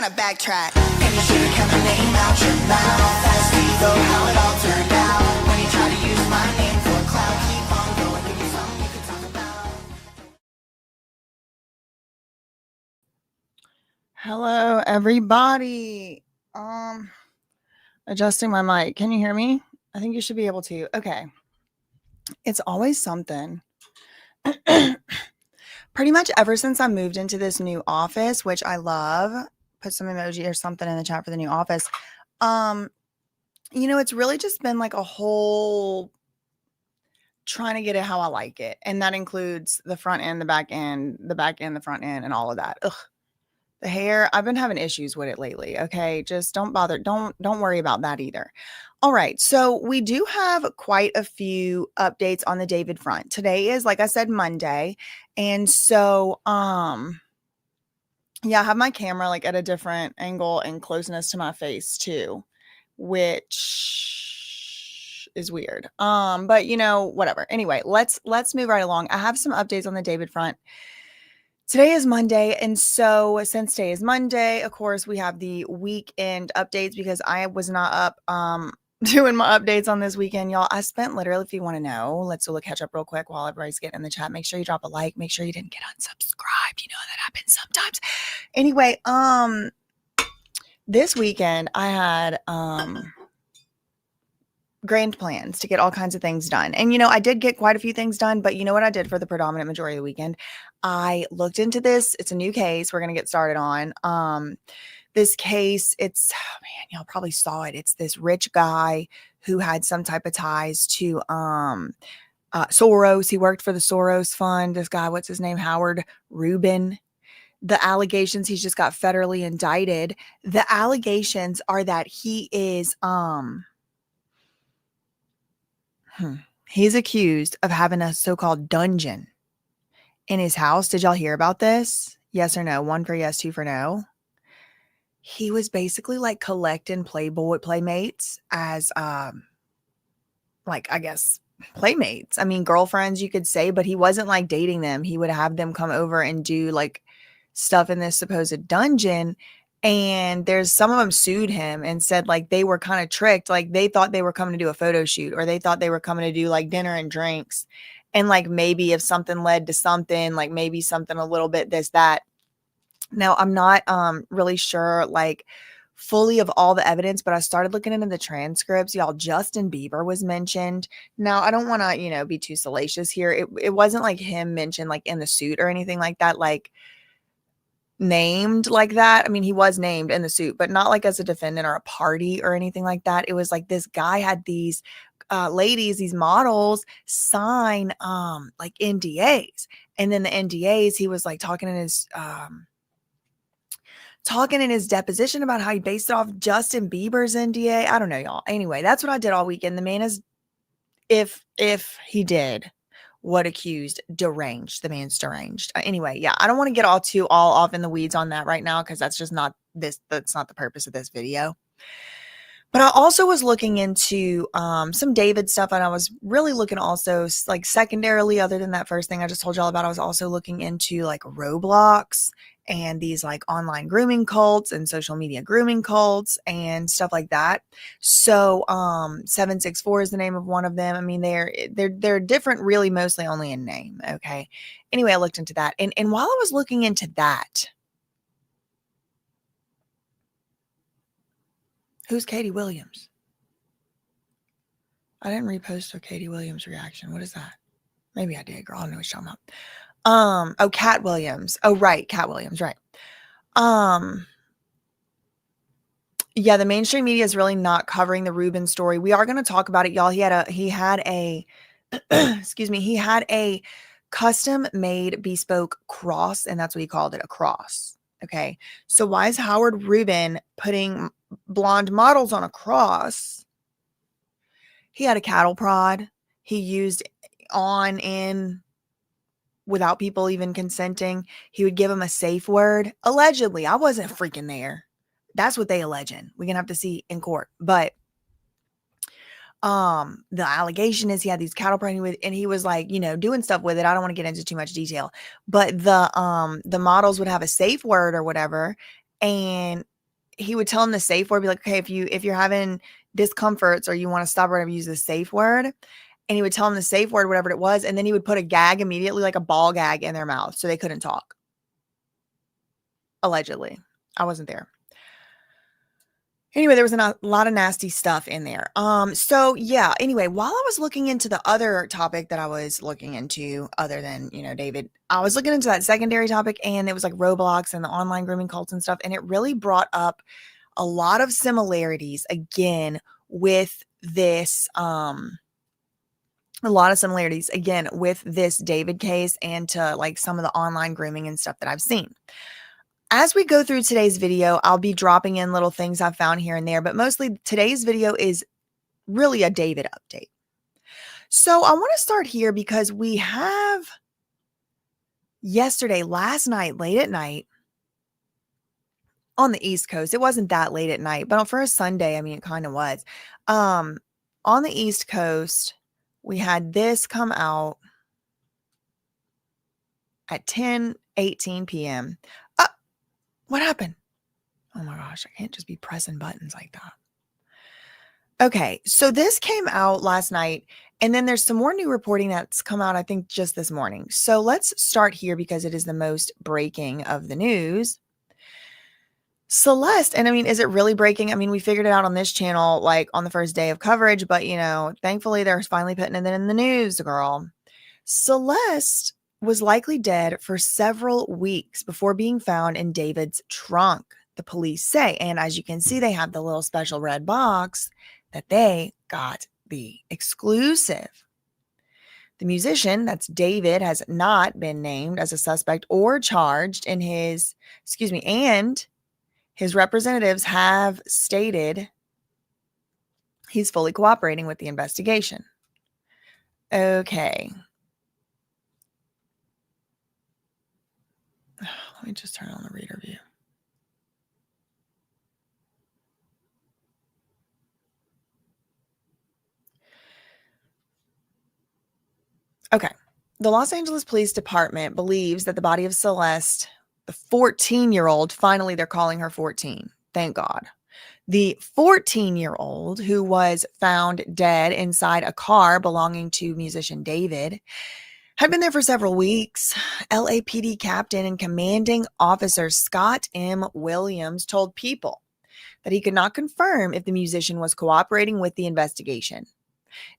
gotta backtrack. And you should've kept my name out your mouth. Ask me though how it all turned out. When you try to use my name for clout, keep on going, give me something you can talk about. Hello, everybody. Adjusting my mic. Can you hear me? I think you should be able to. Okay. It's always something. Pretty much ever since I moved into this new office, which I love, put some emoji or something in the chat for the new office. It's really just been like a whole trying to get it how I like it. And that includes the front end, the back end, the front end, and all of that. Ugh. The hair, I've been having issues with it lately. Okay. Just don't bother. Don't worry about that either. All right. So we do have quite a few updates on the David front. Today is, like I said, Monday. And so, yeah, I have my camera like at a different angle and closeness to my face too, which is weird. But whatever. Anyway, let's move right along. I have some updates on the David front. Today is Monday, and so since today is Monday, of course, we have the weekend updates because I was not up doing my updates on this weekend, y'all. I spent literally, if you want to know, let's do a catch up real quick while everybody's getting in the chat. Make sure you drop a like. Make sure you didn't get unsubscribed. You know that happens sometimes. Anyway, this weekend I had grand plans to get all kinds of things done. And, I did get quite a few things done, but you know what I did for the predominant majority of the weekend? I looked into this. It's a new case we're going to get started on. This case, y'all probably saw it. It's this rich guy who had some type of ties to Soros. He worked for the Soros Fund. This guy, what's his name? Howard Rubin. The allegations, he's just got federally indicted. The allegations are that he is he's accused of having a so-called dungeon in his house. Did y'all hear about this? Yes or no? 1 for yes, 2 for no. He was basically like collecting playmates as I guess playmates. I mean, girlfriends you could say, but he wasn't like dating them. He would have them come over and do like stuff in this supposed dungeon. And there's some of them sued him and said like they were kind of tricked. Like they thought they were coming to do a photo shoot, or they thought they were coming to do like dinner and drinks. And like maybe if something led to something, like maybe something a little bit this, that. Now I'm not really sure like fully of all the evidence, but I started looking into the transcripts. Y'all, Justin Bieber was mentioned. Now I don't want to, be too salacious here. It wasn't like him mentioned like in the suit or anything like that. Like named like that. I mean, he was named in the suit, but not like as a defendant or a party or anything like that. It was like this guy had these ladies, these models sign like NDAs. And then the NDAs, he was like talking in his deposition about how he based it off Justin Bieber's NDA. I don't know, y'all. Anyway, that's what I did all weekend. The man is, if he did what accused, deranged. The man's deranged. Anyway, yeah, I don't want to get all off in the weeds on that right now, because that's just not this. That's not the purpose of this video. But I also was looking into some David stuff, and I was really looking also like secondarily, other than that first thing I just told y'all about, I was also looking into like Roblox and these like online grooming cults and social media grooming cults and stuff like that. So 764 is the name of one of them. I mean, they're different, really, mostly only in name. Okay. Anyway, I looked into that. And while I was looking into that, who's Katie Williams? I didn't repost a Katie Williams reaction. What is that? Maybe I did, girl. I don't know what you're talking about. Oh, Cat Williams. Oh, right. Cat Williams. Right. Yeah, the mainstream media is really not covering the Rubin story. We are going to talk about it, y'all. He had a excuse me. He had a custom made bespoke cross, and that's what he called it, a cross. Okay. So why is Howard Rubin putting blonde models on a cross? He had a cattle prod. He used on, in, without people even consenting. He would give them a safe word. Allegedly. I wasn't freaking there. That's what they alleging. We're going to have to see in court. But the allegation is he had these cattle prod with, and he was like, doing stuff with it. I don't want to get into too much detail, but the models would have a safe word or whatever. And he would tell him the safe word, be like, okay, if you're having discomforts or you want to stop or whatever, use the safe word. And he would tell him the safe word, whatever it was, and then he would put a gag immediately, like a ball gag in their mouth so they couldn't talk. Allegedly. I wasn't there. Anyway, there was a lot of nasty stuff in there. So yeah, anyway, while I was looking into the other topic that I was looking into, other than, David, I was looking into that secondary topic, and it was like Roblox and the online grooming cults and stuff. And it really brought up a lot of similarities again with this, David case and to like some of the online grooming and stuff that I've seen. As we go through today's video, I'll be dropping in little things I've found here and there, but mostly today's video is really a David update. So I want to start here because we have last night, late at night on the East Coast. It wasn't that late at night, but for a Sunday, I mean, it kind of was. On the East Coast, we had this come out at 10:18 p.m. What happened? Oh my gosh, I can't just be pressing buttons like that. Okay, so this came out last night, and then there's some more new reporting that's come out, I think, just this morning. So let's start here because it is the most breaking of the news. Celeste, and I mean, is it really breaking? I mean, we figured it out on this channel, like on the first day of coverage, but thankfully they're finally putting it in the news, girl. Celeste was likely dead for several weeks before being found in David's trunk, the police say. And as you can see, they have the little special red box that they got the exclusive. The musician, that's David, has not been named as a suspect or charged and his representatives have stated he's fully cooperating with the investigation. Okay. Let me just turn on the reader view. Okay. The Los Angeles Police Department believes that the body of Celeste, the 14-year-old, finally they're calling her 14. Thank God. The 14-year-old who was found dead inside a car belonging to musician David had been there for several weeks. LAPD captain and commanding officer Scott M. Williams told People that he could not confirm if the musician was cooperating with the investigation.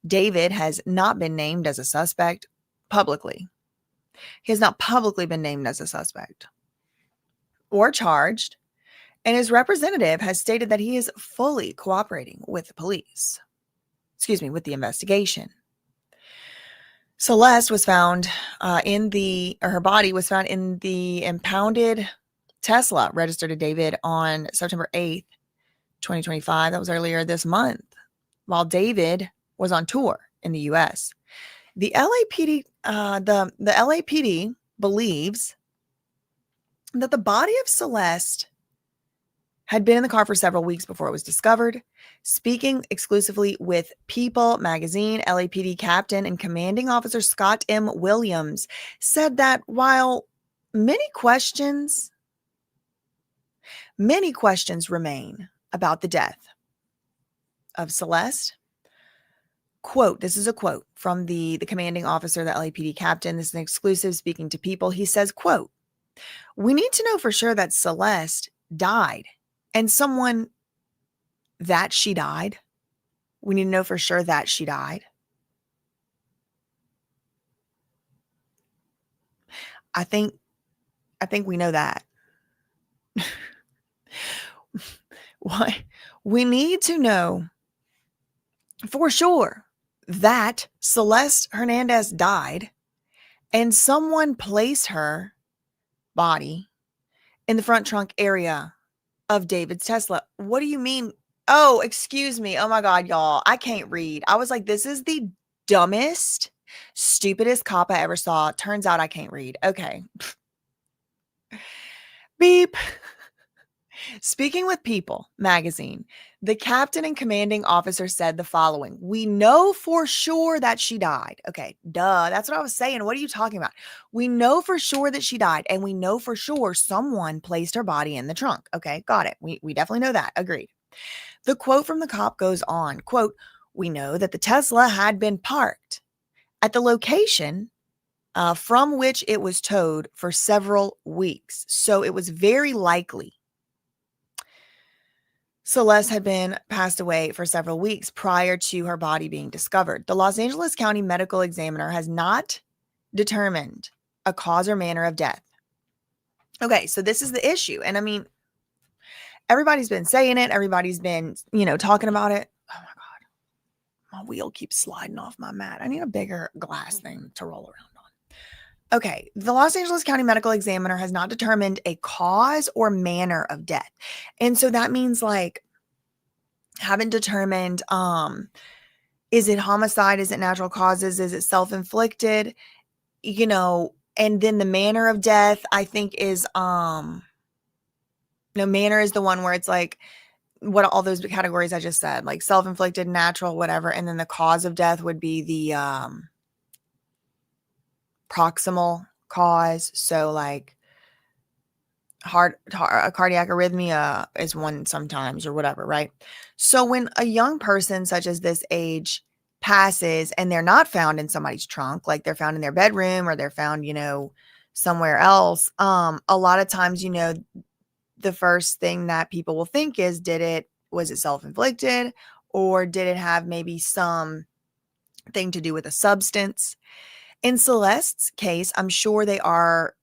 David has not been named as a suspect publicly. He has not publicly been named as a suspect or charged, and his representative has stated that he is fully cooperating with the police. With the investigation. Celeste was found her body was found in the impounded Tesla registered to David on September 8th, 2025. That was earlier this month, while David was on tour in the U.S. The LAPD, the LAPD believes that the body of Celeste had been in the car for several weeks before it was discovered. Speaking exclusively with People magazine, LAPD captain and commanding officer Scott M. Williams said that while many questions remain about the death of Celeste, quote, this is a quote from the commanding officer, the LAPD captain. This is an exclusive speaking to People. He says, quote, "We need to know for sure that Celeste died and someone that she died. We need to know for sure that she died." I think we know that. Why? We need to know for sure that Celeste Hernandez died and someone placed her body in the front trunk area of David's Tesla. What do you mean? Oh, excuse me. Oh my God, y'all. I can't read. I was like, this is the dumbest, stupidest cop I ever saw. Turns out I can't read. Okay. Beep. Speaking with People magazine, the captain and commanding officer said the following: "We know for sure that she died." Okay, duh. That's what I was saying. What are you talking about? We know for sure that she died, and we know for sure someone placed her body in the trunk. Okay, got it. We definitely know that. Agreed. The quote from the cop goes on, quote, "We know that the Tesla had been parked at the location from which it was towed for several weeks. So it was very likely Celeste had been passed away for several weeks prior to her body being discovered. The Los Angeles County Medical Examiner has not determined a cause or manner of death." Okay, so this is the issue. And I mean, everybody's been saying it. Everybody's been, talking about it. Oh my God. My wheel keeps sliding off my mat. I need a bigger glass thing to roll around on. Okay, the Los Angeles County Medical Examiner has not determined a cause or manner of death. And so that means like haven't determined is it homicide, is it natural causes, is it self-inflicted, and then the manner of death I think is no, manner is the one where it's like what all those categories I just said, like self-inflicted, natural, whatever, and then the cause of death would be the proximal cause. So like a cardiac arrhythmia is one sometimes or whatever, right? So when a young person such as this age passes and they're not found in somebody's trunk, like they're found in their bedroom or they're found, somewhere else, a lot of times, the first thing that people will think is, was it self-inflicted, or did it have maybe some thing to do with a substance? In Celeste's case, I'm sure they are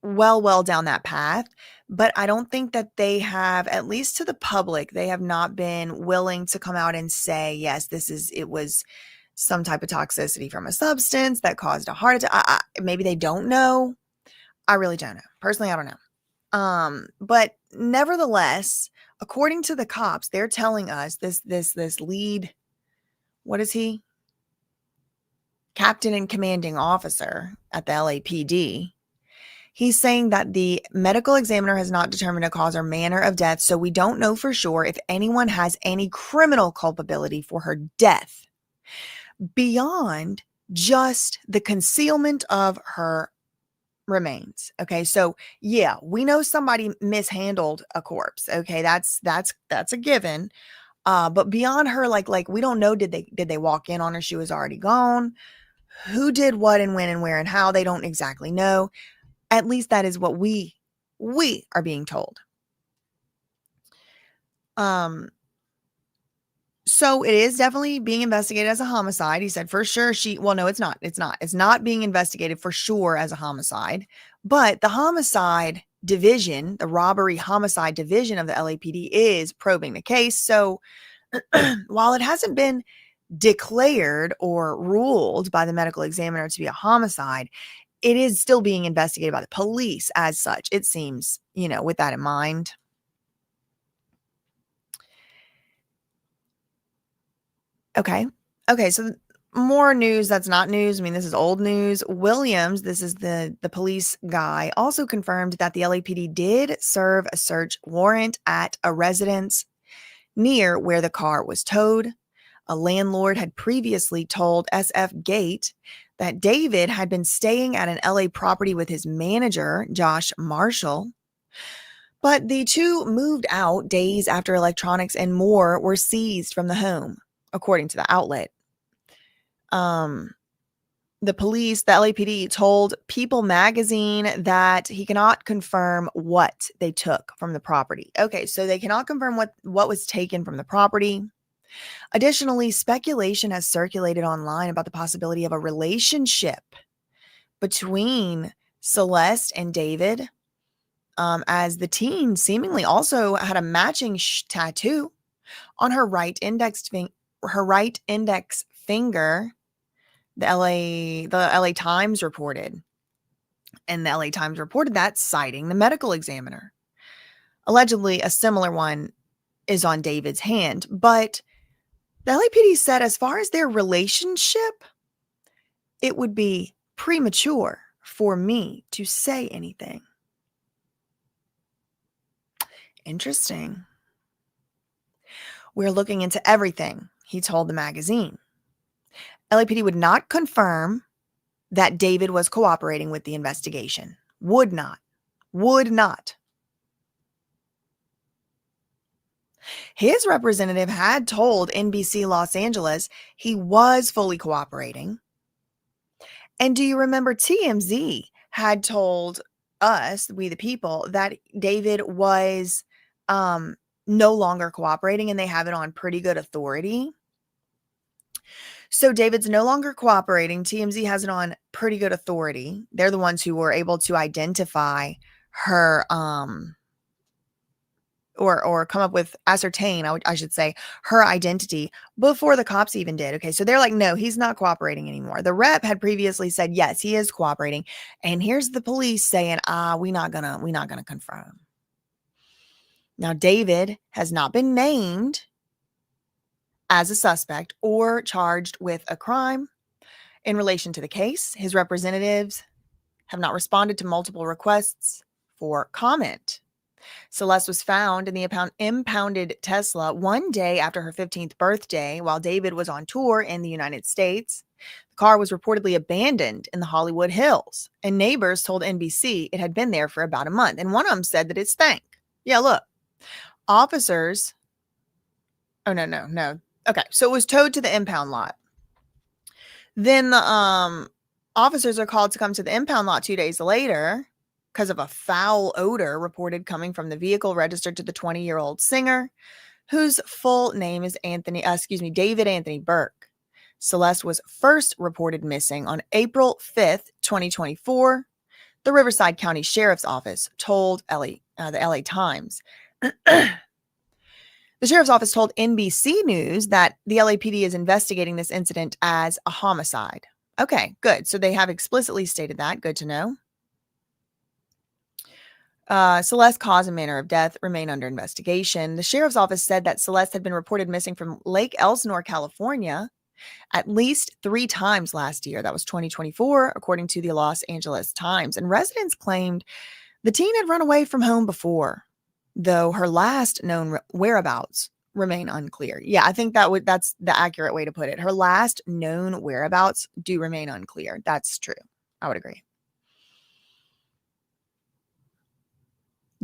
well down that path, but I don't think that they have, at least to the public, they have not been willing to come out and say, yes, it was some type of toxicity from a substance that caused a heart attack. Maybe they don't know. I really don't know. Personally, I don't know. But nevertheless, according to the cops, they're telling us this lead, what is he? Captain and commanding officer at the LAPD. He's saying that the medical examiner has not determined a cause or manner of death, so we don't know for sure if anyone has any criminal culpability for her death beyond just the concealment of her remains. Okay, so yeah, we know somebody mishandled a corpse. Okay, that's a given. But beyond her, like we don't know, did they walk in on her? She was already gone. Who did what and when and where and how? They don't exactly know. At least that is what we are being told. So it is definitely being investigated as a homicide. He said for sure no, it's not. It's not being investigated for sure as a homicide, but the homicide division, the robbery homicide division of the LAPD is probing the case. So while it hasn't been declared or ruled by the medical examiner to be a homicide, it is still being investigated by the police as such, it seems, with that in mind. Okay. So more news that's not news. I mean, this is old news. Williams, this is the police guy, also confirmed that the LAPD did serve a search warrant at a residence near where the car was towed. A landlord had previously told SF Gate that David had been staying at an LA property with his manager, Josh Marshall. But the two moved out days after electronics and more were seized from the home, according to the outlet. The police, the LAPD, told People magazine that he cannot confirm what they took from the property. Okay, so they cannot confirm what was taken from the property. Additionally, speculation has circulated online about the possibility of a relationship between Celeste and David, as the teen seemingly also had a matching tattoo on her right index finger. The LA Times reported, and the LA Times reported that, citing the medical examiner. Allegedly, a similar one is on David's hand, but the LAPD said as far as their relationship, it would be premature for me to say anything. Interesting. We're looking into everything, he told the magazine. LAPD would not confirm that David was cooperating with the investigation. Would not. Would not. His representative had told NBC Los Angeles he was fully cooperating. And do you remember TMZ had told us, we the people, that David was no longer cooperating, and they have it on pretty good authority. So David's no longer cooperating. TMZ has it on pretty good authority. They're the ones who were able to identify her or come up with, ascertain, I should say, her identity before the cops even did. Okay, so they're like, no, he's not cooperating anymore. The rep had previously said, yes, he is cooperating. And here's the police saying, we're not gonna confirm. Now, David has not been named as a suspect or charged with a crime in relation to the case. His representatives have not responded to multiple requests for comment. Celeste was found in the impounded Tesla one day after her 15th birthday while David was on tour in the United States. The car was reportedly abandoned in the Hollywood Hills, and neighbors told NBC it had been there for about a month. And one of them said that it stank. Yeah, look. Officers. Oh, no. Okay, so it was towed to the impound lot. Then the officers are called to come to the impound lot 2 days later because of a foul odor reported coming from the vehicle registered to the 20-year-old singer, whose full name is David Anthony Burke. Celeste was first reported missing on April 5th, 2024. The Riverside County Sheriff's Office told the LA Times. The Sheriff's Office told NBC News that the LAPD is investigating this incident as a homicide. Okay, good. So they have explicitly stated that. Good to know. Celeste's cause and manner of death remain under investigation. The Sheriff's Office said that Celeste had been reported missing from Lake Elsinore, California, at least 3 times last year. That was 2024, according to the Los Angeles Times. And residents claimed the teen had run away from home before, though her last known whereabouts remain unclear. Yeah, I think that's the accurate way to put it. Her last known whereabouts do remain unclear. That's true. I would agree.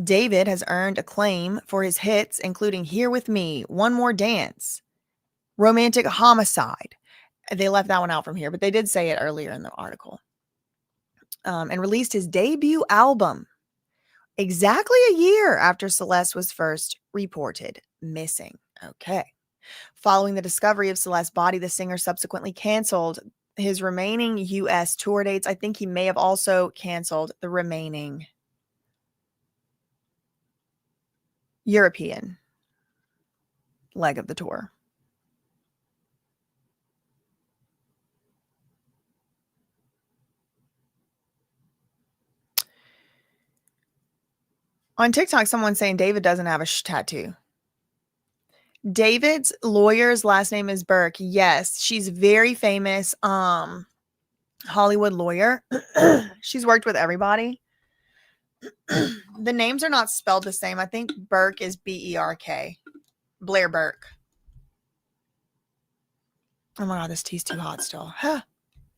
David has earned acclaim for his hits, including Here With Me, One More Dance, Romantic Homicide. They left that one out from here, but they did say it earlier in the article. And released his debut album exactly a year after Celeste was first reported missing. Okay. Following the discovery of Celeste's body, the singer subsequently canceled his remaining U.S. tour dates. I think he may have also canceled the remaining European leg of the tour. On TikTok, someone's saying David doesn't have a tattoo. David's lawyer's last name is Burke. Yes, she's very famous Hollywood lawyer. She's worked with everybody. The names are not spelled the same. I think Burke is B-E-R-K. Blair Burke. Oh my God, this tea's too hot still.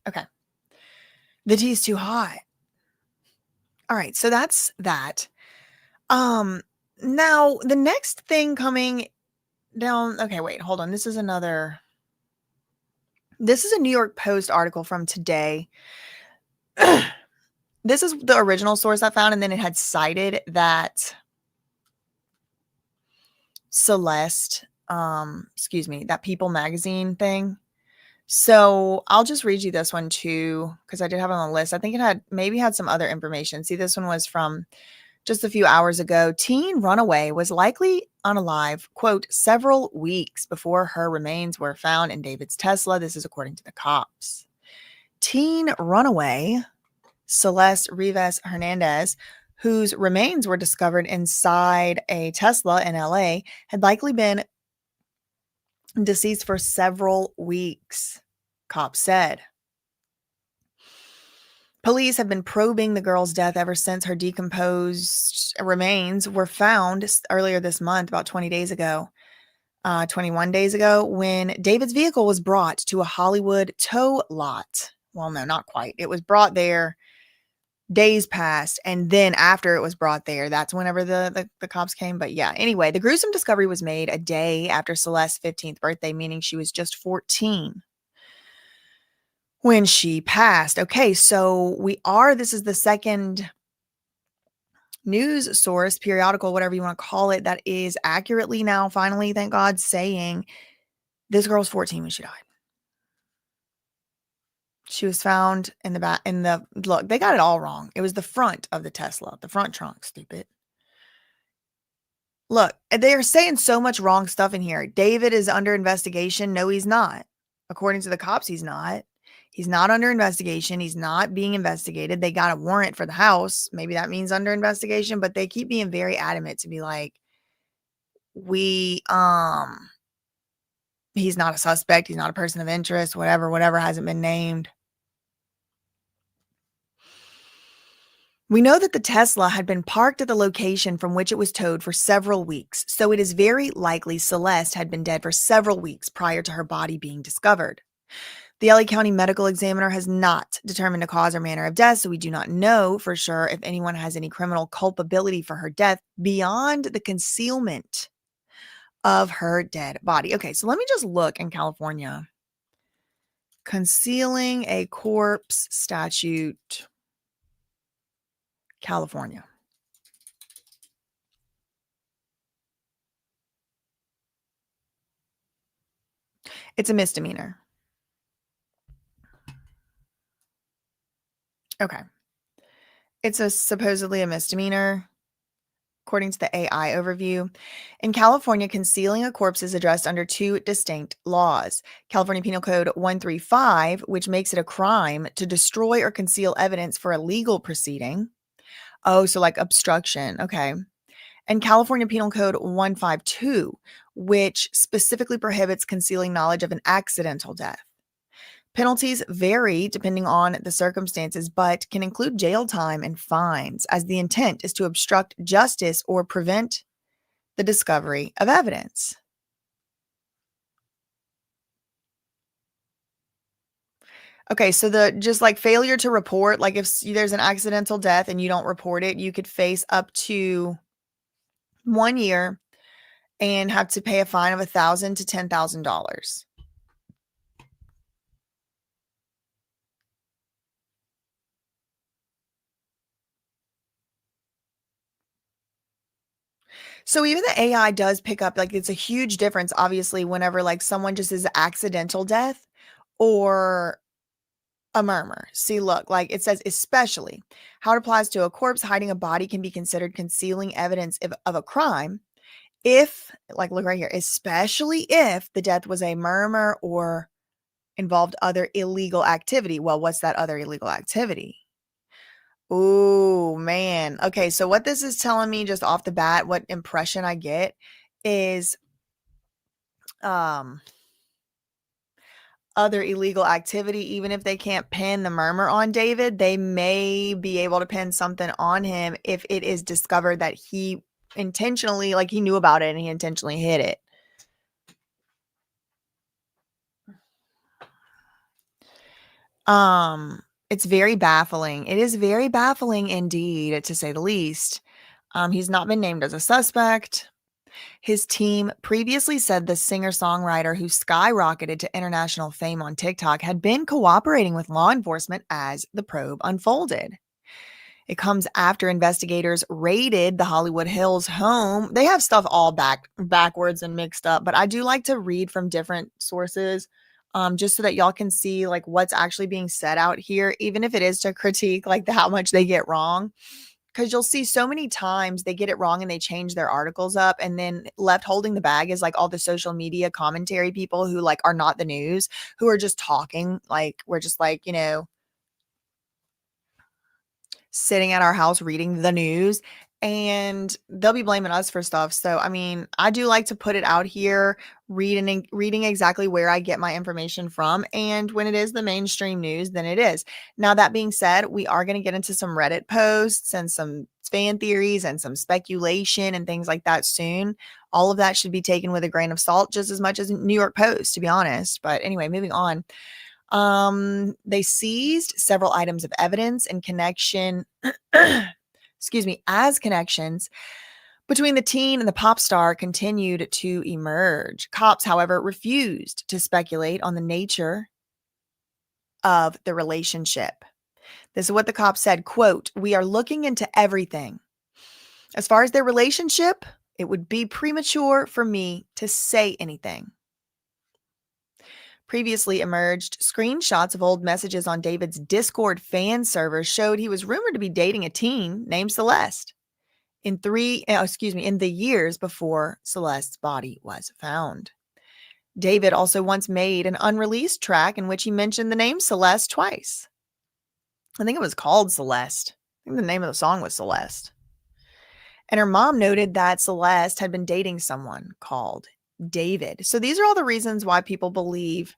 Okay. The tea's too hot. All right, so that's that. Now the next thing coming down. Okay, wait, hold on. This is a New York Post article from today. This is the original source I found, and then it had cited that Celeste, that People magazine thing. So I'll just read you this one too, because I did have it on the list. I think it had some other information. See, this one was from just a few hours ago. Teen runaway was likely unalive, quote, several weeks before her remains were found in David's Tesla. This is according to the cops. Teen runaway Celeste Rivas Hernandez, whose remains were discovered inside a Tesla in LA, had likely been deceased for several weeks, cops said. Police have been probing the girl's death ever since her decomposed remains were found earlier this month, about 20 days ago. 21 days ago, when David's vehicle was brought to a Hollywood tow lot. Well, no, not quite. It was brought there, days passed, and then after it was brought there, that's whenever the cops came. But yeah, anyway, the gruesome discovery was made a day after Celeste's 15th birthday, meaning she was just 14 when she passed. Okay, so this is the second news source, periodical, whatever you want to call it, that is accurately now, finally, thank God, saying this girl's 14 when she died. She was found in the back, look, they got it all wrong. It was the front of the Tesla, the front trunk, stupid. Look, they are saying so much wrong stuff in here. David is under investigation. No, he's not. According to the cops, he's not. He's not under investigation. He's not being investigated. They got a warrant for the house. Maybe that means under investigation, but they keep being very adamant to be like, he's not a suspect. He's not a person of interest, whatever hasn't been named. We know that the Tesla had been parked at the location from which it was towed for several weeks, so it is very likely Celeste had been dead for several weeks prior to her body being discovered. The LA County Medical Examiner has not determined a cause or manner of death, so we do not know for sure if anyone has any criminal culpability for her death beyond the concealment of her dead body. Okay, so let me just look in California. Concealing a corpse statute, California. It's a misdemeanor. Okay. It's supposedly a misdemeanor, according to the AI overview. In California, concealing a corpse is addressed under two distinct laws. California Penal Code 135, which makes it a crime to destroy or conceal evidence for a legal proceeding. Oh, so like obstruction. Okay. And California Penal Code 152, which specifically prohibits concealing knowledge of an accidental death. Penalties vary depending on the circumstances, but can include jail time and fines, as the intent is to obstruct justice or prevent the discovery of evidence. Okay, so just like failure to report, like if there's an accidental death and you don't report it, you could face up to 1 year and have to pay a fine of $1,000 to $10,000. So even the AI does pick up, like, it's a huge difference, obviously, whenever like someone just is accidental death or a murmur. See, look, like it says, especially how it applies to a corpse. Hiding a body can be considered concealing evidence of a crime if, like, look right here, especially if the death was a murmur or involved other illegal activity. Well, what's that other illegal activity? Oh, man. Okay, so what this is telling me just off the bat, what impression I get is other illegal activity. Even if they can't pin the murmur on David, they may be able to pin something on him if it is discovered that he intentionally, like he knew about it and he intentionally hid it. It's very baffling. It is very baffling indeed, to say the least. He's not been named as a suspect. His team previously said the singer-songwriter who skyrocketed to international fame on TikTok had been cooperating with law enforcement as the probe unfolded. It comes after investigators raided the Hollywood Hills home. They have stuff all backwards and mixed up, but I do like to read from different sources, just so that y'all can see like what's actually being said out here, even if it is to critique like how much they get wrong. Because you'll see so many times they get it wrong and they change their articles up, and then left holding the bag is like all the social media commentary people who like are not the news, who are just talking. Like we're just like, sitting at our house reading the news, and they'll be blaming us for stuff. So, I mean, I do like to put it out here, reading exactly where I get my information from. And when it is the mainstream news, then it is. Now, that being said, we are going to get into some Reddit posts and some fan theories and some speculation and things like that soon. All of that should be taken with a grain of salt, just as much as New York Post, to be honest. But anyway, moving on. They seized several items of evidence in connection, as connections between the teen and the pop star continued to emerge. Cops, however, refused to speculate on the nature of the relationship. This is what the cops said, quote, "We are looking into everything. As far as their relationship, it would be premature for me to say anything." Previously emerged screenshots of old messages on David's Discord fan server showed he was rumored to be dating a teen named Celeste in the years before Celeste's body was found. David also once made an unreleased track in which he mentioned the name Celeste twice. I think it was called Celeste. I think the name of the song was Celeste. And her mom noted that Celeste had been dating someone called David. So these are all the reasons why people believe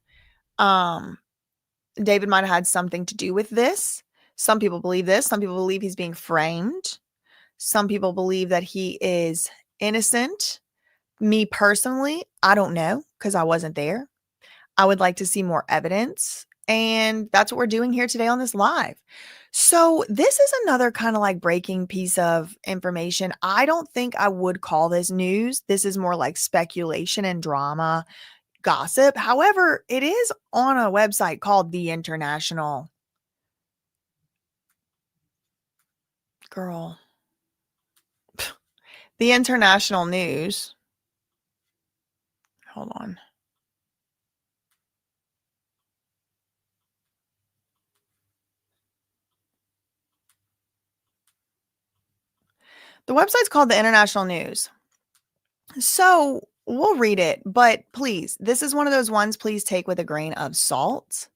David might have had something to do with this. Some people believe this. Some people believe he's being framed. Some people believe that he is innocent. Me personally, I don't know because I wasn't there. I would like to see more evidence. And that's what we're doing here today on this live. So this is another kind of like breaking piece of information. I don't think I would call this news. This is more like speculation and drama, gossip. However, it is on a website called The International. Girl. The International News. Hold on. The website's called The International News. So we'll read it, but please, this is one of those ones, please take with a grain of salt.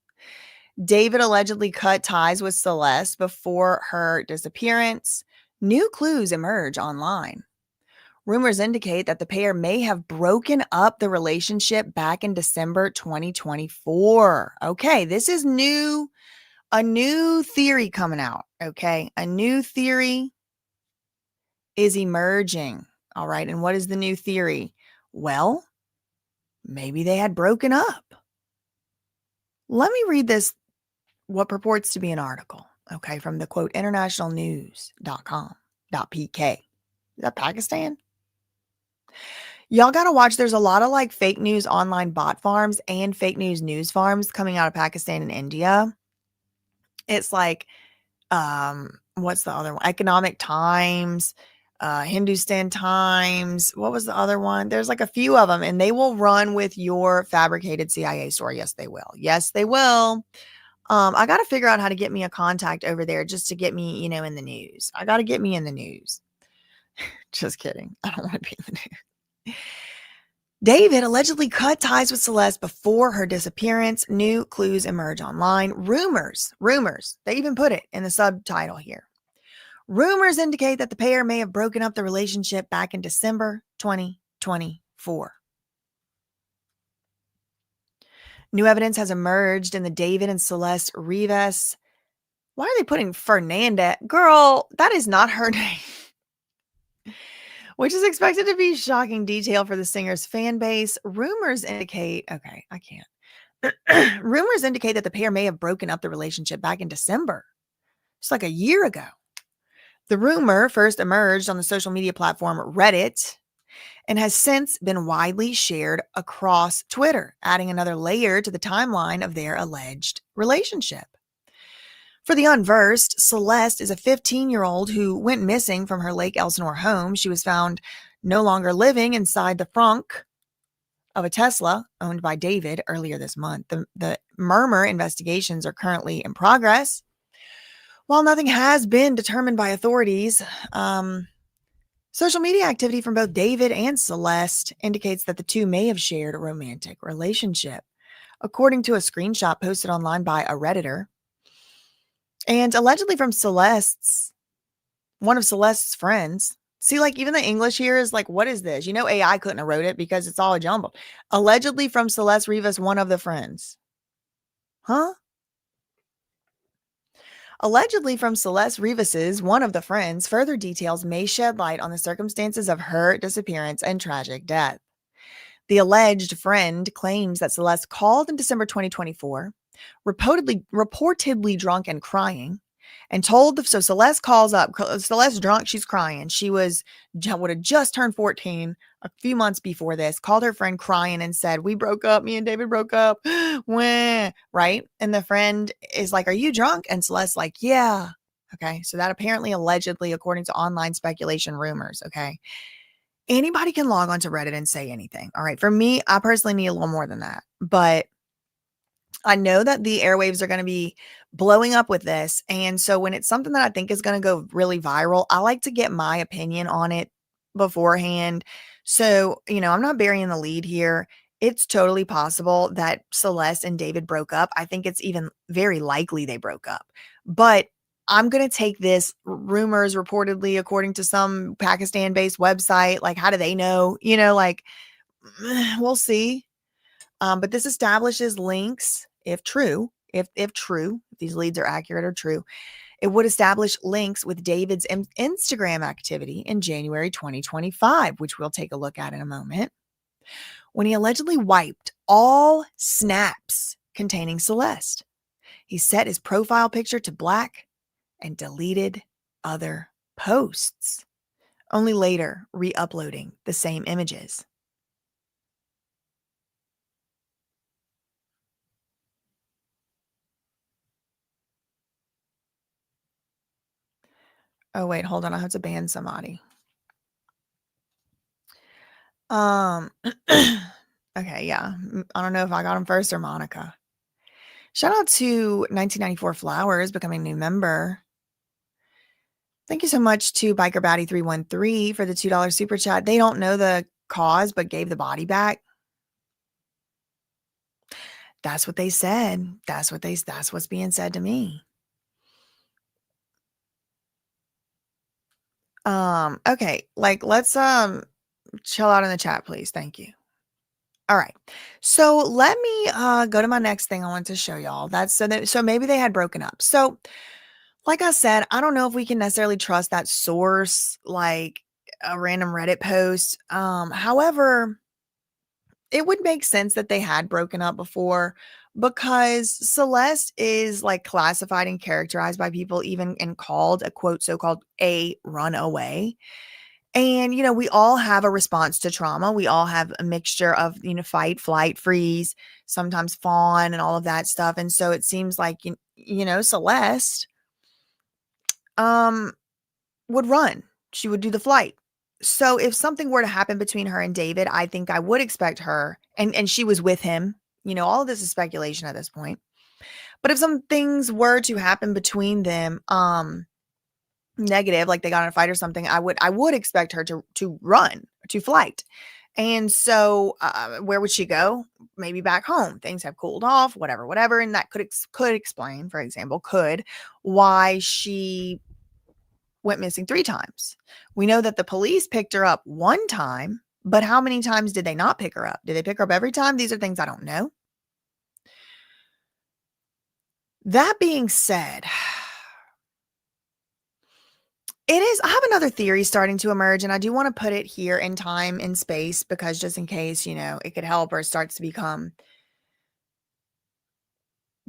David allegedly cut ties with Celeste before her disappearance. New clues emerge online. Rumors indicate that the pair may have broken up the relationship back in December 2024. Okay, this is new. A new theory coming out. Okay, a new theory is emerging. All right. And what is the new theory? Well, maybe they had broken up. Let me read this, what purports to be an article, okay, from the quote, internationalnews.com.pk. Is that Pakistan? Y'all got to watch. There's a lot of like fake news online bot farms and fake news farms coming out of Pakistan and India. It's like, what's the other one? Economic Times, Hindustan Times. What was the other one? There's like a few of them, and they will run with your fabricated CIA story. Yes, they will. Yes, they will. I got to figure out how to get me a contact over there just to get me, in the news. I got to get me in the news. Just kidding. I don't want to be in the news. David allegedly cut ties with Celeste before her disappearance. New clues emerge online. Rumors. They even put it in the subtitle here. Rumors indicate that the pair may have broken up the relationship back in December 2024. New evidence has emerged in the David and Celeste Rivas. Why are they putting Fernanda? Girl, that is not her name. Which is expected to be shocking detail for the singer's fan base. Rumors indicate, okay, I can't. Rumors indicate that the pair may have broken up the relationship back in December. It's like a year ago. The rumor first emerged on the social media platform Reddit and has since been widely shared across Twitter, adding another layer to the timeline of their alleged relationship. For the unversed, Celeste is a 15-year-old who went missing from her Lake Elsinore home. She was found no longer living inside the trunk of a Tesla owned by David earlier this month. The murmur investigations are currently in progress. While nothing has been determined by authorities, social media activity from both David and Celeste indicates that the two may have shared a romantic relationship, according to a screenshot posted online by a Redditor. And allegedly from Celeste's one of Celeste's friends. See, like, even the English here is like, what is this? You know, AI couldn't have wrote it because it's all a jumble. Allegedly from Celeste Rivas, one of the friends. Huh? Allegedly from Celeste Rivas's, one of the friends, further details may shed light on the circumstances of her disappearance and tragic death. The alleged friend claims that Celeste called in December 2024, reportedly drunk and crying, and so Celeste calls up. Celeste's drunk, she's crying. She would have just turned 14 a few months before this, called her friend crying and said, "We broke up, me and David broke up." Wah, right? And the friend is like, "Are you drunk?" And Celeste's like, "Yeah." Okay. So that apparently, allegedly, according to online speculation rumors. Okay. Anybody can log onto Reddit and say anything. All right. For me, I personally need a little more than that. But I know that the airwaves are going to be blowing up with this. And so when it's something that I think is going to go really viral, I like to get my opinion on it beforehand. So, I'm not burying the lead here. It's totally possible that Celeste and David broke up. I think it's even very likely they broke up. But I'm going to take this rumors reportedly according to some Pakistan-based website. Like, how do they know? We'll see. But this establishes links, if true, if these leads are accurate or true, it would establish links with David's Instagram activity in January 2025, which we'll take a look at in a moment, when he allegedly wiped all snaps containing Celeste. He set his profile picture to black and deleted other posts, only later re-uploading the same images. Oh, wait, hold on. I have to ban somebody. Okay, yeah. I don't know if I got him first or Monica. Shout out to 1994 Flowers becoming a new member. Thank you so much to Biker Batty 313 for the $2 super chat. They don't know the cause, but gave the body back. That's what they said. That's what's being said to me. Okay, like, let's chill out in the chat, please. Thank you. All right. So let me go to my next thing I want to show y'all. So maybe they had broken up. So like I said, I don't know if we can necessarily trust that source, like a random Reddit post. However, it would make sense that they had broken up before, because Celeste is like classified and characterized by people even and called a quote, so-called a runaway. And, we all have a response to trauma. We all have a mixture of, fight, flight, freeze, sometimes fawn and all of that stuff. And so it seems like, Celeste would run. She would do the flight. So if something were to happen between her and David, I think I would expect her, and she was with him. All of this is speculation at this point. But if some things were to happen between them, negative, like they got in a fight or something, I would expect her to run, to flight. And so where would she go? Maybe back home. Things have cooled off, whatever. And that could explain, for example, why she went missing 3 times. We know that the police picked her up 1 time, but how many times did they not pick her up? Did they pick her up every time? These are things I don't know. That being said, I have another theory starting to emerge, and I do want to put it here in time and space, because just in case, it could help, or it starts to become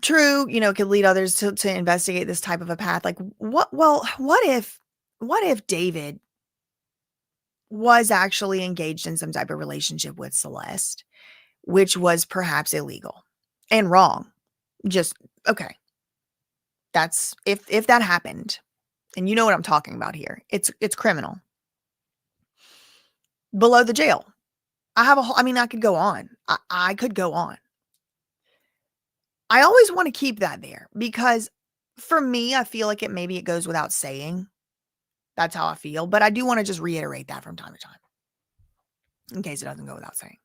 true, it could lead others to investigate this type of a path. Like, what if David was actually engaged in some type of relationship with Celeste, which was perhaps illegal and wrong? Just, okay. That's, if that happened, and you know what I'm talking about here, it's criminal. Below the jail. I could go on. I could go on. I always want to keep that there, because for me, I feel like maybe it goes without saying. That's how I feel. But I do want to just reiterate that from time to time, in case it doesn't go without saying.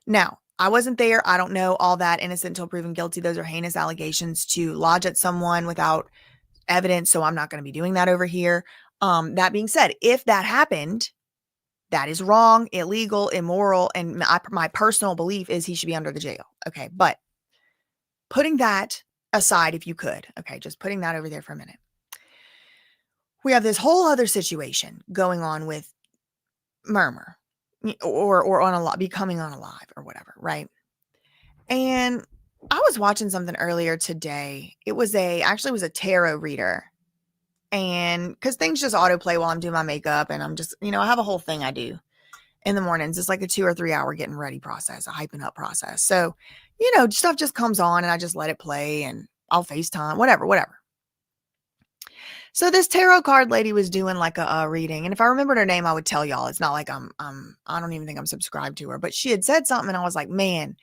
Now, I wasn't there. I don't know all that. Innocent until proven guilty. Those are heinous allegations to lodge at someone without evidence. So I'm not going to be doing that over here. That being said, if that happened, that is wrong, illegal, immoral, and my personal belief is he should be under the jail. Okay, but putting that aside, if you could, okay, just putting that over there for a minute. We have this whole other situation going on with Murmur, or becoming unalive or whatever, right? And I was watching something earlier today. It was a tarot reader. And because things just autoplay while I'm doing my makeup, and I'm just, I have a whole thing I do in the mornings. It's like a 2 or 3 hour getting ready process, a hyping up process. So, stuff just comes on and I just let it play, and I'll FaceTime, whatever. So this tarot card lady was doing like a reading. And if I remembered her name, I would tell y'all. It's not like I don't even think I'm subscribed to her, but she had said something and I was like, man,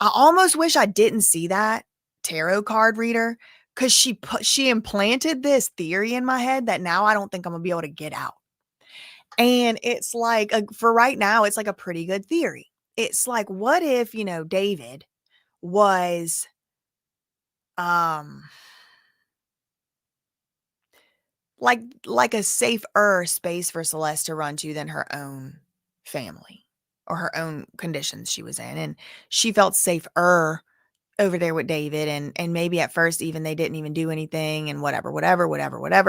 I almost wish I didn't see that tarot card reader, because she implanted this theory in my head that now I don't think I'm gonna be able to get out. And it's like, for right now, it's like a pretty good theory. It's like, what if, David was, um, like a safer space for Celeste to run to than her own family or her own conditions she was in. And she felt safer over there with David. And maybe at first even they didn't even do anything and whatever.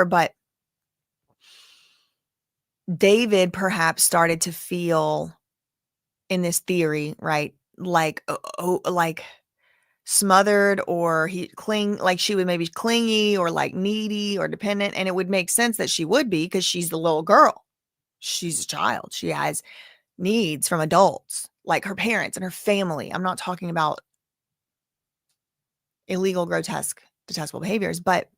But David perhaps started to feel, in this theory, right, like like smothered, or like she would maybe clingy or like needy or dependent. And it would make sense that she would be, because she's the little girl. She's a child. She has needs from adults, like her parents and her family. I'm not talking about illegal, grotesque, detestable behaviors, but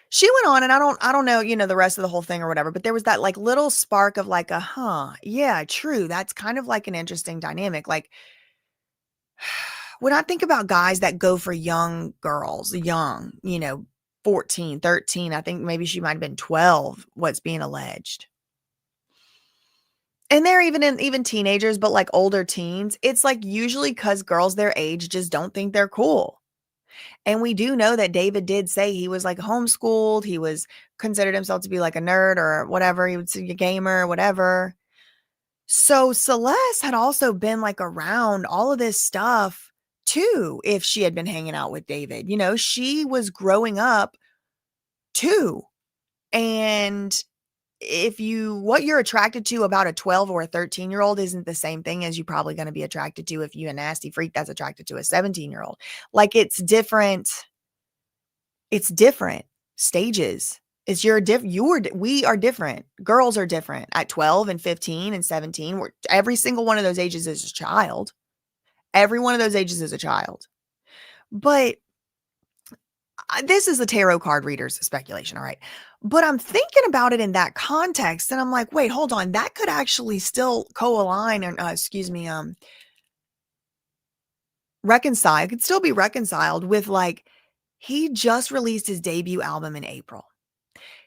she went on, and I don't know, the rest of the whole thing or whatever, but there was that like little spark of like yeah, true. That's kind of like an interesting dynamic. Like, when I think about guys that go for young girls, 14, 13, I think maybe she might have been 12, what's being alleged. And they're even teenagers, but like older teens, it's like usually because girls their age just don't think they're cool. And we do know that David did say he was like homeschooled. He was considered himself to be like a nerd or whatever. He would say a gamer, whatever. So Celeste had also been like around all of this stuff too, if she had been hanging out with David. She was growing up too. And what you're attracted to about a 12 or a 13-year-old isn't the same thing as you're probably going to be attracted to if you're a nasty freak that's attracted to a 17-year-old. Like, it's different. It's different stages. We are different. Girls are different at 12 and 15 and 17. Every single one of those ages is a child. Every one of those ages is a child. But this is a tarot card reader's speculation, all right? But I'm thinking about it in that context, and I'm like, wait, hold on. That could actually still co-align, and reconcile. It could still be reconciled with, like, he just released his debut album in April.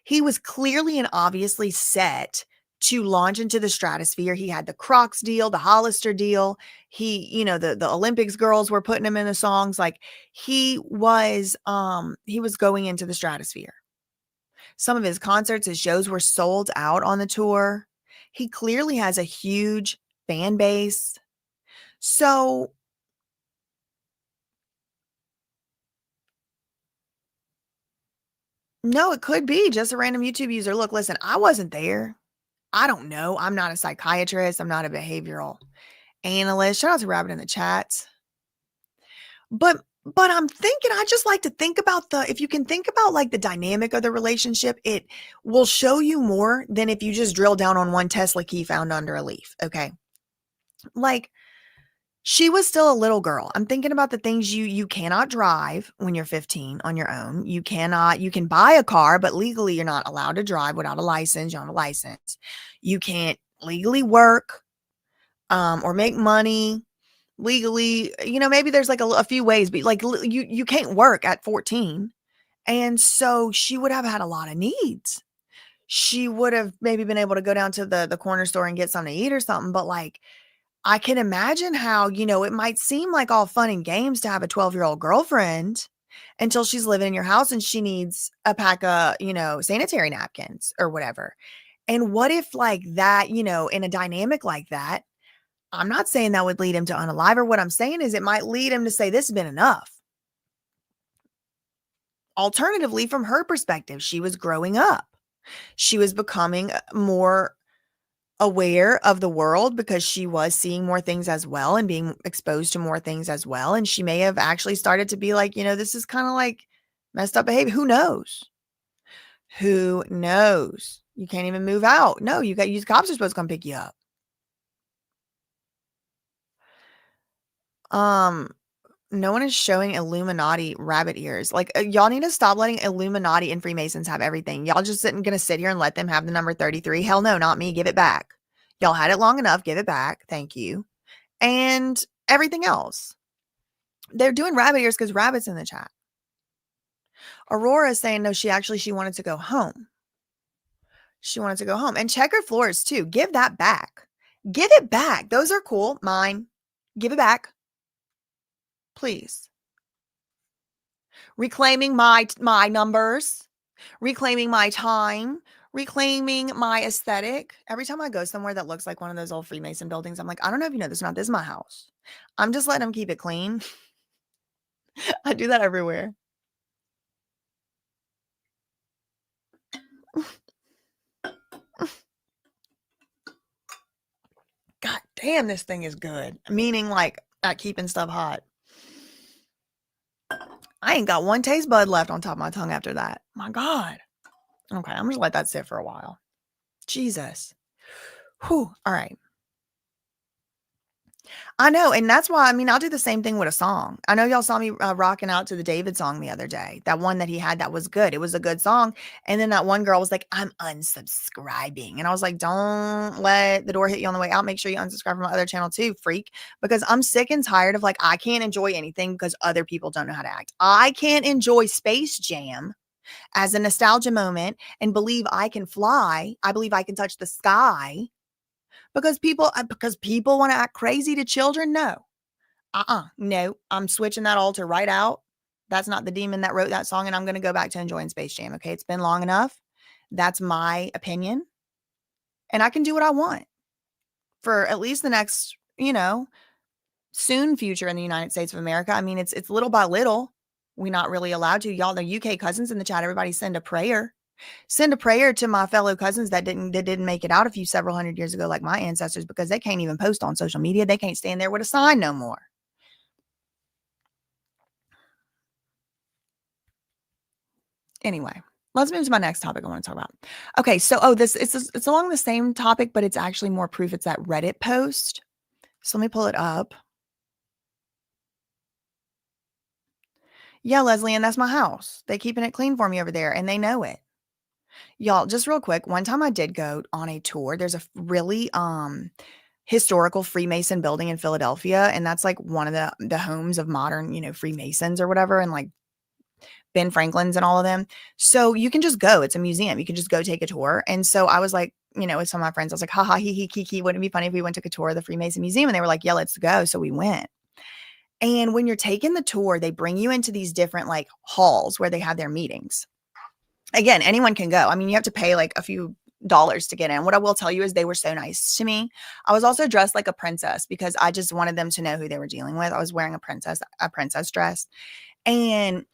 He was clearly and obviously set to launch into the stratosphere. He had the Crocs deal, the Hollister deal. The Olympics girls were putting him in the songs. Like, he was going into the stratosphere. Some of his concerts, his shows were sold out on the tour. He clearly has a huge fan base. So no, it could be just a random YouTube user. Look, listen, I wasn't there. I don't know. I'm not a psychiatrist. I'm not a behavioral analyst. Shout out to Rabbit in the chats. But I'm thinking, I just like to think about if you can think about like the dynamic of the relationship, it will show you more than if you just drill down on one Tesla key found under a leaf. Okay. Like, she was still a little girl. I'm thinking about the things you cannot drive when you're 15 on your own. You can buy a car, but legally you're not allowed to drive without a license. You don't have a license. You can't legally work, or make money legally. Maybe there's like a few ways, but like you can't work at 14. And so she would have had a lot of needs. She would have maybe been able to go down to the corner store and get something to eat or something, but like, I can imagine how, it might seem like all fun and games to have a 12-year-old girlfriend, until she's living in your house and she needs a pack of, sanitary napkins or whatever. And what if like that, in a dynamic like that, I'm not saying that would lead him to unalive her. What I'm saying is it might lead him to say, this has been enough. Alternatively, from her perspective, she was growing up. She was becoming more aware of the world because she was seeing more things as well and being exposed to more things as well. And she may have actually started to be like, this is kind of like messed up behavior. Who knows? Who knows? You can't even move out. No, cops are supposed to come pick you up. No one is showing Illuminati rabbit ears. Like, y'all need to stop letting Illuminati and Freemasons have everything. Y'all just gonna sit here and let them have the number 33. Hell no, not me. Give it back. Y'all had it long enough. Give it back. Thank you. And everything else. They're doing rabbit ears because Rabbit's in the chat. Aurora is saying, no, she wanted to go home. She wanted to go home. And checkered floors too. Give that back. Give it back. Those are cool. Mine. Give it back. Please. Reclaiming my numbers, reclaiming my time, reclaiming my aesthetic. Every time I go somewhere that looks like one of those old Freemason buildings, I'm like, I don't know if you know this or not. This is my house. I'm just letting them keep it clean. I do that everywhere. God damn, this thing is good. Meaning like at keeping stuff hot. I ain't got one taste bud left on top of my tongue after that. My God. Okay, I'm just let that sit for a while. Jesus. Whew. All right. I know. And that's why, I'll do the same thing with a song. I know y'all saw me rocking out to the David song the other day. That one that he had that was good. It was a good song. And then that one girl was like, I'm unsubscribing. And I was like, don't let the door hit you on the way out. Make sure you unsubscribe from my other channel too, freak. Because I'm sick and tired of like, I can't enjoy anything because other people don't know how to act. I can't enjoy Space Jam as a nostalgia moment and believe I can fly. I believe I can touch the sky. Because people want to act crazy to children? No. No. I'm switching that altar right out. That's not the demon that wrote that song, and I'm going to go back to enjoying Space Jam. Okay, it's been long enough. That's my opinion. And I can do what I want for at least the next, soon future in the United States of America. It's little by little. We're not really allowed to. Y'all, the UK cousins in the chat, everybody send a prayer. Send a prayer to my fellow cousins that didn't make it out several hundred years ago, like my ancestors, because they can't even post on social media. They can't stand there with a sign no more. Anyway, let's move to my next topic I want to talk about. Okay, so it's along the same topic, but it's actually more proof. It's that Reddit post. So let me pull it up. Yeah, Leslie, and that's my house. They keeping it clean for me over there, and they know it. Y'all, just real quick, one time I did go on a tour. There's a really historical Freemason building in Philadelphia, and that's like one of the homes of modern, Freemasons or whatever, and like Ben Franklin's and all of them. So you can just go. It's a museum. You can just go take a tour. And so I was like, with some of my friends, I was like, haha, hee hee, kiki. Wouldn't it be funny if we went to a tour of the Freemason Museum? And they were like, yeah, let's go. So we went. And when you're taking the tour, they bring you into these different like halls where they have their meetings. Again, anyone can go. You have to pay like a few dollars to get in. What I will tell you is they were so nice to me. I was also dressed like a princess because I just wanted them to know who they were dealing with. I was wearing a princess dress, and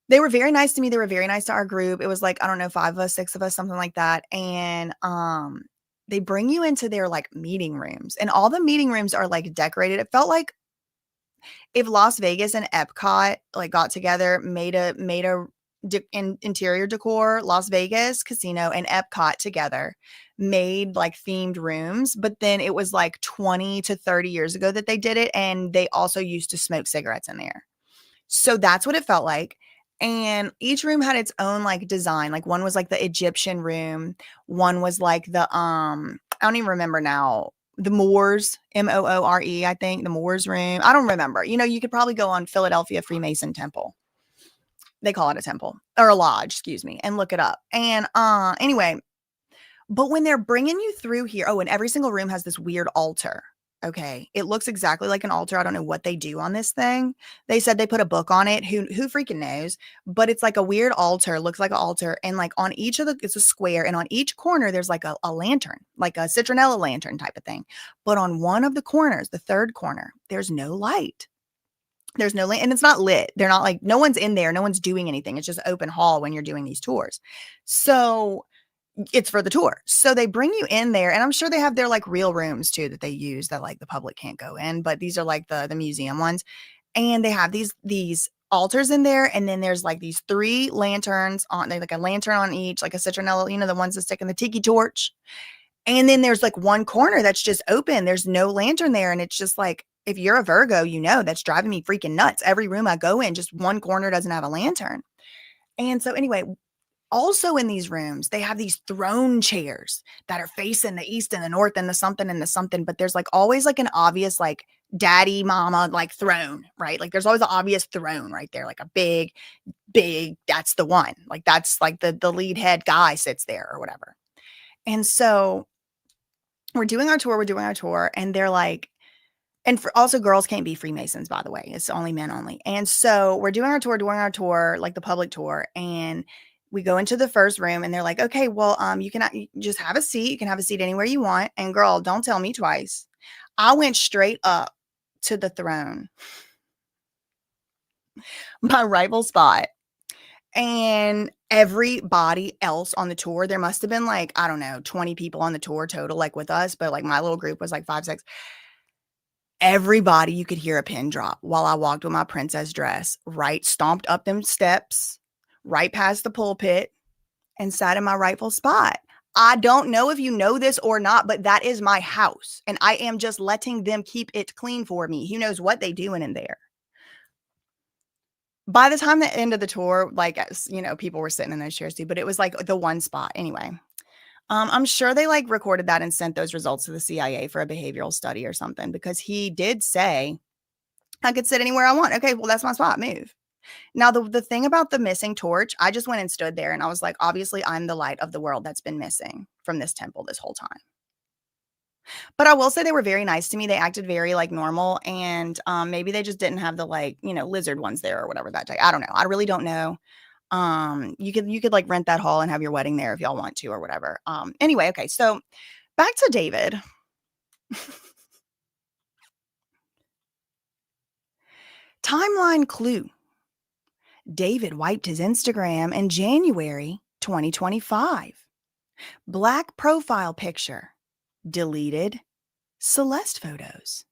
they were very nice to me. They were very nice to our group. It was like, I don't know, 5 of us, 6 of us, something like that. And they bring you into their like meeting rooms, and all the meeting rooms are like decorated. It felt like if Las Vegas and Epcot like got together, made a interior decor, Las Vegas casino and Epcot together made like themed rooms, but then it was like 20 to 30 years ago that they did it, and they also used to smoke cigarettes in there. So that's what it felt like. And each room had its own like design. Like one was like the Egyptian room, one was like the I don't even remember now, the Moors, Moore, I think, the Moors room. I don't remember. You could probably go on Philadelphia Freemason Temple. They call it a temple or a lodge, excuse me, and look it up. And anyway, but when they're bringing you through here, and every single room has this weird altar. Okay. It looks exactly like an altar. I don't know what they do on this thing. They said they put a book on it. Who freaking knows? But it's like a weird altar, looks like an altar. And like on each of it's a square. And on each corner, there's like a lantern, like a citronella lantern type of thing. But on one of the corners, the third corner, there's no light. There's no light, and it's not lit. They're not like, no one's in there. No one's doing anything. It's just open hall when you're doing these tours. So it's for the tour. So they bring you in there, and I'm sure they have their like real rooms too that they use that like the public can't go in, but these are like the museum ones. And they have these altars in there, and then there's like these 3 lanterns on, they like a lantern on each, like a citronella, the ones that stick in the tiki torch. And then there's like one corner that's just open. There's no lantern there. And it's just like, if you're a Virgo, that's driving me freaking nuts. Every room I go in, just one corner doesn't have a lantern. And so anyway, also in these rooms, they have these throne chairs that are facing the east and the north and the something, but there's like always like an obvious like daddy, mama, like throne, right? Like there's always an obvious throne right there, like a big, that's the one. Like that's like the lead head guy sits there or whatever. And so we're doing our tour, and they're like, and for also girls can't be Freemasons, by the way. It's only men only. And so we're doing our tour, like the public tour. And we go into the first room, and they're like, okay, well, you just have a seat. You can have a seat anywhere you want. And girl, don't tell me twice. I went straight up to the throne, my rival spot. And everybody else on the tour, there must have been like, I don't know, 20 people on the tour total, like with us. But like my little group was like 5, 6. Everybody, you could hear a pin drop while I walked with my princess dress, right, stomped up them steps, right past the pulpit, and sat in my rightful spot. I don't know if you know this or not, but that is my house, and I am just letting them keep it clean for me. Who knows what they doing in there? By the time the end of the tour, like, people were sitting in those chairs too, but it was like the one spot anyway. I'm sure they like recorded that and sent those results to the CIA for a behavioral study or something, because he did say I could sit anywhere I want. Okay, well, that's my spot. Move. Now, the thing about the missing torch, I just went and stood there, and I was like, obviously, I'm the light of the world that's been missing from this temple this whole time. But I will say they were very nice to me. They acted very like normal, and maybe they just didn't have the like, lizard ones there or whatever that day. I don't know. I really don't know. You could like rent that hall and have your wedding there if y'all want to or whatever. Anyway, okay. So back to David. Timeline clue. David wiped his Instagram in January 2025. Black profile picture. Deleted Celeste photos.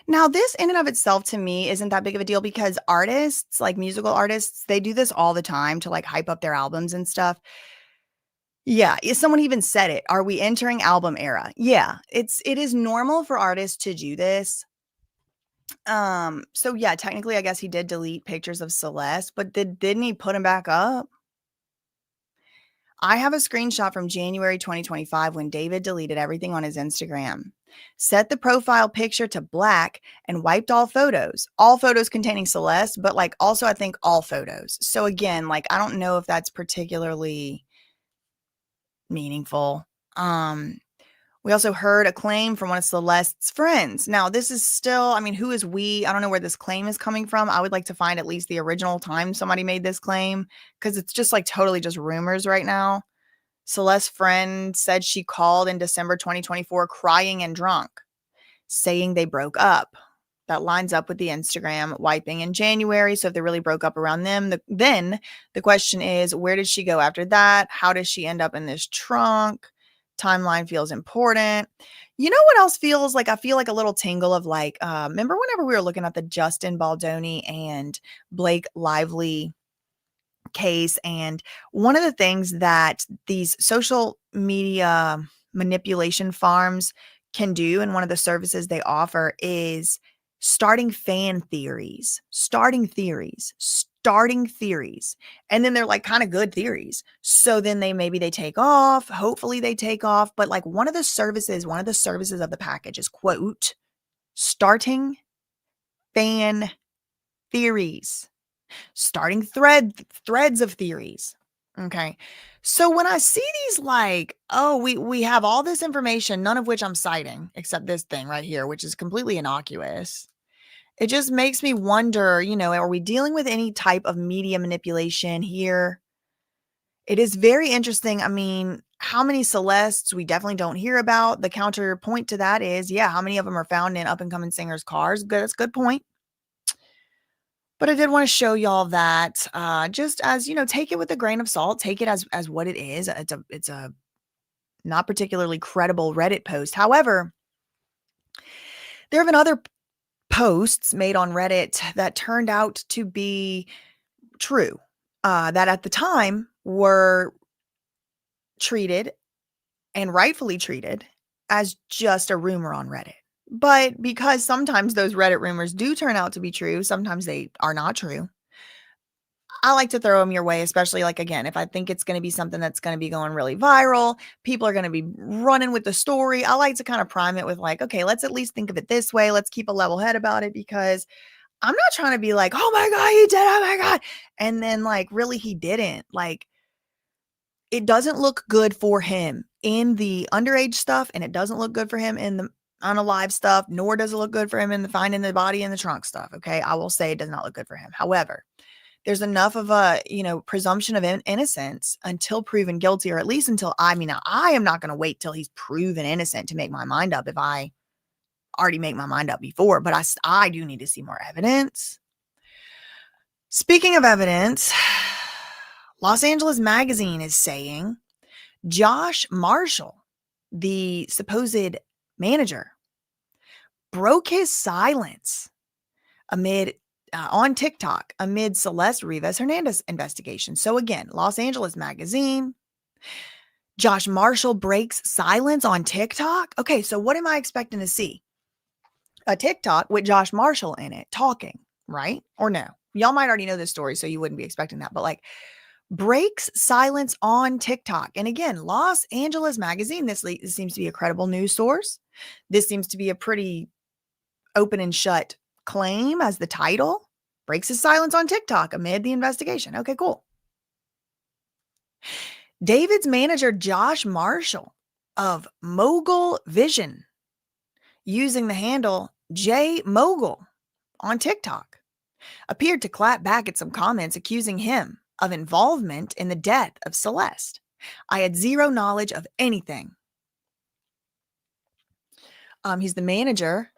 Now, this in and of itself to me isn't that big of a deal, because artists, like musical artists, they do this all the time to like hype up their albums and stuff. Yeah, someone even said it. Are we entering album era? Yeah, it is normal for artists to do this. So yeah, technically I guess he did delete pictures of Celeste, but didn't he put them back up? I have a screenshot from January 2025 when David deleted everything on his Instagram, set the profile picture to black, and wiped all photos containing Celeste, but like also I think all photos. So again, like I don't know if that's particularly meaningful. We also heard a claim from one of Celeste's friends. Now, this is still, who is we? I don't know where this claim is coming from. I would like to find at least the original time somebody made this claim, because it's just like totally just rumors right now. Celeste's friend said she called in December 2024 crying and drunk, saying they broke up. That lines up with the Instagram wiping in January. So if they really broke up around them, then the question is, where did she go after that? How does she end up in this trunk? Timeline feels important. You know what else feels like? I feel like a little tingle of like, remember whenever we were looking at the Justin Baldoni and Blake Lively case, and one of the things that these social media manipulation farms can do, and one of the services they offer, is starting theories. And then they're like kind of good theories. So then maybe they take off. Hopefully they take off. But like one of the services of the package is, quote, starting fan theories, starting threads of theories, Okay. So when I see these like, oh, we have all this information, none of which I'm citing, except this thing right here, which is completely innocuous. It just makes me wonder, are we dealing with any type of media manipulation here? It is very interesting. I mean, how many Celestes we definitely don't hear about. The counterpoint to that is, yeah, how many of them are found in up and coming singers' cars? Good, that's a good point. But I did want to show y'all that just as, take it with a grain of salt, take it as what it is. It's a not particularly credible Reddit post. However, there have been other posts made on Reddit that turned out to be true, that at the time were treated and rightfully treated as just a rumor on Reddit. But because sometimes those Reddit rumors do turn out to be true, sometimes they are not true. I like to throw them your way, especially like, again, if I think it's going to be something that's going to be going really viral, people are going to be running with the story. I like to kind of prime it with like, okay, let's at least think of it this way. Let's keep a level head about it, because I'm not trying to be like, oh my God, he did. Oh my God. And then like, really, he didn't. Like, it doesn't look good for him in the underage stuff, and it doesn't look good for him in the unalive stuff, nor does it look good for him in the finding the body in the trunk stuff. Okay. I will say it does not look good for him. However, there's enough of a, presumption of innocence until proven guilty, or at least until I am not going to wait till he's proven innocent to make my mind up if I already make my mind up before, but I do need to see more evidence. Speaking of evidence, Los Angeles Magazine is saying Josh Marshall, the supposed manager, broke his silence on TikTok amid Celeste Rivas Hernandez investigation. So again, Los Angeles Magazine, Josh Marshall breaks silence on TikTok. Okay, so what am I expecting to see? A TikTok with Josh Marshall in it talking, right? Or no? Y'all might already know this story, so you wouldn't be expecting that. But like, breaks silence on TikTok. And again, Los Angeles Magazine, this seems to be a credible news source. This seems to be a pretty open and shut claim as the title. Breaks his silence on TikTok amid the investigation. Okay, cool. David's manager, Josh Marshall of Mogul Vision, using the handle J Mogul on TikTok, appeared to clap back at some comments accusing him of involvement in the death of Celeste. I had zero knowledge of anything. He's the manager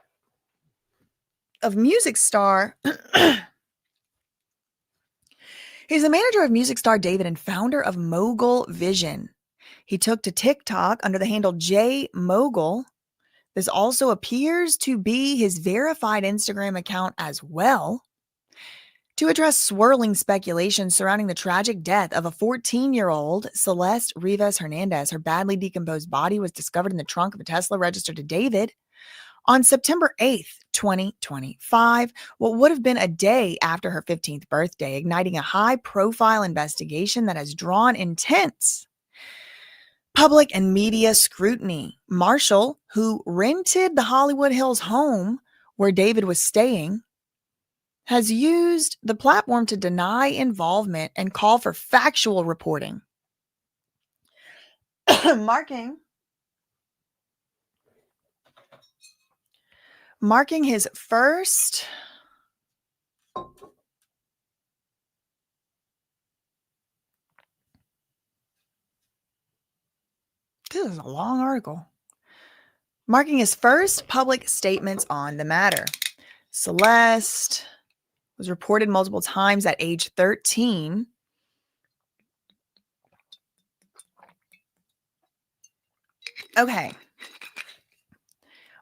of music star. He's the manager of music star David and founder of Mogul Vision. He took to TikTok under the handle J Mogul. This also appears to be his verified Instagram account as well, to address swirling speculation surrounding the tragic death of a 14-year-old Celeste Rivas Hernandez. Her badly decomposed body was discovered in the trunk of a Tesla registered to David on September 8th, 2025, what would have been a day after her 15th birthday, igniting a high-profile investigation that has drawn intense public and media scrutiny. Marshall, who rented the Hollywood Hills home where David was staying, has used the platform to deny involvement and call for factual reporting, marking his first this is a long article. Marking his first public statements on the matter. Celeste was reported multiple times at age 13. Okay.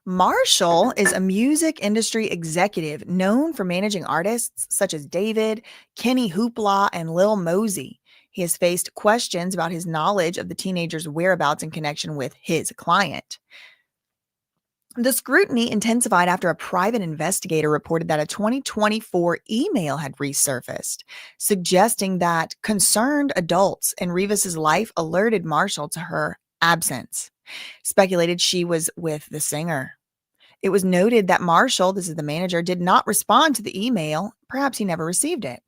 Marshall is a music industry executive known for managing artists such as David, Kenny Hoopla, and Lil Mosey. He has faced questions about his knowledge of the teenager's whereabouts in connection with his client. The scrutiny intensified after a private investigator reported that a 2024 email had resurfaced, suggesting that concerned adults in Rivas's life alerted Marshall to her absence, speculated she was with the singer. It was noted that Marshall, this is the manager, did not respond to the email. Perhaps he never received it.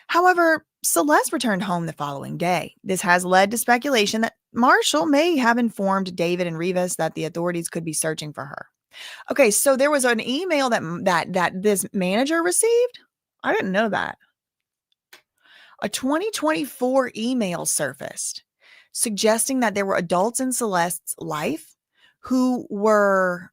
However, Celeste returned home the following day. This has led to speculation that Marshall may have informed David and Rivas that the authorities could be searching for her. Okay, so there was an email that this manager received. I didn't know that. A 2024 email surfaced suggesting that there were adults in Celeste's life who were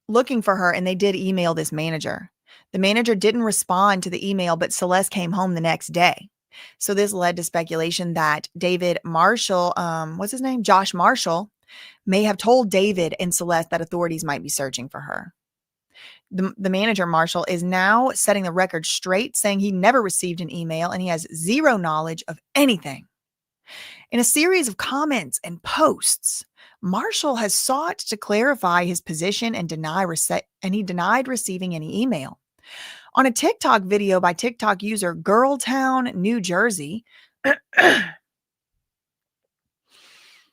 looking for her, and they did email this manager. The manager didn't respond to the email, but Celeste came home the next day. So this led to speculation that David Marshall, what's his name? Josh Marshall, may have told David and Celeste that authorities might be searching for her. The manager, Marshall, is now setting the record straight, saying he never received an email and he has zero knowledge of anything. In a series of comments and posts, Marshall has sought to clarify his position and he denied receiving any email. On a TikTok video by TikTok user Girltown, New Jersey,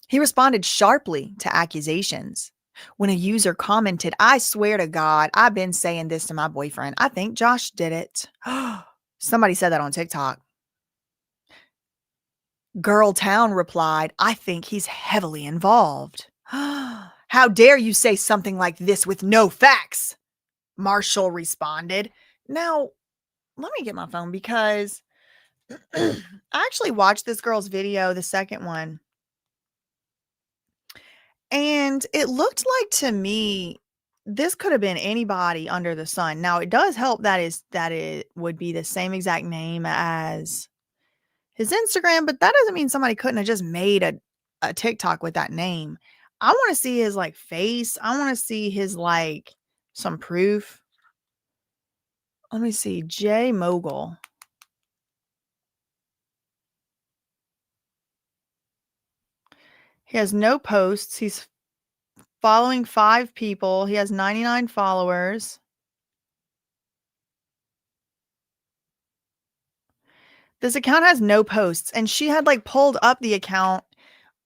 he responded sharply to accusations. When a user commented, "I swear to God, I've been saying this to my boyfriend. I think Josh did it." Somebody said that on TikTok. Girltown replied, "I think he's heavily involved." "How dare you say something like this with no facts?" Marshall responded. Now, let me get my phone because I actually watched this girl's video, the second one. And it looked like to me, this could have been anybody under the sun. Now, it does help that it would be the same exact name as his Instagram, but that doesn't mean somebody couldn't have just made a TikTok with that name. I want to see his like face. I want to see his like some proof. Let me see. J Mogul. He has no posts. He's following 5 people. He has 99 followers. This account has no posts, and she had like pulled up the account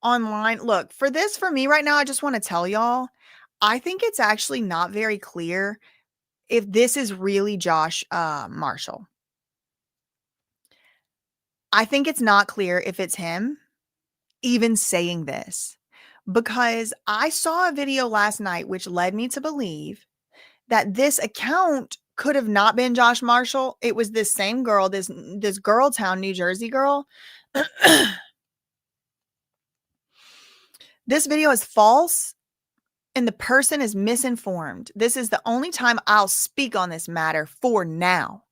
online. Look, for me right now, I just want to tell y'all, I think it's actually not very clear if this is really Josh Marshall. I think it's not clear if it's him even saying this, because I saw a video last night which led me to believe that this account could have not been Josh Marshall. It was this same girl, this Girltown, New Jersey girl. This video is false and the person is misinformed. This is the only time I'll speak on this matter for now.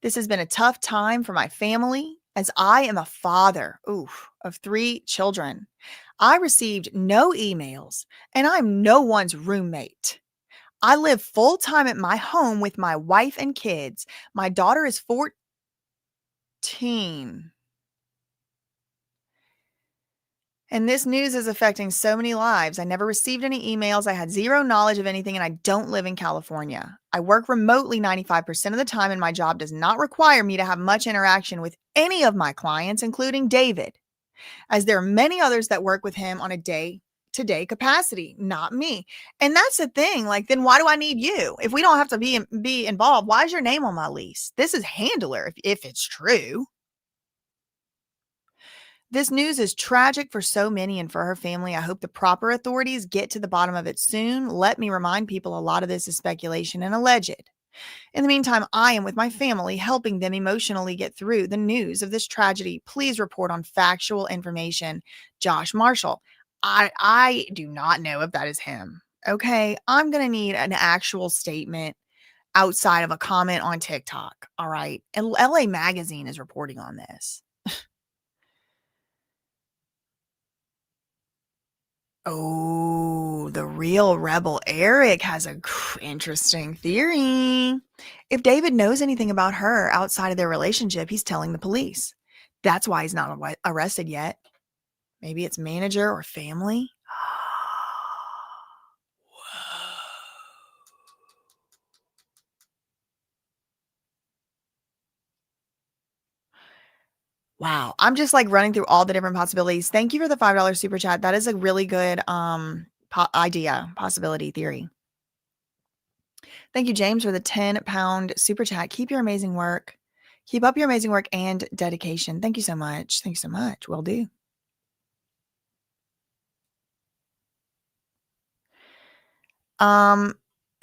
This has been a tough time for my family, as I am a father of 3 children. I received no emails, and I'm no one's roommate. I live full-time at my home with my wife and kids. My daughter is 14. And this news is affecting so many lives. I never received any emails. I had zero knowledge of anything, and I don't live in California. I work remotely 95% of the time, and my job does not require me to have much interaction with any of my clients, including David, as there are many others that work with him on a day-to-day capacity, not me. And that's the thing. Like, then why do I need you? If we don't have to be involved, why is your name on my lease? This is handler if it's true. This news is tragic for so many and for her family. I hope the proper authorities get to the bottom of it soon. Let me remind people a lot of this is speculation and alleged. In the meantime, I am with my family helping them emotionally get through the news of this tragedy. Please report on factual information. Josh Marshall. I do not know if that is him. Okay, I'm going to need an actual statement outside of a comment on TikTok. All right. And LA Magazine is reporting on this. Oh, the real rebel Eric has a interesting theory. If David knows anything about her outside of their relationship, he's telling the police. That's why he's not arrested yet. Maybe it's manager or family. Wow. I'm just like running through all the different possibilities. Thank you for the $5 super chat. That is a really good possibility, theory. Thank you, James, for the 10-pound super chat. Keep your amazing work. Keep up your amazing work and dedication. Thank you so much. Thank you so much. Will do.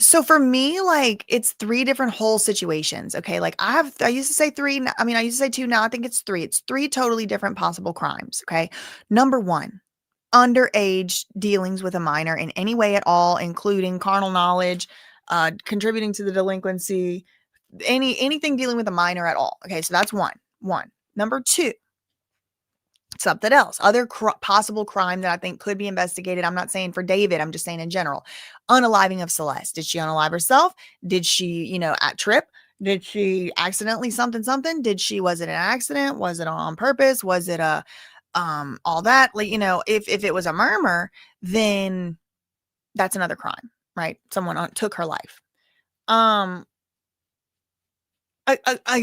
So for me, like it's three different whole situations. Okay. Like I used to say three. I mean, I used to say two. Now I think it's three. It's three totally different possible crimes. Okay. Number one, underage dealings with a minor in any way at all, including carnal knowledge, contributing to the delinquency, anything dealing with a minor at all. Okay. So that's one. One. Number two, something else, other possible crime that I think could be investigated. I'm not saying for David, I'm just saying in general. Unaliving of Celeste. Did she unalive herself? Did she, at trip? Did she accidentally something? Was it an accident? Was it on purpose? Was it all that? Like, if it was a murmur, then that's another crime, right? Someone took her life.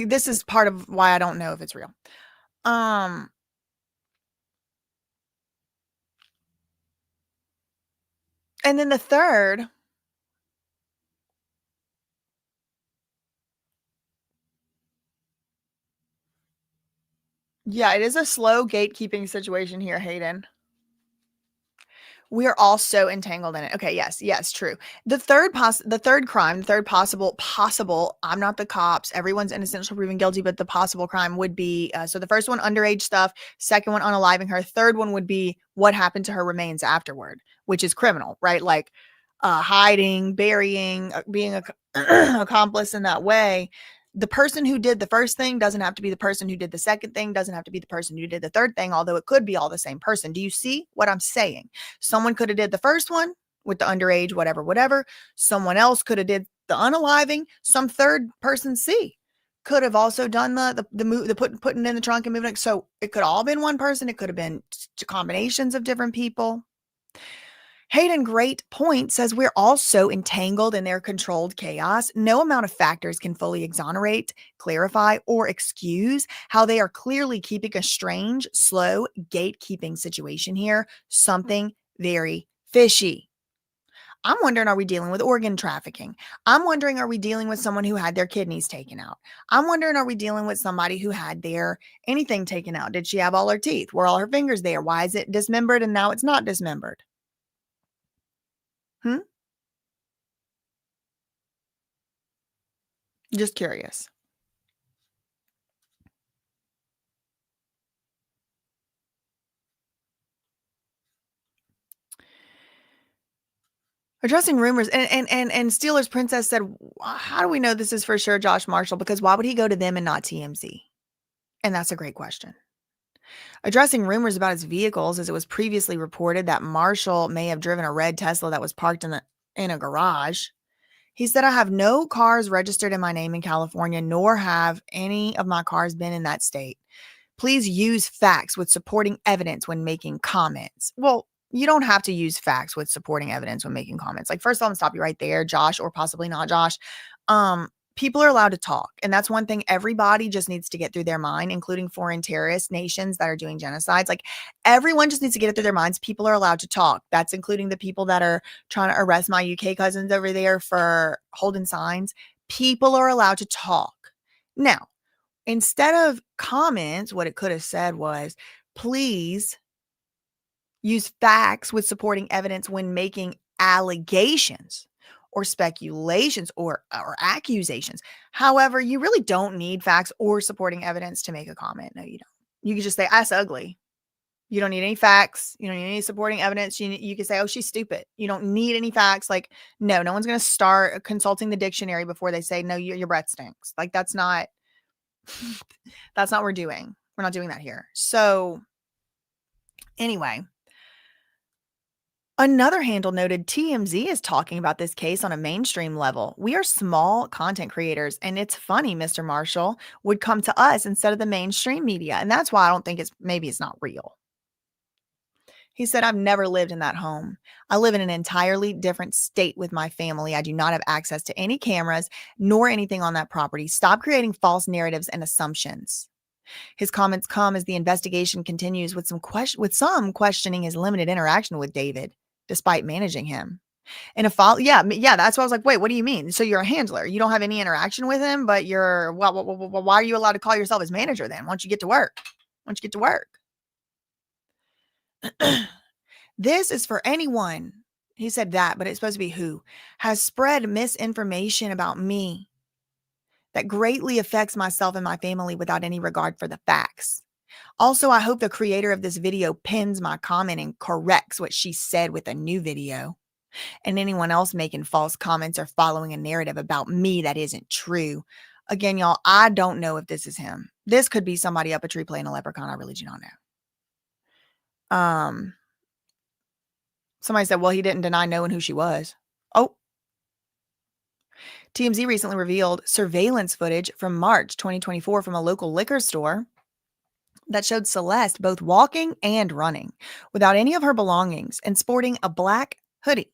This is part of why I don't know if it's real. And then the third, yeah, it is a slow gatekeeping situation here, Hayden. We are all so entangled in it. Okay, yes, true. The third crime, the third possible, I'm not the cops, everyone's innocent until proven guilty, but the possible crime would be, so the first one, underage stuff, second one, unaliving her, third one would be what happened to her remains afterward, which is criminal, right? Like hiding, burying, being a accomplice in that way. The person who did the first thing doesn't have to be the person who did the second thing, doesn't have to be the person who did the third thing, although it could be all the same person. Do you see what I'm saying? Someone could have did the first one with the underage, whatever. Someone else could have did the unaliving. Some third person C could have also done the putting in the trunk and moving it. So it could all been one person. It could have been combinations of different people. Hayden, great point, says we're all so entangled in their controlled chaos. No amount of factors can fully exonerate, clarify, or excuse how they are clearly keeping a strange, slow gatekeeping situation here. Something very fishy. I'm wondering, are we dealing with organ trafficking? I'm wondering, are we dealing with someone who had their kidneys taken out? I'm wondering, are we dealing with somebody who had their anything taken out? Did she have all her teeth? Were all her fingers there? Why is it dismembered and now it's not dismembered? Just curious. Addressing rumors and Steelers Princess said, how do we know this is for sure Josh Marshall? Because why would he go to them and not TMZ? And that's a great question. Addressing rumors about his vehicles, as it was previously reported that Marshall may have driven a red Tesla that was parked in a garage. He said, I have no cars registered in my name in California, nor have any of my cars been in that state. Please use facts with supporting evidence when making comments. Well, you don't have to use facts with supporting evidence when making comments. Like, first of all, I'm gonna stop you right there, Josh, or possibly not Josh. People are allowed to talk. And that's one thing everybody just needs to get through their mind, including foreign terrorist nations that are doing genocides. Like, everyone just needs to get it through their minds. People are allowed to talk. That's including the people that are trying to arrest my UK cousins over there for holding signs. People are allowed to talk. Now, instead of comments, what it could have said was, please use facts with supporting evidence when making allegations or speculations or accusations. However, you really don't need facts or supporting evidence to make a comment. No, you don't. You can just say, that's ugly. You don't need any facts. You don't need any supporting evidence. You can say, oh, she's stupid. You don't need any facts. Like, no one's going to start consulting the dictionary before they say, no, your breath stinks. Like, that's not what we're doing. We're not doing that here. So anyway, another handle noted TMZ is talking about this case on a mainstream level. We are small content creators, and it's funny Mr. Marshall would come to us instead of the mainstream media. And that's why I don't think maybe it's not real. He said, I've never lived in that home. I live in an entirely different state with my family. I do not have access to any cameras nor anything on that property. Stop creating false narratives and assumptions. His comments come as the investigation continues with some questioning his limited interaction with David, despite managing him. And a follow, yeah, yeah, that's why I was like, wait, what do you mean? So you're a handler. You don't have any interaction with him, but you're, well, why are you allowed to call yourself his manager then? Why don't you get to work? Why don't you get to work? This is for anyone. He said that, but it's supposed to be who has spread misinformation about me that greatly affects myself and my family without any regard for the facts. Also, I hope the creator of this video pins my comment and corrects what she said with a new video. And anyone else making false comments or following a narrative about me that isn't true. Again, y'all, I don't know if this is him. This could be somebody up a tree playing a leprechaun. I really do not know. Somebody said, well, he didn't deny knowing who she was. Oh, TMZ recently revealed surveillance footage from March 2024 from a local liquor store that showed Celeste both walking and running without any of her belongings and sporting a black hoodie.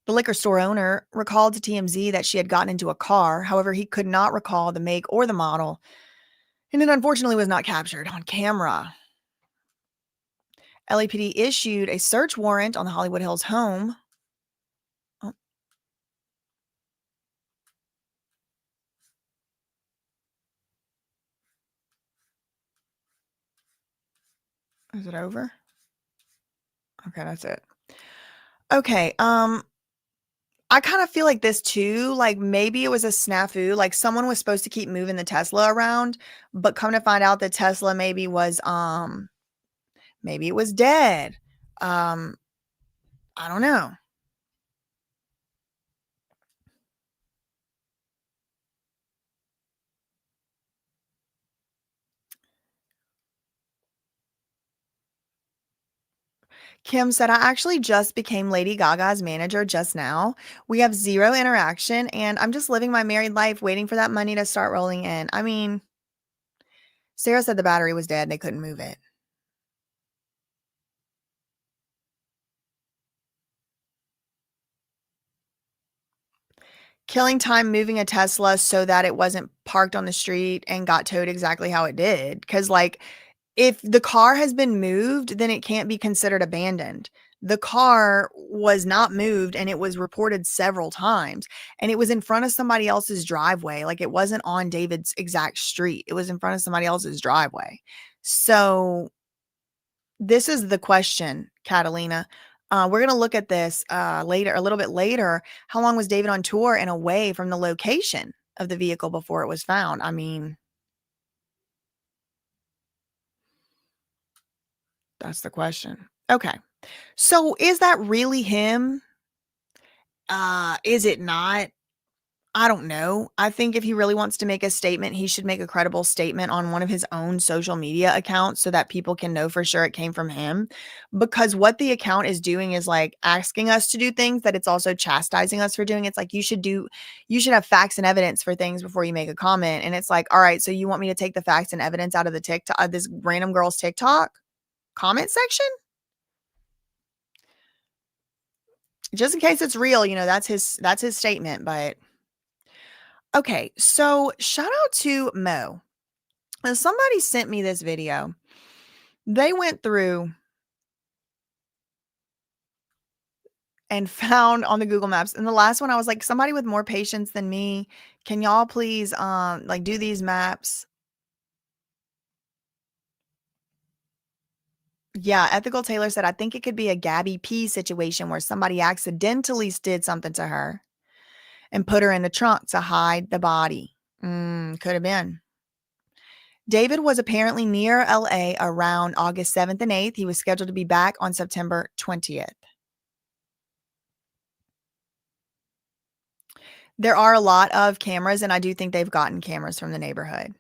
The liquor store owner recalled to TMZ that she had gotten into a car. However, he could not recall the make or the model, and it unfortunately was not captured on camera. LAPD issued a search warrant on the Hollywood Hills home. Oh. Is it over? Okay, that's it. Okay, I kind of feel like this too, like maybe it was a snafu, like someone was supposed to keep moving the Tesla around, but come to find out the Tesla maybe it was dead. I don't know. Kim said, I actually just became Lady Gaga's manager just now. We have zero interaction, and I'm just living my married life waiting for that money to start rolling in. I mean, Sarah said the battery was dead. They couldn't move it. Killing time moving a Tesla so that it wasn't parked on the street and got towed exactly how it did. Because, like, if the car has been moved, then it can't be considered abandoned. The car was not moved and it was reported several times, and it was in front of somebody else's driveway. Like, it wasn't on David's exact street. It was in front of somebody else's driveway. So this is the question, Catalina. We're going to look at this later, a little bit later. How long was David on tour and away from the location of the vehicle before it was found? I mean, that's the question. Okay. So is that really him? Is it not? I don't know. I think if he really wants to make a statement, he should make a credible statement on one of his own social media accounts so that people can know for sure it came from him. Because what the account is doing is like asking us to do things that it's also chastising us for doing. It's like you should have facts and evidence for things before you make a comment. And it's like, all right, so you want me to take the facts and evidence out of the TikTok, this random girl's TikTok comment section? Just in case it's real, that's his statement. But okay, so shout out to Mo. Now, somebody sent me this video. They went through and found on the Google Maps. And the last one, I was like, somebody with more patience than me, can y'all please like do these maps? Yeah, Ethical Taylor said, I think it could be a Gabby P situation where somebody accidentally did something to her and put her in the trunk to hide the body. Could have been. David was apparently near LA around August 7th and 8th. He was scheduled to be back on September 20th. There are a lot of cameras, and I do think they've gotten cameras from the neighborhood.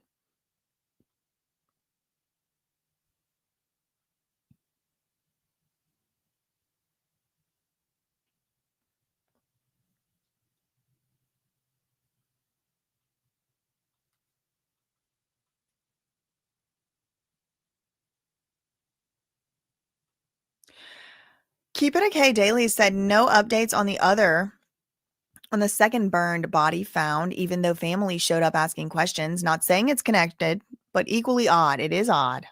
Keep It Okay Daily said no updates on the second burned body found, even though family showed up asking questions. Not saying it's connected, but equally odd. It is odd.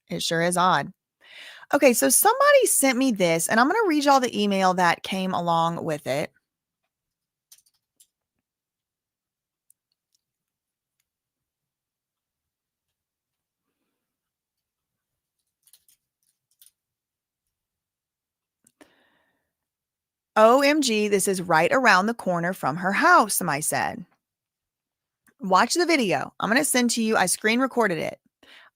It sure is odd. Okay, so somebody sent me this, and I'm going to read y'all the email that came along with it. OMG, this is right around the corner from her house, somebody said. Watch the video. I'm going to send to you. I screen recorded it.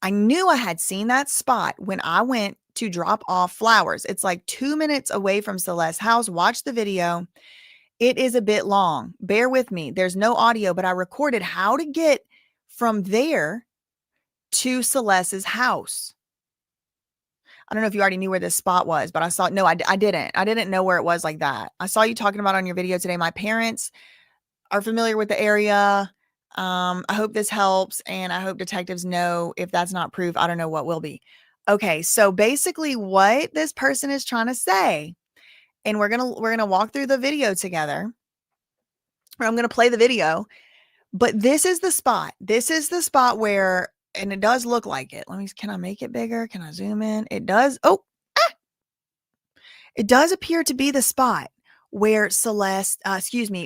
I knew I had seen that spot when I went to drop off flowers. It's like 2 minutes away from Celeste's house. Watch the video. It is a bit long. Bear with me. There's no audio, but I recorded how to get from there to Celeste's house. I don't know if you already knew where this spot was, but I saw, no, I didn't. I didn't know where it was like that. I saw you talking about on your video today. My parents are familiar with the area. I hope this helps, and I hope detectives know if that's not proof, I don't know what will be. Okay, so basically what this person is trying to say, and we're gonna walk through the video together. Or I'm gonna play the video, but this is the spot. This is the spot where, and it does look like it. Can I make it bigger? Can I zoom in? It does. Oh, it does appear to be the spot where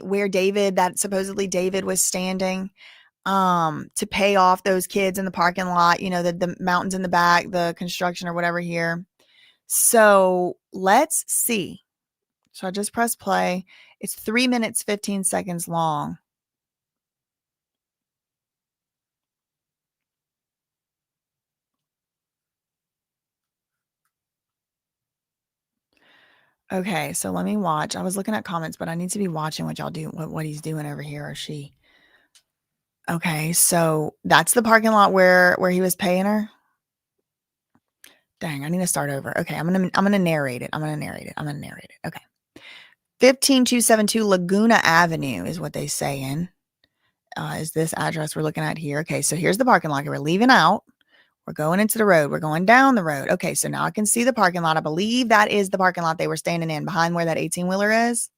where David, that supposedly David was standing to pay off those kids in the parking lot, the mountains in the back, the construction or whatever here. So let's see. So I just press play. It's 3 minutes, 15 seconds long. Okay, so let me watch. I was looking at comments, but I need to be watching what y'all do, what he's doing over here, or she. Okay, so that's the parking lot where he was paying her. Dang, I need to start over. Okay, I'm gonna narrate it. Okay. 15272 Laguna Avenue is what they saying. Is this address we're looking at here? Okay, so here's the parking lot. We're leaving out. We're going into the road. We're going down the road. Okay, so now I can see the parking lot. I believe that is the parking lot they were standing in, behind where that 18-wheeler is.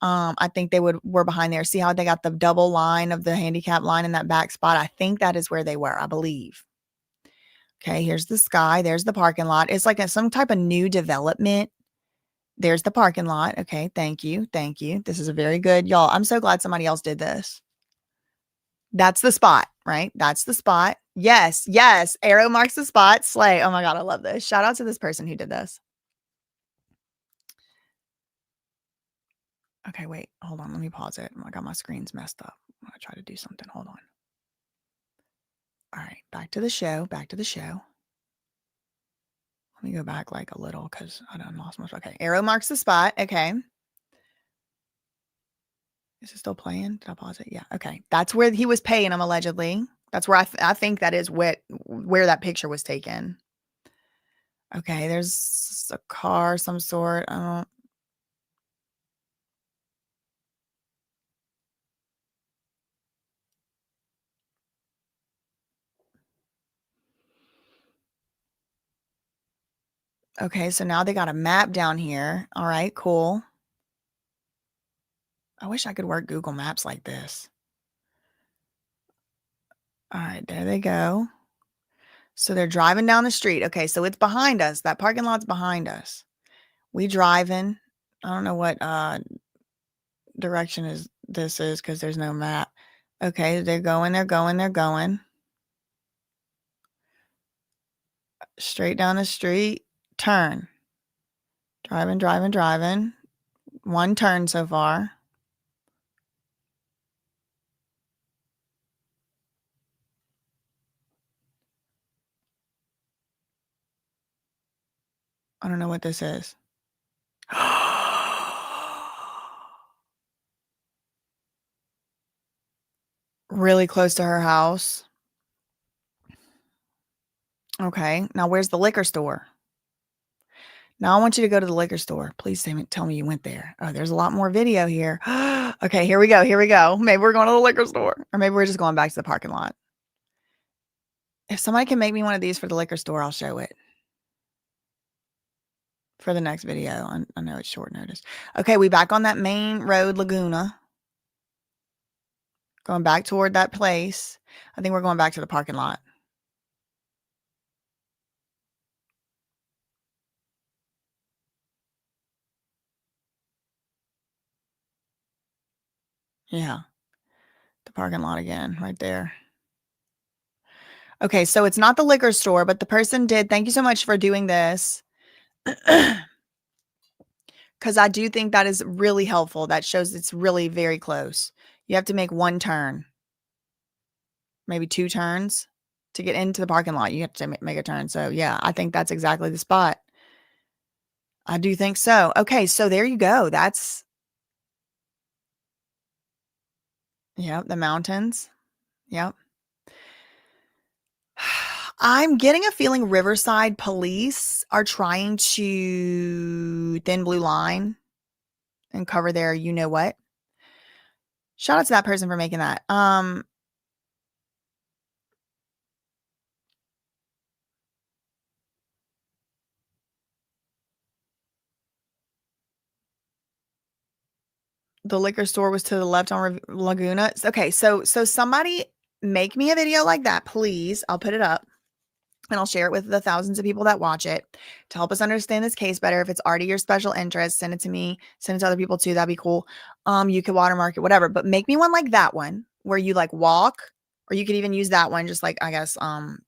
I think they were behind there. See how they got the double line of the handicap line in that back spot? I think that is where they were, I believe. Okay, here's the sky. There's the parking lot. It's like some type of new development. There's the parking lot. Okay, thank you. Thank you. This is a very good, y'all. I'm so glad somebody else did this. That's the spot, right? That's the spot. Yes, yes. Arrow marks the spot. Slay. Oh my God, I love this. Shout out to this person who did this. Okay, wait. Hold on. Let me pause it. I got my screens messed up. I'm going to try to do something. Hold on. All right, back to the show. Back to the show. Let me go back like a little because I done lost much. Okay, arrow marks the spot. Okay. Is it still playing? Did I pause it? Yeah. Okay. That's where he was paying him allegedly. That's where I think that is where that picture was taken. Okay. There's a car, some sort. I Okay. So now they got a map down here. All right. Cool. I wish I could work Google Maps like this. All right. There they go. So they're driving down the street. Okay. So it's behind us. That parking lot's behind us. We driving. I don't know what direction this is because there's no map. Okay, they're going. Straight down the street. Turn. Driving. One turn so far. I don't know what this is. Really close to her house. Okay, now where's the liquor store? Now I want you to go to the liquor store. Please tell me you went there. Oh, there's a lot more video here. Okay, here we go. Maybe we're going to the liquor store. Or maybe we're just going back to the parking lot. If somebody can make me one of these for the liquor store, I'll show it. For the next video. I know it's short notice. Okay, we back on that main road, Laguna. Going back toward that place. I think we're going back to the parking lot. Yeah. The parking lot again, right there. Okay, so it's not the liquor store, but the person did. Thank you so much for doing this. Because I do think that is really helpful. That shows it's really very close. You have to make one turn, maybe 2 turns to get into the parking lot. You have to make a turn. So, yeah, I think that's exactly the spot. I do think so. Okay, so there you go. That's yep, the mountains. Yep. I'm getting a feeling Riverside police are trying to thin blue line and cover their you know what. Shout out to that person for making that. The liquor store was to the left on Laguna. Okay, so somebody make me a video like that, please. I'll put it up and I'll share it with the thousands of people that watch it to help us understand this case better. If it's already your special interest, send it to me, send it to other people too. That'd be cool. You could watermark it, whatever, but make me one like that one where you like walk, or you could even use that one, just like, I guess,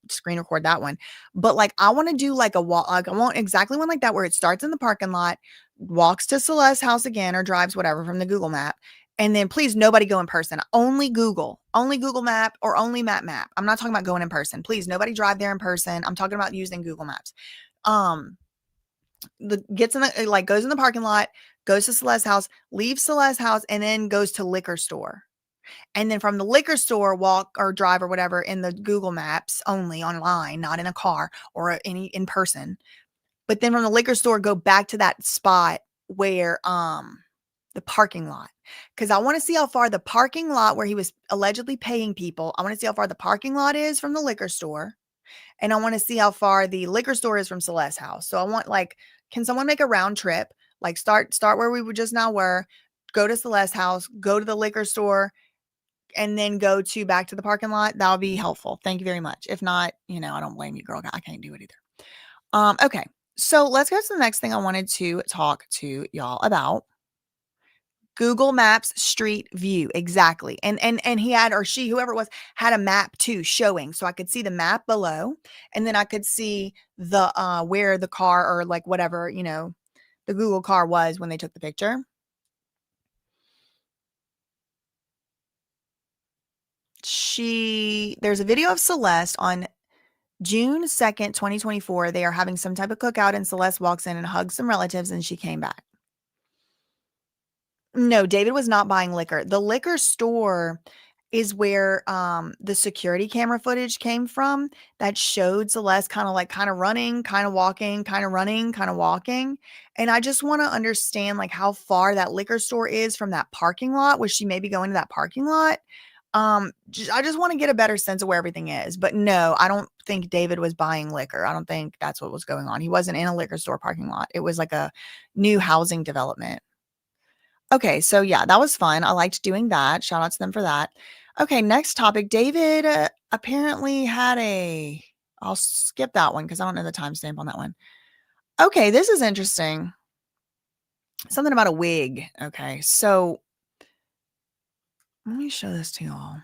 screen record that one. But like, I want to do like a walk, like I want exactly one like that where it starts in the parking lot, walks to Celeste's house again, or drives whatever from the Google map. And then please, nobody go in person. Only Google Map or only Map. I'm not talking about going in person. Please, nobody drive there in person. I'm talking about using Google Maps. Gets in the like goes in the parking lot, goes to Celeste's house, leaves Celeste's house, and then goes to liquor store. And then from the liquor store, walk or drive or whatever in the Google Maps only online, not in a car or any in person. But then from the liquor store, go back to that spot where the parking lot. Because I want to see how far the parking lot where he was allegedly paying people. I want to see how far the parking lot is from the liquor store. And I want to see how far the liquor store is from Celeste's house. So I want like, can someone make a round trip? Like start where we were just now were, go to Celeste's house, go to the liquor store, and then go to back to the parking lot. That would be helpful. Thank you very much. If not, I don't blame you, girl. I can't do it either. Okay. So let's go to the next thing I wanted to talk to y'all about. Google Maps Street View. Exactly. And he had, or she, whoever it was, had a map too showing. So I could see the map below, and then I could see the where the car or like whatever, the Google car was when they took the picture. There's a video of Celeste on June 2nd, 2024. They are having some type of cookout, and Celeste walks in and hugs some relatives, and she came back. No, David was not buying liquor. The liquor store is where the security camera footage came from that showed Celeste kind of running, kind of walking, kind of running, kind of walking. And I just want to understand like how far that liquor store is from that parking lot. Was she maybe going to that parking lot? I just want to get a better sense of where everything is. But no, I don't think David was buying liquor. I don't think that's what was going on. He wasn't in a liquor store parking lot. It was like a new housing development. Okay, so yeah, that was fun. I liked doing that. Shout out to them for that. Okay, next topic. David apparently had I'll skip that one because I don't know the timestamp on that one. Okay, this is interesting. Something about a wig. Okay, so let me show this to y'all.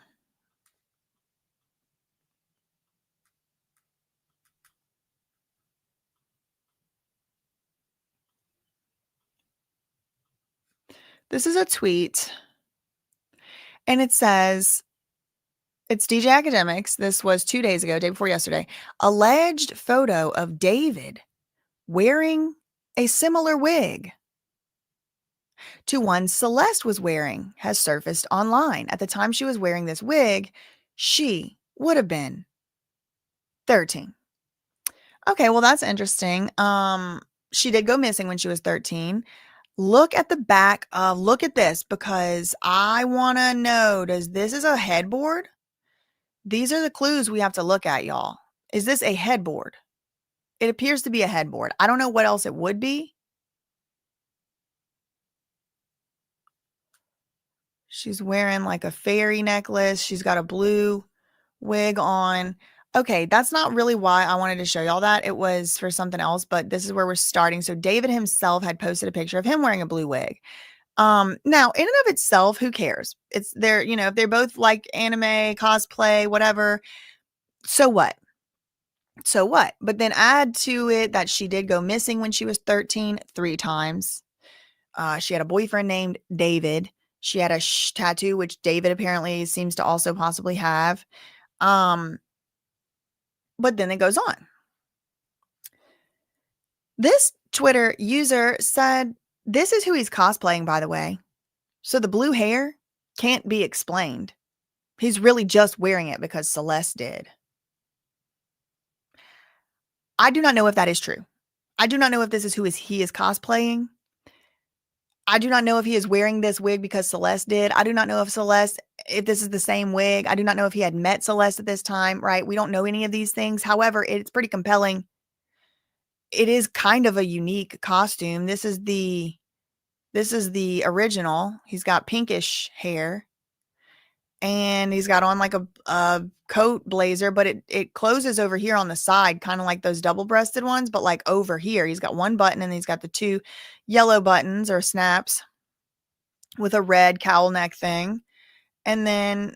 This is a tweet, and it says, it's DJ Academics. This was 2 days ago, day before yesterday. Alleged photo of David wearing a similar wig to one Celeste was wearing has surfaced online. At the time she was wearing this wig, she would have been 13. Okay, well, that's interesting. She did go missing when she was 13. Look at the back of, look at this, because I want to know, this is a headboard? These are the clues we have to look at, y'all. Is this a headboard? It appears to be a headboard. I don't know what else it would be. She's wearing like a fairy necklace. She's got a blue wig on. Okay, that's not really why I wanted to show y'all that. It was for something else, but this is where we're starting. So David himself had posted a picture of him wearing a blue wig. Now in and of itself, who cares? It's they're, if they're both like anime, cosplay, whatever, so what? So what? But then add to it that she did go missing when she was 13 3 times. She had a boyfriend named David. She had a tattoo, which David apparently seems to also possibly have. Um, but then it goes on. This Twitter user said, this is who he's cosplaying, by the way. So the blue hair can't be explained. He's really just wearing it because Celeste did. I do not know if that is true. I do not know if this is who he is cosplaying. I do not know if he is wearing this wig because Celeste did. I do not know if this is the same wig. I do not know if he had met Celeste at this time, right? We don't know any of these things. However, it's pretty compelling. It is kind of a unique costume. This is the original. He's got pinkish hair and he's got on like a coat blazer, but it closes over here on the side, kind of like those double-breasted ones, but like over here. He's got one button and he's got the two yellow buttons or snaps with a red cowl neck thing. And then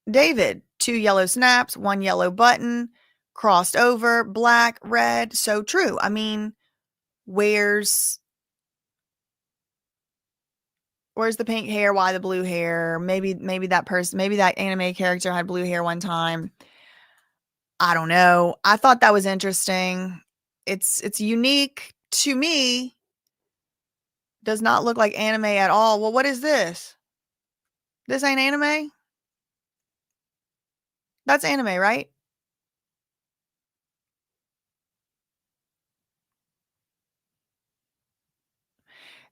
David, two yellow snaps, one yellow button, crossed over, black, red. So true. I mean, where's the pink hair? Why the blue hair? Maybe that anime character had blue hair one time. I don't know. I thought that was interesting. It's unique to me. Does not look like anime at all. Well, what is this? This ain't anime? That's anime, right?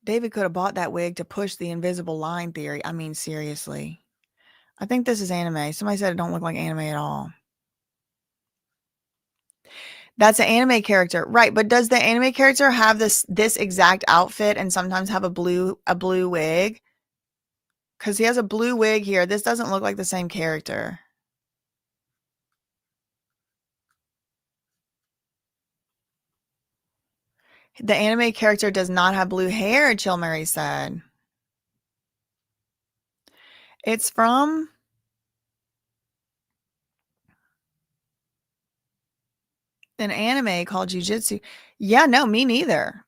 David could have bought that wig to push the invisible line theory. I mean, seriously. I think this is anime. Somebody said it don't look like anime at all. That's an anime character. Right, but does the anime character have this exact outfit and sometimes have a blue wig? Because he has a blue wig here. This doesn't look like the same character. The anime character does not have blue hair, Chill Mary said. It's from an anime called Jujutsu. Yeah, no, me neither.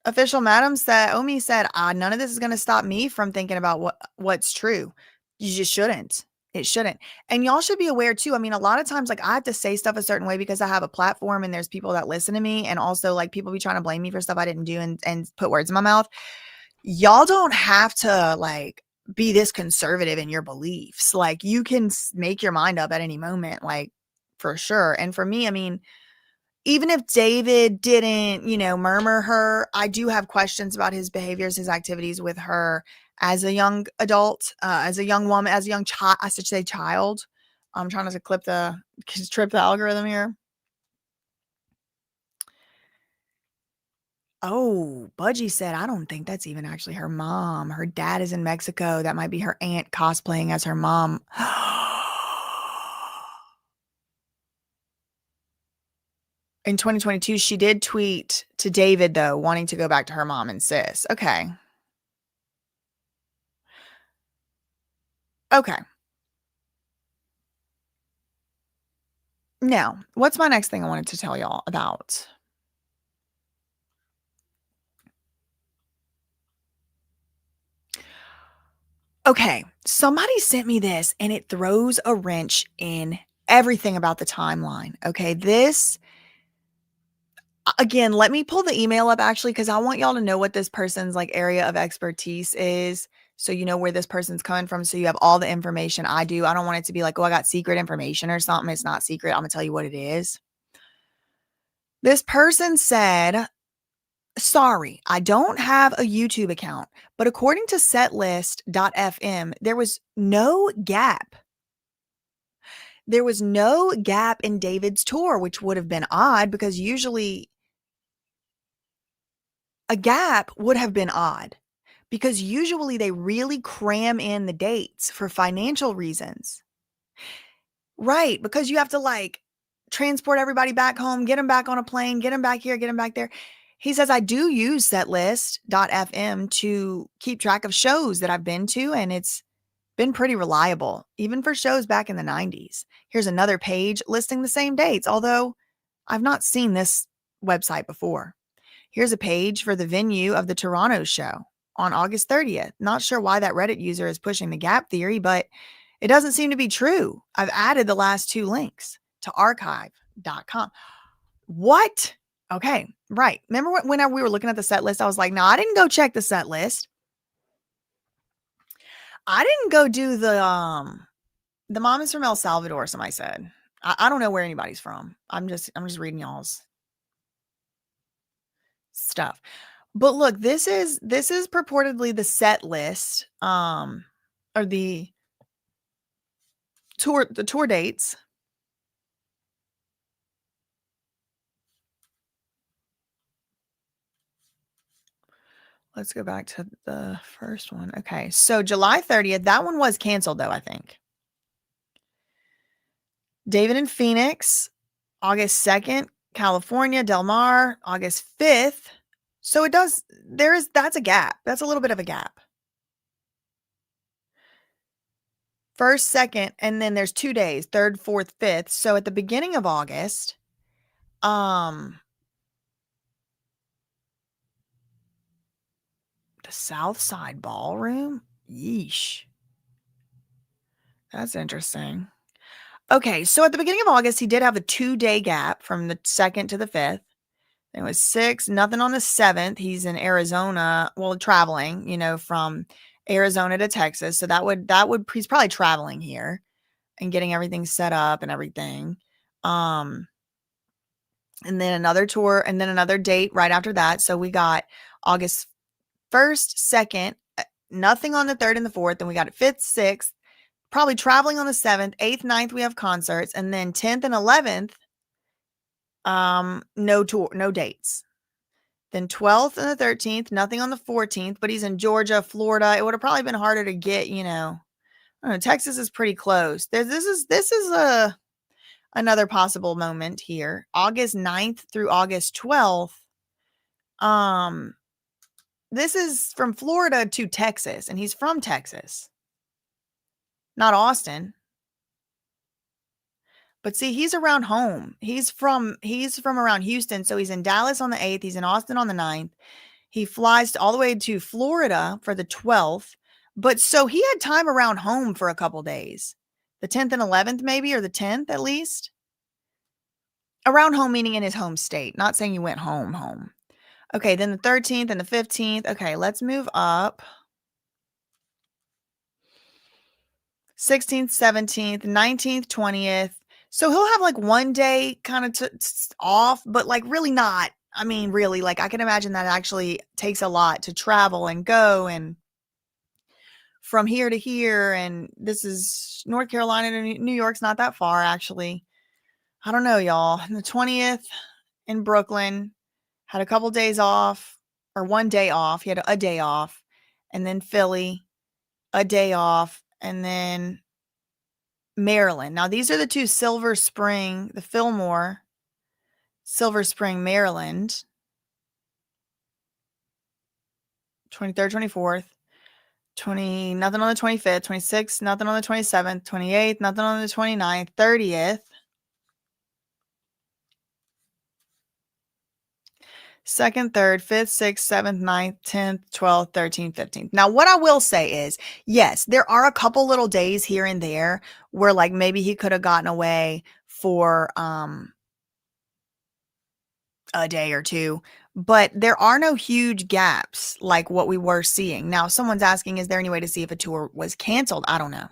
Official Madam said, Omi said, none of this is going to stop me from thinking about what's true. You just shouldn't. It shouldn't. And y'all should be aware too. I mean, a lot of times, like, I have to say stuff a certain way because I have a platform and there's people that listen to me. And also, like, people be trying to blame me for stuff I didn't do and put words in my mouth. Y'all don't have to, like, be this conservative in your beliefs. Like, you can make your mind up at any moment, like, for sure. And for me, I mean, even if David didn't, murmur her, I do have questions about his behaviors, his activities with her as a young adult, as a young woman, as a young child, I should say child. I'm trying to trip the algorithm here. Oh, Budgie said, I don't think that's even actually her mom. Her dad is in Mexico. That might be her aunt cosplaying as her mom. In 2022, she did tweet to David, though, wanting to go back to her mom and sis. Okay. Okay. Now, what's my next thing I wanted to tell y'all about? Okay, somebody sent me this and it throws a wrench in everything about the timeline. Okay, this, again, let me pull the email up actually, because I want y'all to know what this person's like area of expertise is. So you know where this person's coming from. So you have all the information I do. I don't want it to be like, oh, I got secret information or something. It's not secret. I'm going to tell you what it is. This person said, sorry, I don't have a YouTube account, but according to setlist.fm, there was no gap. There was no gap in David's tour, which would have been odd because usually a gap would have been odd because usually they really cram in the dates for financial reasons. Right, because you have to like transport everybody back home, get them back on a plane, get them back here, get them back there. He says, I do use setlist.fm to keep track of shows that I've been to, and it's been pretty reliable, even for shows back in the 90s. Here's another page listing the same dates, although I've not seen this website before. Here's a page for the venue of the Toronto show on August 30th. Not sure why that Reddit user is pushing the gap theory, but it doesn't seem to be true. I've added the last two links to archive.com. What? Okay, right. Remember when we were looking at the set list, I was like, no, I didn't go check the set list. I didn't go do the mom is from El Salvador, somebody said. I don't know where anybody's from. I'm just reading y'all's stuff. But look, this is purportedly the set list, or the tour dates. Let's go back to the first one. Okay, so July 30th, that one was canceled though, I think. David in Phoenix, August 2nd, California, Del Mar, August 5th. So that's a gap. That's a little bit of a gap. 1st, 2nd, and then there's 2 days, 3rd, 4th, 5th. So at the beginning of August, the Southside Ballroom? Yeesh. That's interesting. Okay, so at the beginning of August, he did have a 2-day gap from the 2nd to the 5th. It was 6, nothing on the 7th. He's in Arizona, well, traveling, from Arizona to Texas. So that would he's probably traveling here and getting everything set up and everything. And then another tour and then another date right after that. So we got August 1st, 2nd, nothing on the 3rd and the 4th. Then we got it 5th, 6th, probably traveling on the 7th, 8th, 9th, we have concerts. And then 10th and 11th, no tour, no dates. Then 12th and the 13th, nothing on the 14th, but he's in Georgia, Florida. It would have probably been harder to get, I don't know, Texas is pretty close. This is another possible moment here. August 9th through August 12th. This is from Florida to Texas, and he's from Texas. Not Austin. But see, he's around home. He's from around Houston, so he's in Dallas on the 8th, he's in Austin on the 9th. He flies all the way to Florida for the 12th. But so he had time around home for a couple days. The 10th and 11th maybe, or the 10th at least. Around home meaning in his home state, not saying you went home. Okay, then the 13th and the 15th. Okay, let's move up. 16th, 17th, 19th, 20th. So he'll have like one day kind of off, but like really not. I mean, really, like I can imagine that actually takes a lot to travel and go and from here to here. And this is North Carolina to New York's not that far, actually. I don't know, y'all. And the 20th in Brooklyn, had a couple days off, or one day off. He had a day off. And then Philly, a day off. And then Maryland. Now, these are the two Silver Spring, the Fillmore, Silver Spring, Maryland. 23rd, 24th. 20, nothing on the 25th. 26th, nothing on the 27th. 28th, nothing on the 29th. 30th. 2nd, 3rd, 5th, 6th, 7th, 9th, 10th, 12th, 13th, 15th. Now, what I will say is, yes, there are a couple little days here and there where like maybe he could have gotten away for a day or two, but there are no huge gaps like what we were seeing. Now, someone's asking, is there any way to see if a tour was canceled? I don't know.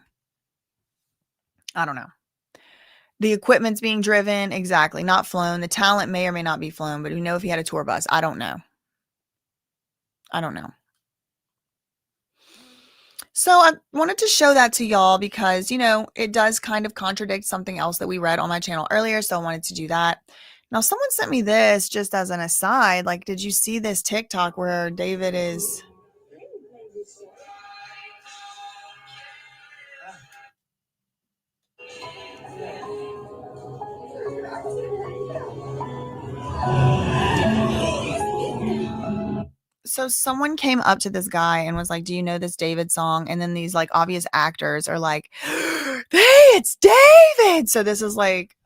The equipment's being driven, exactly, not flown. The talent may or may not be flown, but we know if he had a tour bus. I don't know. So I wanted to show that to y'all because, it does kind of contradict something else that we read on my channel earlier. So I wanted to do that. Now, someone sent me this just as an aside. Like, did you see this TikTok where David is... So someone came up to this guy and was like, "Do you know this David song?" And then these like obvious actors are like, "Hey, it's David!" So this is like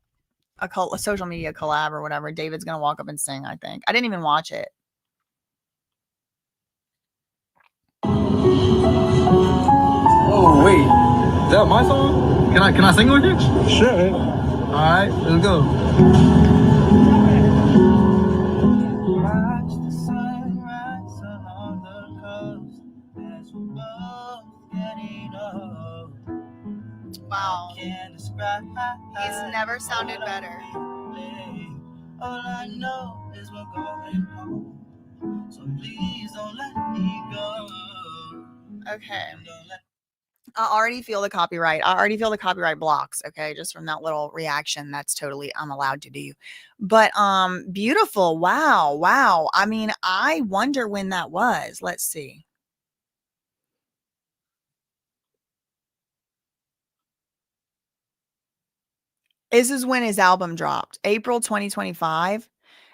a social media collab or whatever. David's gonna walk up and sing. I think I didn't even watch it. Oh wait, is that my song? Can I sing with you? Sure. All right, let's go. Watch the sunrise along the coast as we're both getting old. Wow, Can't describe. he's never sounded better. All I know is we're going home. So please don't let me go. Okay. I already feel the copyright. I already feel the copyright blocks. Okay. Just from that little reaction. That's totally, I'm allowed to do. But, beautiful. Wow. Wow. I mean, I wonder when that was. Let's see. This is when his album dropped, April 2025.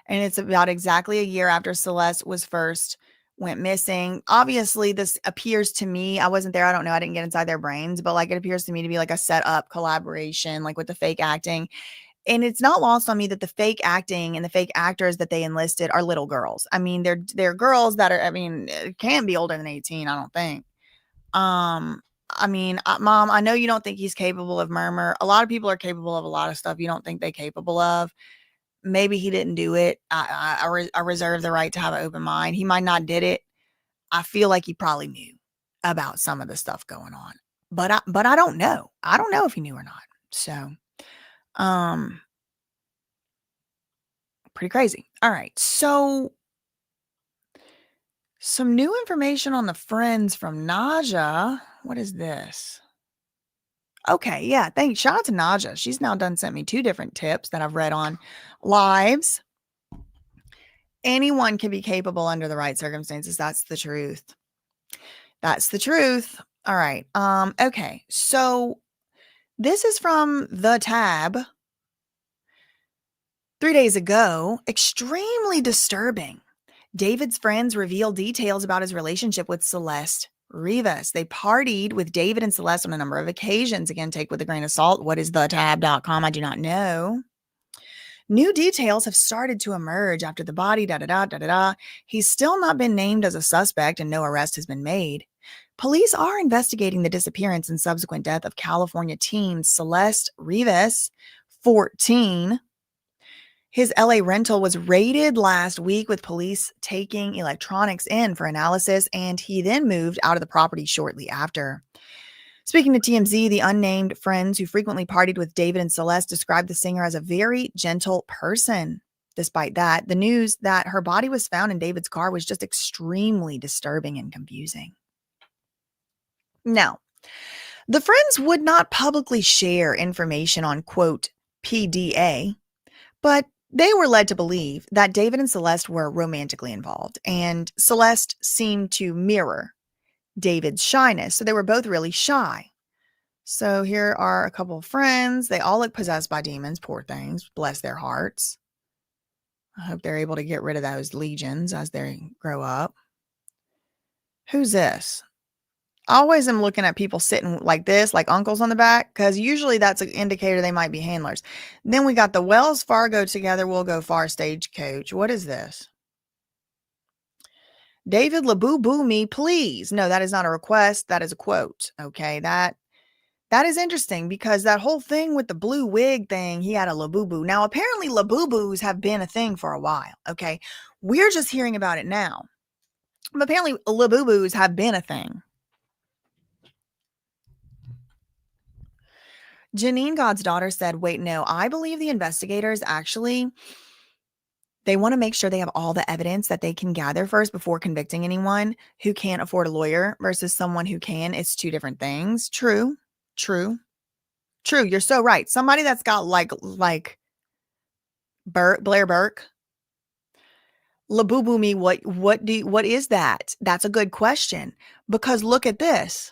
And it's about exactly a year after Celeste was first went missing. Obviously, this appears to me, I wasn't there. I don't know. I didn't get inside their brains, but like it appears to me to be like a set up collaboration, like with the fake acting. And it's not lost on me that the fake acting and the fake actors that they enlisted are little girls. I mean, they're girls that are, I mean, can't be older than 18, I don't think. I mean, Mom, I know you don't think he's capable of murder. A lot of people are capable of a lot of stuff you don't think they're capable of. Maybe he didn't do it. I reserve the right to have an open mind. He might not did it. I feel like he probably knew about some of the stuff going on, but I don't know. I don't know if he knew or not. So, um, pretty crazy. All right. So some new information on the friends from Naja. What is this? Okay, yeah, thanks. Shout out to Naja. She's now sent me 2 different tips that I've read on lives. Anyone can be capable under the right circumstances. That's the truth. That's the truth. All right. Okay. So this is from the tab 3 days ago. Extremely disturbing. David's friends reveal details about his relationship with Celeste Rivas. They partied with David and Celeste on a number of occasions. Again, take with a grain of salt. What is thetab.com? I do not know. New details have started to emerge after the body, He's still not been named as a suspect and no arrest has been made. Police are investigating the disappearance and subsequent death of California teen Celeste Rivas, 14. His LA rental was raided last week with police taking electronics in for analysis, and he then moved out of the property shortly after. Speaking to TMZ, the unnamed friends who frequently partied with David and Celeste described the singer as a very gentle person. Despite that, the news that her body was found in David's car was just extremely disturbing and confusing. Now, the friends would not publicly share information on, quote, PDA, but they were led to believe that David and Celeste were romantically involved, and Celeste seemed to mirror David's shyness. So they were both really shy. So here are a couple of friends. They all look possessed by demons, poor things, bless their hearts. I hope they're able to get rid of those legions as they grow up. Who's this? I always am looking at people sitting like this, like uncles on the back, because usually that's an indicator they might be handlers. Then we got the Wells Fargo Together We'll Go Far stagecoach. What is this? David Laboo me, please. No, that is not a request. That is a quote. Okay, that is interesting because that whole thing with the blue wig thing, he had a Labubu. Now, apparently Labubus have been a thing for a while. Okay, we're just hearing about it now. But apparently Labubus have been a thing. Janine, God's daughter, said, wait, no, I believe the investigators actually, they want to make sure they have all the evidence that they can gather first before convicting anyone who can't afford a lawyer versus someone who can. It's 2 different things. True. You're so right. Somebody that's got like Blair Burke, Labubu me, what is that? That's a good question because look at this.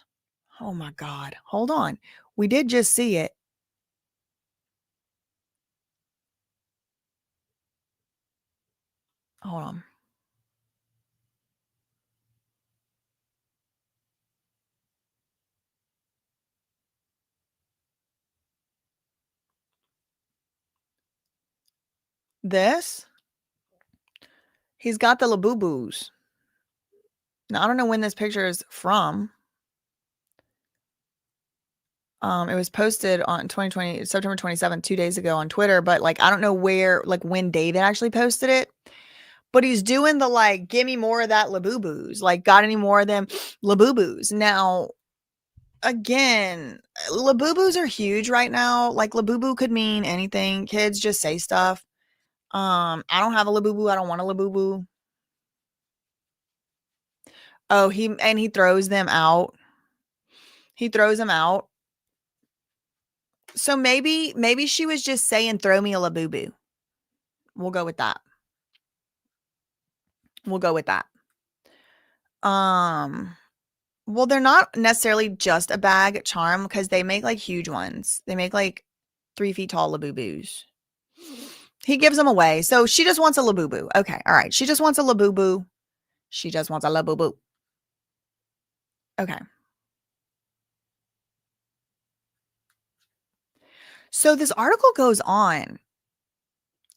Oh my God. Hold on. We did just see it. Hold on. This, he's got the Labubu's. Now, I don't know when this picture is from. It was posted on 2020, September 27th, 2 days ago on Twitter, but like, I don't know where, like when David actually posted it, but he's doing the like, give me more of that Labubu's, like got any more of them Labubu's. Now, again, Labubu's are huge right now. Like Labubu could mean anything. Kids just say stuff. I don't have a Labubu. I don't want a Labubu. Oh, he throws them out. He throws them out. So maybe she was just saying, throw me a Labubu. We'll go with that. We'll go with that. Well, they're not necessarily just a bag charm because they make like huge ones. They make like 3 feet tall Labubus. He gives them away. So she just wants a Labubu. Okay. All right. She just wants a Labubu. She just wants a Labubu. Okay. So this article goes on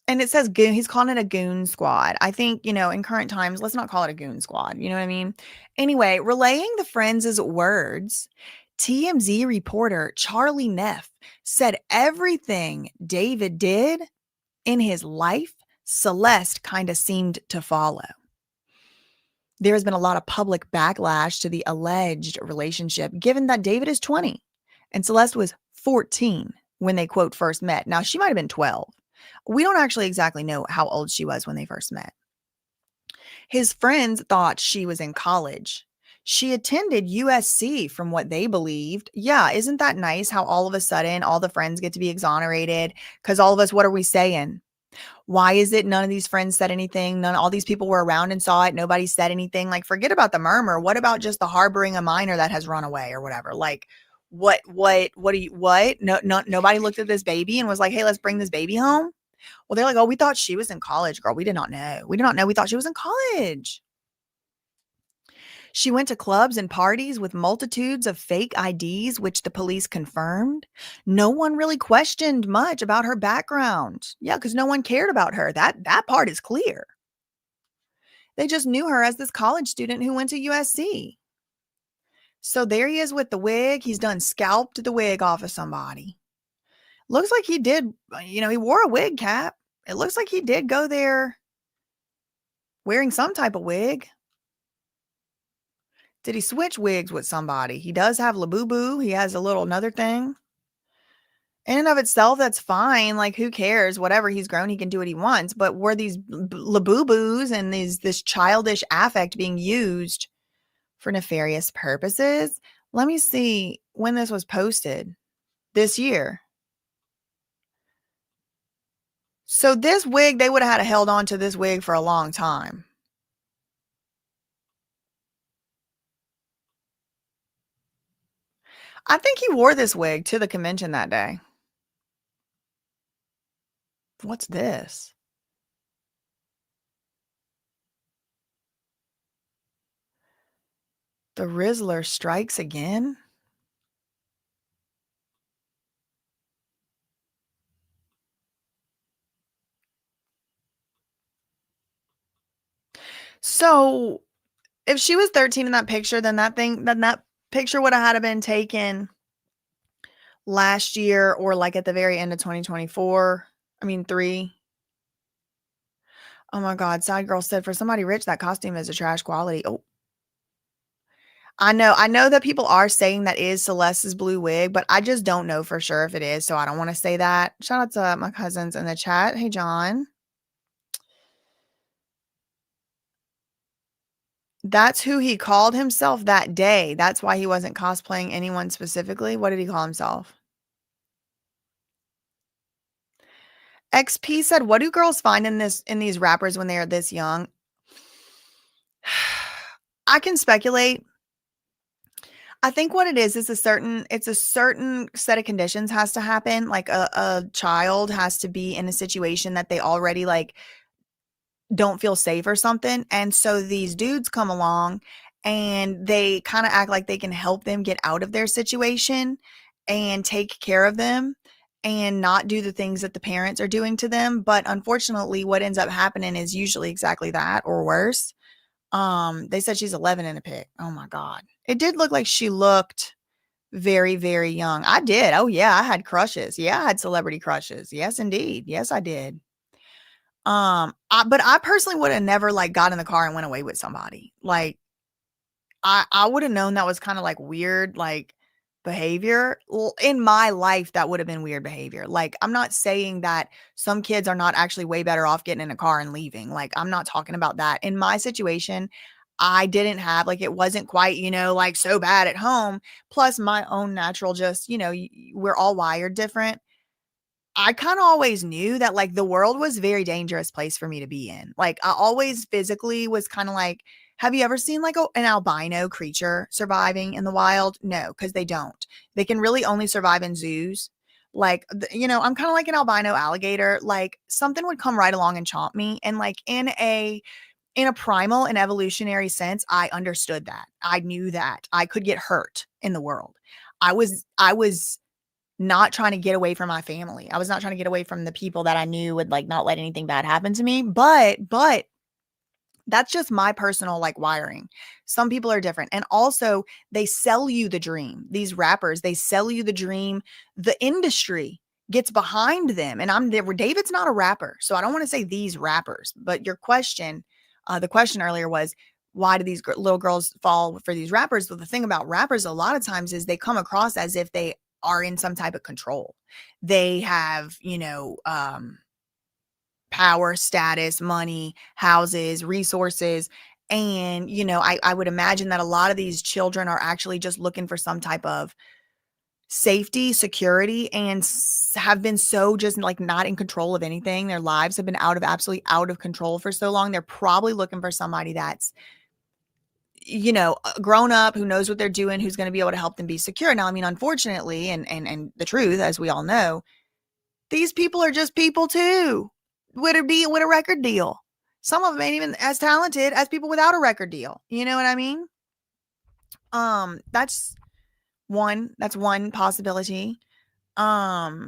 and it says goon. He's calling it a goon squad. I think, in current times, let's not call it a goon squad. You know what I mean? Anyway, relaying the friends' words, TMZ reporter Charlie Neff said everything David did in his life, Celeste kind of seemed to follow. There has been a lot of public backlash to the alleged relationship, given that David is 20 and Celeste was 14 when they, quote, first met. Now, she might have been 12. We don't actually exactly know how old she was when they first met. His friends thought she was in college. She attended USC from what they believed. Yeah, isn't that nice how all of a sudden all the friends get to be exonerated? Because all of us, what are we saying? Why is it none of these friends said anything? All these people were around and saw it. Nobody said anything. Like, forget about the murmur. What about just the harboring a minor that has run away or whatever? Like, what? No, nobody looked at this baby and was like, hey, let's bring this baby home. Well, they're like, oh, we thought she was in college, girl. We did not know. We did not know. We thought she was in college. She went to clubs and parties with multitudes of fake IDs, which the police confirmed. No one really questioned much about her background. Yeah, because no one cared about her. That part is clear. They just knew her as this college student who went to USC. So there he is with the wig. He's done scalped the wig off of somebody. Looks like he did, he wore a wig cap. It looks like he did go there wearing some type of wig. Did he switch wigs with somebody? He does have Labubu. He has a little another thing. In and of itself, that's fine. Like, who cares? Whatever, he's grown, he can do what he wants. But were these Labubus and this childish affect being used for nefarious purposes? Let me see when this was posted. This year. So this wig, they would have had to held on to this wig for a long time. I think he wore this wig to the convention that day. What's this? The Rizzler strikes again? So if she was 13 in that picture, then that picture would have had to been taken last year or like at the very end of 2024. I mean, 3. Oh my God. Side girl said, for somebody rich, that costume is a trash quality. Oh, I know that people are saying that is Celeste's blue wig, but I just don't know for sure if it is. So I don't want to say that. Shout out to my cousins in the chat. Hey, John. That's who he called himself that day. That's why he wasn't cosplaying anyone specifically. What did he call himself? XP said, what do girls find in these rappers when they are this young? I can speculate. I think what it is it's a certain set of conditions has to happen. Like a child has to be in a situation that they already like don't feel safe or something. And so these dudes come along and they kind of act like they can help them get out of their situation and take care of them. and not do the things that the parents are doing to them. But unfortunately, what ends up happening is usually exactly that or worse. They said she's 11 in a pic. Oh my God. It did look like she looked very, very young. I did. Oh yeah, I had crushes. Yeah, I had celebrity crushes. Yes, indeed. Yes, I did. But I personally would have never like got in the car and went away with somebody. Like I would have known that was kind of like weird, like behavior. Well, in my life, that would have been weird behavior. Like, I'm not saying that some kids are not actually way better off getting in a car and leaving. Like, I'm not talking about that. In my situation, I didn't have, like, it wasn't quite, like so bad at home. Plus, my own natural, just, we're all wired different. I kind of always knew that like the world was a very dangerous place for me to be in. Like I always physically was kind of like, have you ever seen like an albino creature surviving in the wild? No, because they don't. They can really only survive in zoos. Like, I'm kind of like an albino alligator. Like something would come right along and chomp me. And like in a primal and evolutionary sense, I understood that. I knew that I could get hurt in the world. I was not trying to get away from my family. I was not trying to get away from the people that I knew would like not let anything bad happen to me. But that's just my personal like wiring. Some people are different. And also they sell you the dream. These rappers, they sell you the dream. The industry gets behind them. And I'm there. David's not a rapper. So I don't want to say these rappers, but your question, the question earlier was, why do these little girls fall for these rappers? But the thing about rappers a lot of times is they come across as if they are in some type of control. They have, power, status, money, houses, resources. And, I would imagine that a lot of these children are actually just looking for some type of safety, security, and have been so just like not in control of anything. Their lives have been absolutely out of control for so long. They're probably looking for somebody that's grown up, who knows what they're doing, who's going to be able to help them be secure. Now, I mean, unfortunately, and the truth, as we all know, these people are just people too, with a record deal. Some of them ain't even as talented as people without a record deal. You know what I mean? That's one possibility. Yeah,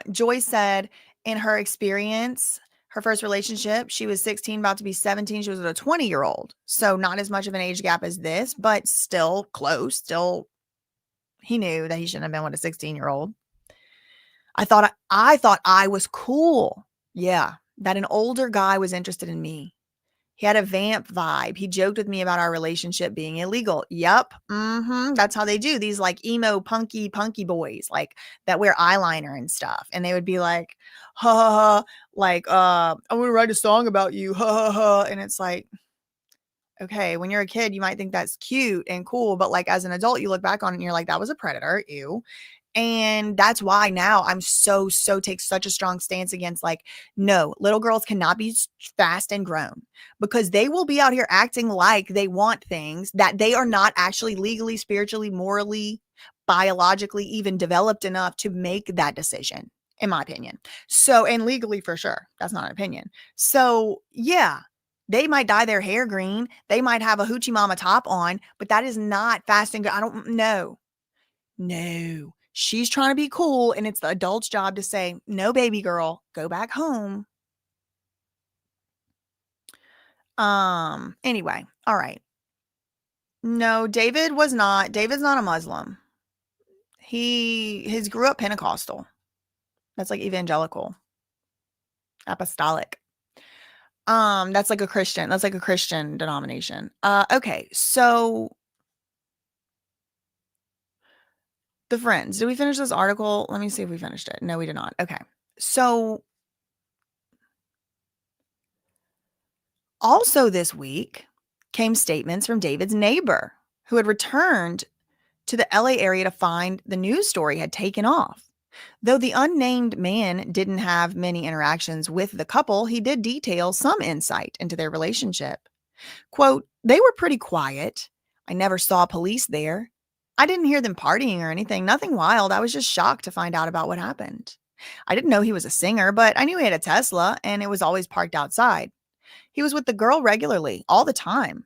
Joy said in her experience, her first relationship, she was 16, about to be 17. She was with a 20-year-old. So not as much of an age gap as this, but still close. Still, he knew that he shouldn't have been with a 16-year-old. I thought I was cool. Yeah, that an older guy was interested in me. He had a vamp vibe. He joked with me about our relationship being illegal. Yep. That's how they do. These like emo punky boys like that wear eyeliner and stuff. And they would be like, ha ha ha, like, I'm going to write a song about you. Ha ha ha. And it's like, okay, when you're a kid, you might think that's cute and cool. But like as an adult, you look back on it and you're like, that was a predator. Ew. And that's why now I'm so take such a strong stance against like, no, little girls cannot be fast and grown, because they will be out here acting like they want things that they are not actually legally, spiritually, morally, biologically even developed enough to make that decision, in my opinion. So, and legally for sure, that's not an opinion. So yeah, they might dye their hair green. They might have a hoochie mama top on, but that is not fast and good. I don't know. No, she's trying to be cool, and it's the adult's job to say, no, baby girl, go back home. Anyway, all right. No, David's not a Muslim. His grew up Pentecostal. That's like evangelical, apostolic. That's like a Christian denomination. Okay, so the Friends. Did we finish this article? Let me see if we finished it. No, we did not. Okay. So also this week came statements from David's neighbor, who had returned to the LA area to find the news story had taken off. Though the unnamed man didn't have many interactions with the couple, he did detail some insight into their relationship. Quote, they were pretty quiet. I never saw police there. I didn't hear them partying or anything, nothing wild. I was just shocked to find out about what happened. I didn't know he was a singer, but I knew he had a Tesla and it was always parked outside. He was with the girl regularly, all the time.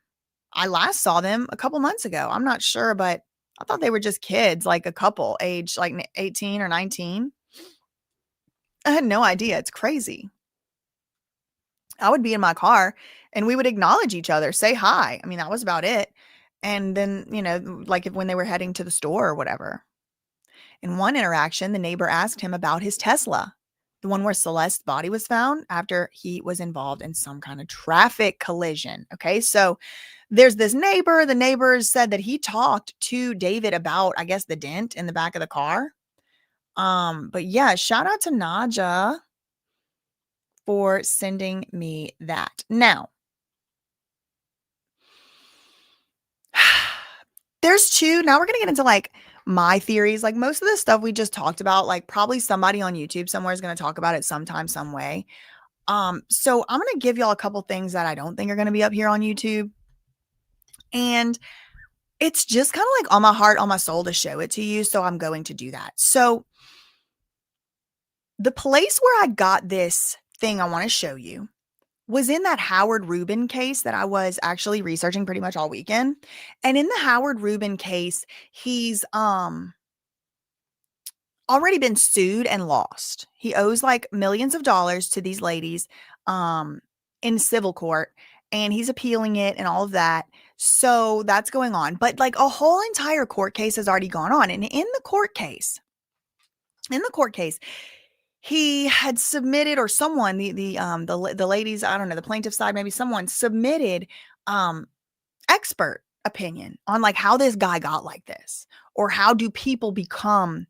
I last saw them a couple months ago. I'm not sure, but I thought they were just kids, like a couple, age like 18 or 19. I had no idea. It's crazy. I would be in my car and we would acknowledge each other, say hi. I mean, that was about it. And then, like when they were heading to the store or whatever. In one interaction, the neighbor asked him about his Tesla, the one where Celeste's body was found after he was involved in some kind of traffic collision. Okay, so there's this neighbor. The neighbors said that he talked to David about, I guess, the dent in the back of the car. But yeah, shout out to Naja for sending me that. Now, there's two. Now we're going to get into like my theories. Like most of the stuff we just talked about, like probably somebody on YouTube somewhere is going to talk about it sometime, some way. So I'm going to give y'all a couple things that I don't think are going to be up here on YouTube. And it's just kind of like on my heart, on my soul to show it to you. So I'm going to do that. So the place where I got this thing I want to show you was in that Howard Rubin case that I was actually researching pretty much all weekend. And in the Howard Rubin case, he's already been sued and lost. He owes like millions of dollars to these ladies in civil court, and he's appealing it and all of that. So that's going on. But like a whole entire court case has already gone on. And in the court case, he had submitted, or someone, the ladies, I don't know, the plaintiff side, maybe someone submitted expert opinion on like how this guy got like this, or how do people become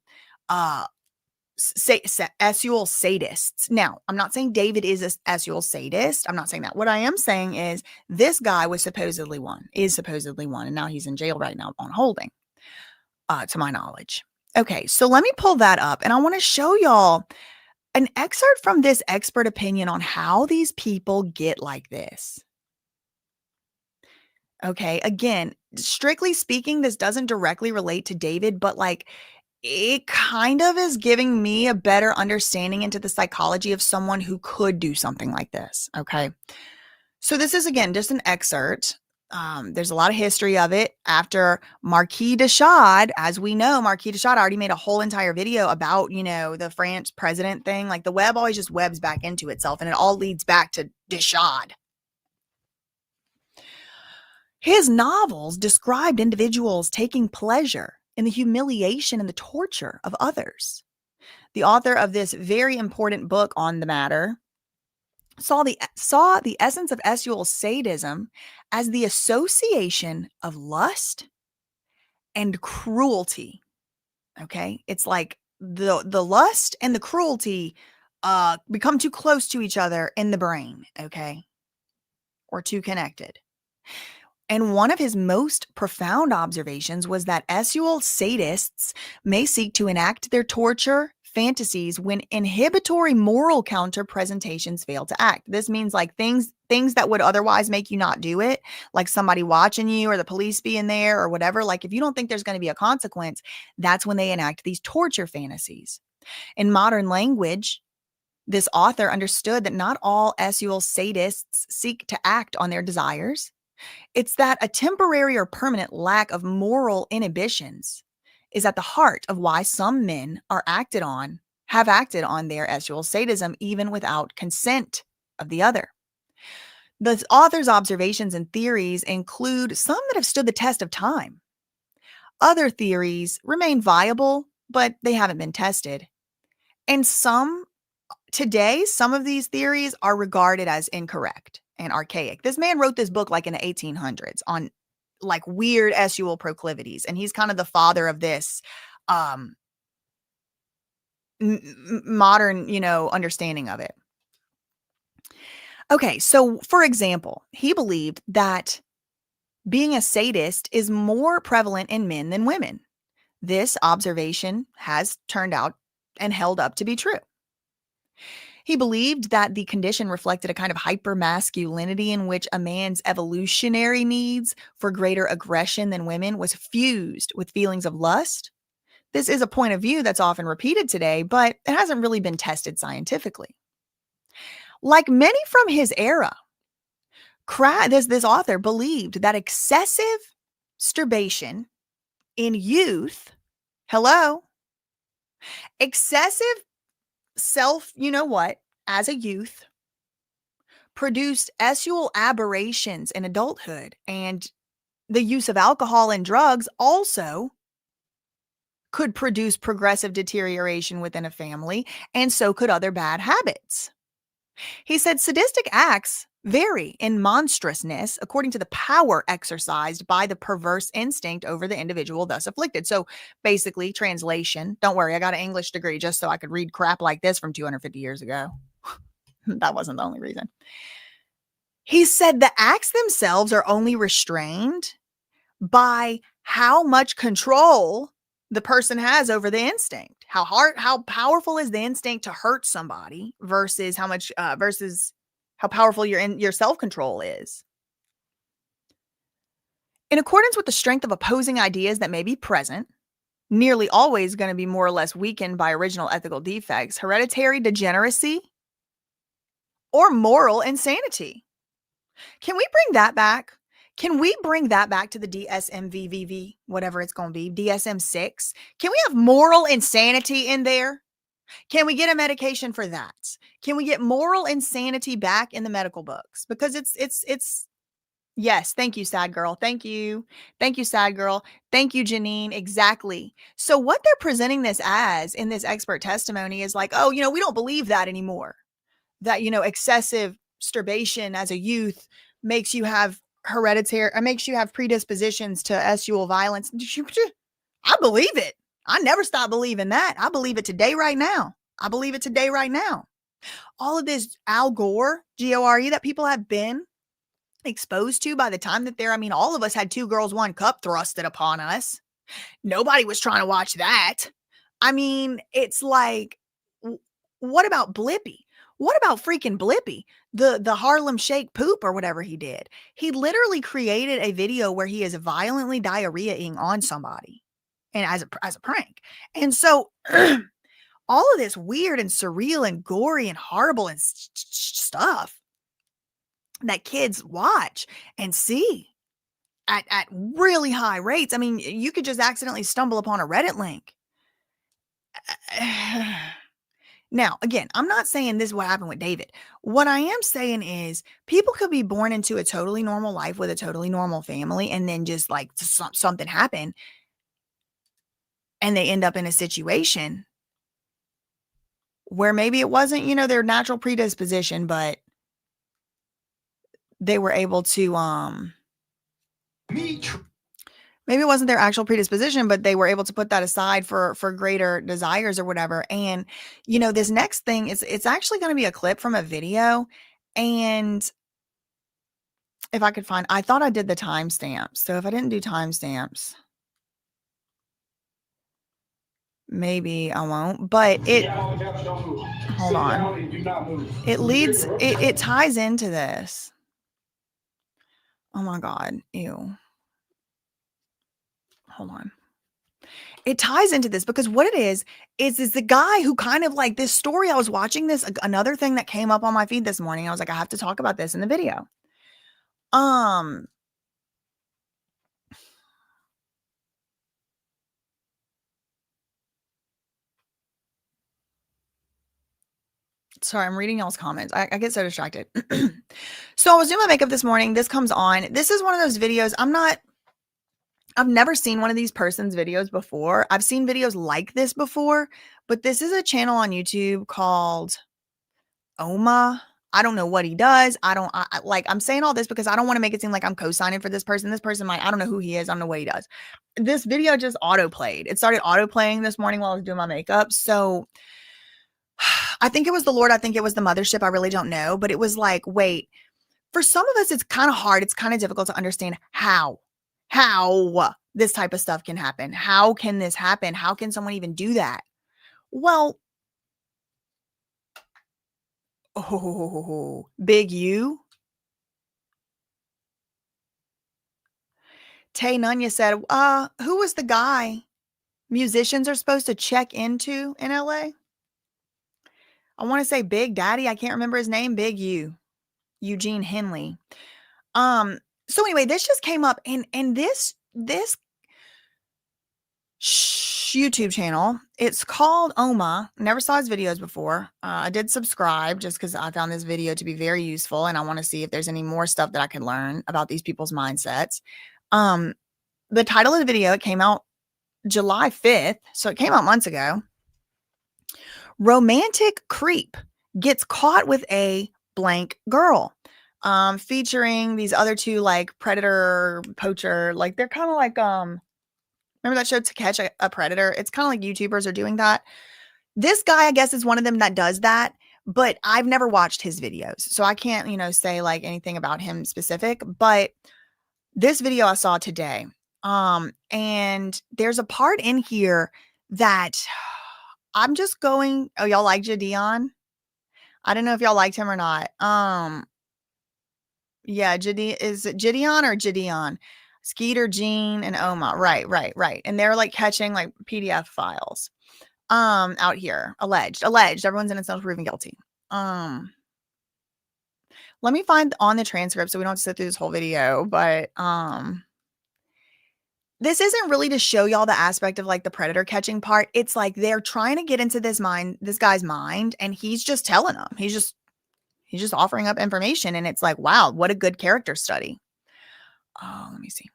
sexual sadists. Now, I'm not saying David is a sexual sadist. I'm not saying that. What I am saying is this guy is supposedly one, and now he's in jail right now on holding, to my knowledge. Okay, so let me pull that up, and I want to show y'all an excerpt from this expert opinion on how these people get like this. Okay, again, strictly speaking, this doesn't directly relate to David, but like it kind of is giving me a better understanding into the psychology of someone who could do something like this. Okay, so this is, again, just an excerpt. There's a lot of history of it. After Marquis de Sade, as we know, Marquis de Sade already made a whole entire video about, the French president thing. Like the web always just webs back into itself, and it all leads back to de Sade. His novels described individuals taking pleasure in the humiliation and the torture of others. The author of this very important book on the matter saw the essence of sexual sadism as the association of lust and cruelty. Okay, it's like the lust and the cruelty become too close to each other in the brain. Okay, or too connected. And one of his most profound observations was that sexual sadists may seek to enact their torture fantasies when inhibitory moral counter presentations fail to act. This means like things that would otherwise make you not do it, like somebody watching you or the police being there or whatever. Like if you don't think there's going to be a consequence, that's when they enact these torture fantasies. In modern language, this author understood that not all sexual sadists seek to act on their desires. It's that a temporary or permanent lack of moral inhibitions is at the heart of why some men have acted on their sexual sadism even without consent of the other. The author's observations and theories include some that have stood the test of time. Other theories remain viable, but they haven't been tested. And today, some of these theories are regarded as incorrect and archaic. This man wrote this book like in the 1800s on like weird sexual proclivities, and he's kind of the father of this modern, understanding of it. Okay, so for example, he believed that being a sadist is more prevalent in men than women. This observation has turned out and held up to be true. He believed that the condition reflected a kind of hypermasculinity in which a man's evolutionary needs for greater aggression than women was fused with feelings of lust. This is a point of view that's often repeated today, but it hasn't really been tested scientifically. Like many from his era, this author believed that excessive masturbation in youth, hello, excessive self, you know what, as a youth, produced sexual aberrations in adulthood. And the use of alcohol and drugs also could produce progressive deterioration within a family, and so could other bad habits. He said sadistic acts vary in monstrousness according to the power exercised by the perverse instinct over the individual thus afflicted. So basically, translation, don't worry, I got an English degree just so I could read crap like this from 250 years ago. That wasn't the only reason. He said the acts themselves are only restrained by how much control the person has over the instinct. How powerful is the instinct to hurt somebody versus how powerful your self-control is. In accordance with the strength of opposing ideas that may be present, nearly always going to be more or less weakened by original ethical defects, hereditary degeneracy, or moral insanity. Can we bring that back? Can we bring that back to the DSM-VVV, whatever it's going to be, DSM-6? Can we have moral insanity in there? Can we get a medication for that? Can we get moral insanity back in the medical books? Because it's yes, thank you, sad girl. Thank you. Thank you, sad girl. Thank you, Janine. Exactly. So what they're presenting this as in this expert testimony is like, oh, we don't believe that anymore. That, excessive masturbation as a youth makes you have predispositions to sexual violence. I believe it. I never stop believing that. I believe it today, right now. I believe it today, right now. All of this Al Gore, Gore, that people have been exposed to by the time that all of us had 2 girls, 1 cup thrusted upon us. Nobody was trying to watch that. It's like, what about Blippy? What about freaking Blippy? The Harlem Shake poop or whatever he did. He literally created a video where he is violently diarrheaing on somebody, and as a prank. And so all of this weird and surreal and gory and horrible and stuff that kids watch and see at really high rates. You could just accidentally stumble upon a Reddit link. Now, again, I'm not saying this is what happened with David. What I am saying is people could be born into a totally normal life with a totally normal family, and then just like something happen and they end up in a situation where maybe it wasn't, their natural predisposition, but they were able to, maybe it wasn't their actual predisposition, but they were able to put that aside for greater desires or whatever. And, this next thing it's actually going to be a clip from a video. And if I could I thought I did the timestamps. So if I didn't do timestamps, maybe I won't, but hold on. It ties into this. Oh my God. Ew. Hold on. It ties into this because what it is the guy who kind of like this story. I was watching this, another thing that came up on my feed this morning. I was like, I have to talk about this in the video. Sorry, I'm reading y'all's comments. I get so distracted. So I was doing my makeup this morning. This comes on. This is one of those videos. I've never seen one of these person's videos before. I've seen videos like this before, but this is a channel on YouTube called Oma. I don't know what he does. I'm saying all this because I don't want to make it seem like I'm co-signing for this person. This person I don't know who he is. I don't know what he does. This video just auto-played. It started auto-playing this morning while I was doing my makeup. So I think it was the Lord. I think it was the mothership. I really don't know. But it was like, wait, for some of us, it's kind of hard. It's kind of difficult to understand how this type of stuff can happen. How can this happen? How can someone even do that? Well, Big U. Tay Nunya said, who was the guy musicians are supposed to check into in LA? I want to say Big Daddy. I can't remember his name. Big U. Eugene Henley. So anyway, this just came up and this YouTube channel. It's called Oma. Never saw his videos before. I did subscribe just because I found this video to be very useful, and I want to see if there's any more stuff that I can learn about these people's mindsets. The title of the video, it came out July 5th, so it came out months ago. Romantic creep gets caught with a blank girl. Featuring these other two, like predator, poacher, like they're kind of like remember that show To Catch a Predator? It's kind of like YouTubers are doing that. This guy, I guess, is one of them that does that, but I've never watched his videos, so I can't, say like anything about him specific. But this video I saw today, and there's a part in here that I'm just going. Oh, y'all like Jadion? I don't know if y'all liked him or not. Yeah, is it Gideon or Gideon? Skeeter, Gene, and Oma. Right. And they're like catching like PDF files out here. Alleged. Everyone's innocent until proven guilty. Let me find on the transcript so we don't have to sit through this whole video, but this isn't really to show y'all the aspect of like the predator catching part. It's like they're trying to get into this guy's mind, and he's just telling them. He's just offering up information, and it's like, wow, what a good character study. Oh, let me see.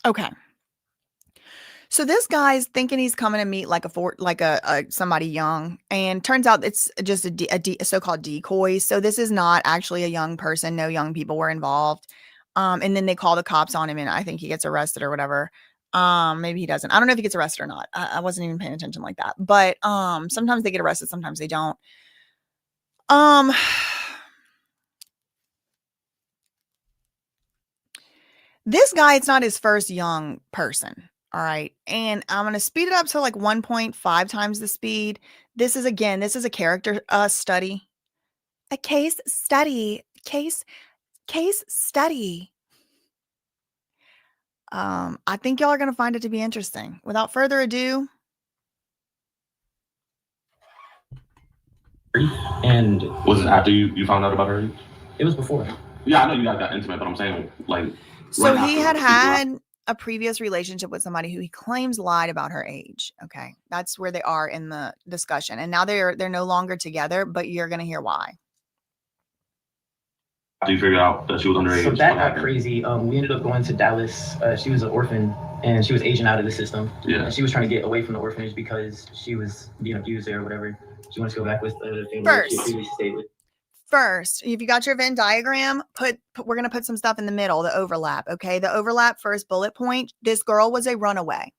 Okay. So this guy's thinking he's coming to meet like a somebody young, and turns out it's just a so-called decoy. So this is not actually a young person. No young people were involved. And then they call the cops on him, and I think he gets arrested or whatever. Maybe he doesn't. I don't know if he gets arrested or not. I wasn't even paying attention like that. But sometimes they get arrested, sometimes they don't. This guy, it's not his first young person. All right. And I'm going to speed it up to like 1.5 times the speed. This is a character study. A case study. Case study. I think y'all are going to find it to be interesting. Without further ado. And was it after you found out about her? It was before. Yeah, I know you guys got intimate, but I'm saying like. So he had a previous relationship with somebody who he claims lied about her age. Okay, that's where they are in the discussion, and now they're no longer together. But you're gonna hear why. After you figured out that she was underage. So that got crazy. We ended up going to Dallas. She was an orphan, and she was aging out of the system. Yeah. And she was trying to get away from the orphanage because she was being abused there or whatever. She wanted to go back with the family she previously stayed with. First, if you got your Venn diagram, we're going to put some stuff in the middle, the overlap, okay? The overlap, first bullet point, this girl was a runaway.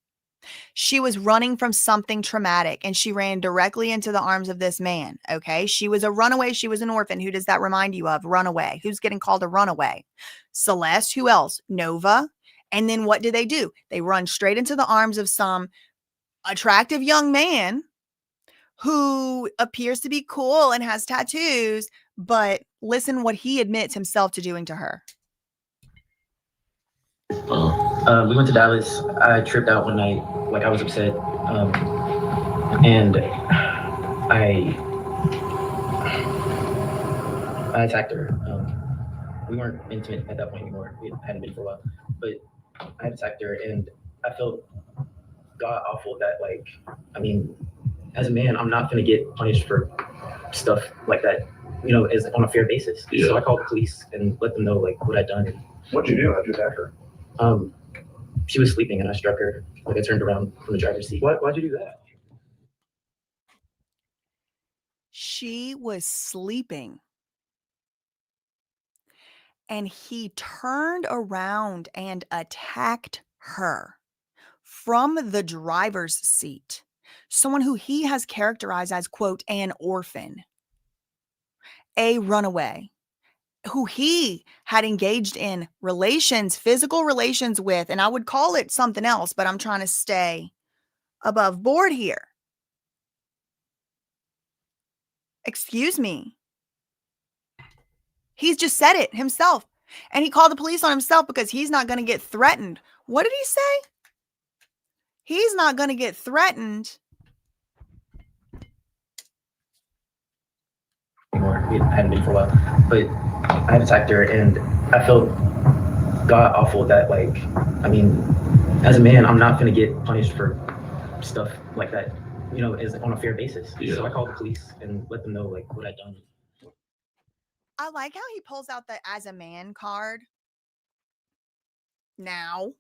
She was running from something traumatic, and she ran directly into the arms of this man, okay? She was a runaway. She was an orphan. Who does that remind you of? Runaway. Who's getting called a runaway? Celeste. Who else? Nova. And then what do? They run straight into the arms of some attractive young man who appears to be cool and has tattoos, but listen what he admits himself to doing to her. We went to Dallas. I tripped out one night, like I was upset, and I attacked her. We weren't intimate at that point anymore. We hadn't been for a while, but I attacked her, and I felt god awful that, like, I mean, as a man, I'm not gonna get punished for stuff like that, as on a fair basis. Yeah. So I called the police and let them know like what I'd done. What'd you do? How'd you attack her? She was sleeping, and I struck her. Like I turned around from the driver's seat. Why'd you do that? She was sleeping, and he turned around and attacked her from the driver's seat. Someone who he has characterized as, quote, an orphan, a runaway, who he had engaged in physical relations with, and I would call it something else, but I'm trying to stay above board here. Excuse me. He's just said it himself, and he called the police on himself because he's not going to get threatened. What did he say? He's not going to get threatened. Anymore. We hadn't been for a while, but I attacked her, and I felt god awful that, like, I mean, as a man, I'm not gonna get punished for stuff like that, you know, as on a fair basis. Yeah. So I called the police and let them know like what I'd done. I like how he pulls out the as a man card now,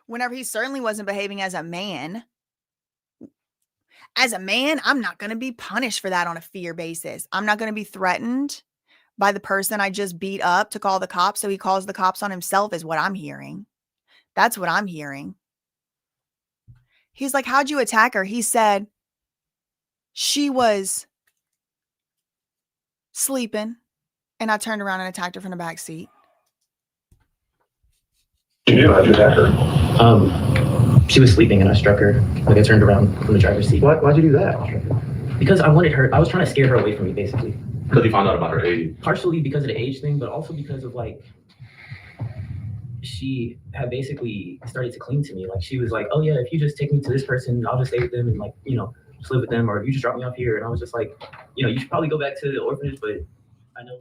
whenever he certainly wasn't behaving as a man. As a man, I'm not going to be punished for that on a fear basis. I'm not going to be threatened by the person I just beat up to call the cops. So he calls the cops on himself, is what I'm hearing. That's what I'm hearing. He's like, how'd you attack her? He said she was sleeping and I turned around and attacked her from the back seat. How'd you do? How'd you attack her? She was sleeping and I struck her. Like I turned around from the driver's seat. Why'd you do that? Because I wanted her. I was trying to scare her away from me, basically. Because you found out about her age. Partially because of the age thing, but also because of like she had basically started to cling to me. Like she was like, "Oh yeah, if you just take me to this person, I'll just stay with them and like you know just live with them, or if you just drop me off here." And I was just like, you know, you should probably go back to the orphanage, but I know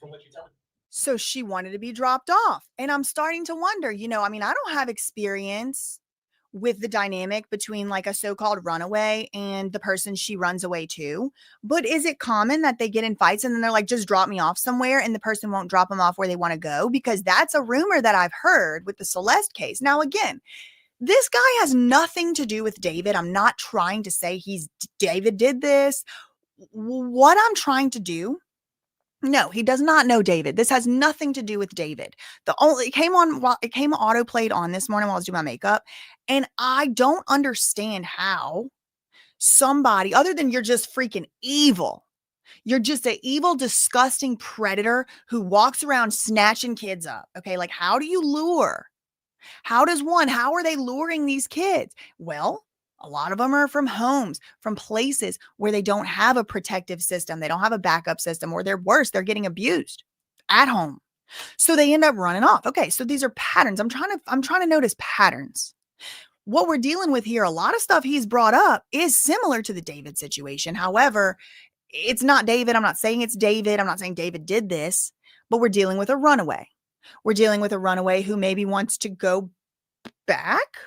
from what you're telling me. So she wanted to be dropped off. And I'm starting to wonder, you know, I mean, I don't have experience with the dynamic between like a so-called runaway and the person she runs away to. But is it common that they get in fights and then they're like, just drop me off somewhere and the person won't drop them off where they want to go? Because that's a rumor that I've heard with the Celeste case. Now, again, this guy has nothing to do with David. I'm not trying to say David did this. What I'm trying to do, no, he does not know David. This has nothing to do with David. It came auto played on this morning while I was doing my makeup. And I don't understand how somebody, other than you're just freaking evil. You're just an evil, disgusting predator who walks around snatching kids up. Okay. Like, how do you lure? How are they luring these kids? Well, a lot of them are from homes, from places where they don't have a protective system. They don't have a backup system, or they're worse, they're getting abused at home. So they end up running off. Okay. So these are patterns. I'm trying to notice patterns. What we're dealing with here, a lot of stuff he's brought up is similar to the David situation. However, it's not David. I'm not saying it's David. I'm not saying David did this, but we're dealing with a runaway. We're dealing with a runaway who maybe wants to go back.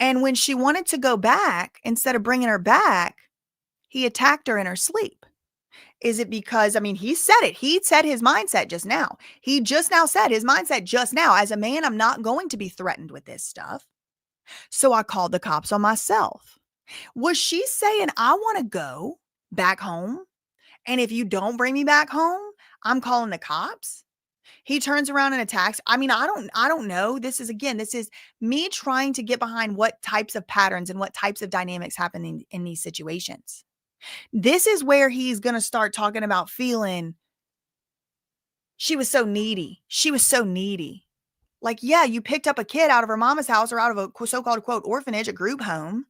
And when she wanted to go back, instead of bringing her back, he attacked her in her sleep. Is it because, I mean, he said it. He said his mindset just now. He just now said his mindset just now. As a man, I'm not going to be threatened with this stuff. So I called the cops on myself. Was she saying, I want to go back home? And if you don't bring me back home, I'm calling the cops? He turns around and attacks. I mean, I don't know. This is me trying to get behind what types of patterns and what types of dynamics happen in these situations. This is where he's going to start talking about feeling she was so needy. She was so needy. Like, yeah, you picked up a kid out of her mama's house or out of a so-called quote orphanage, a group home.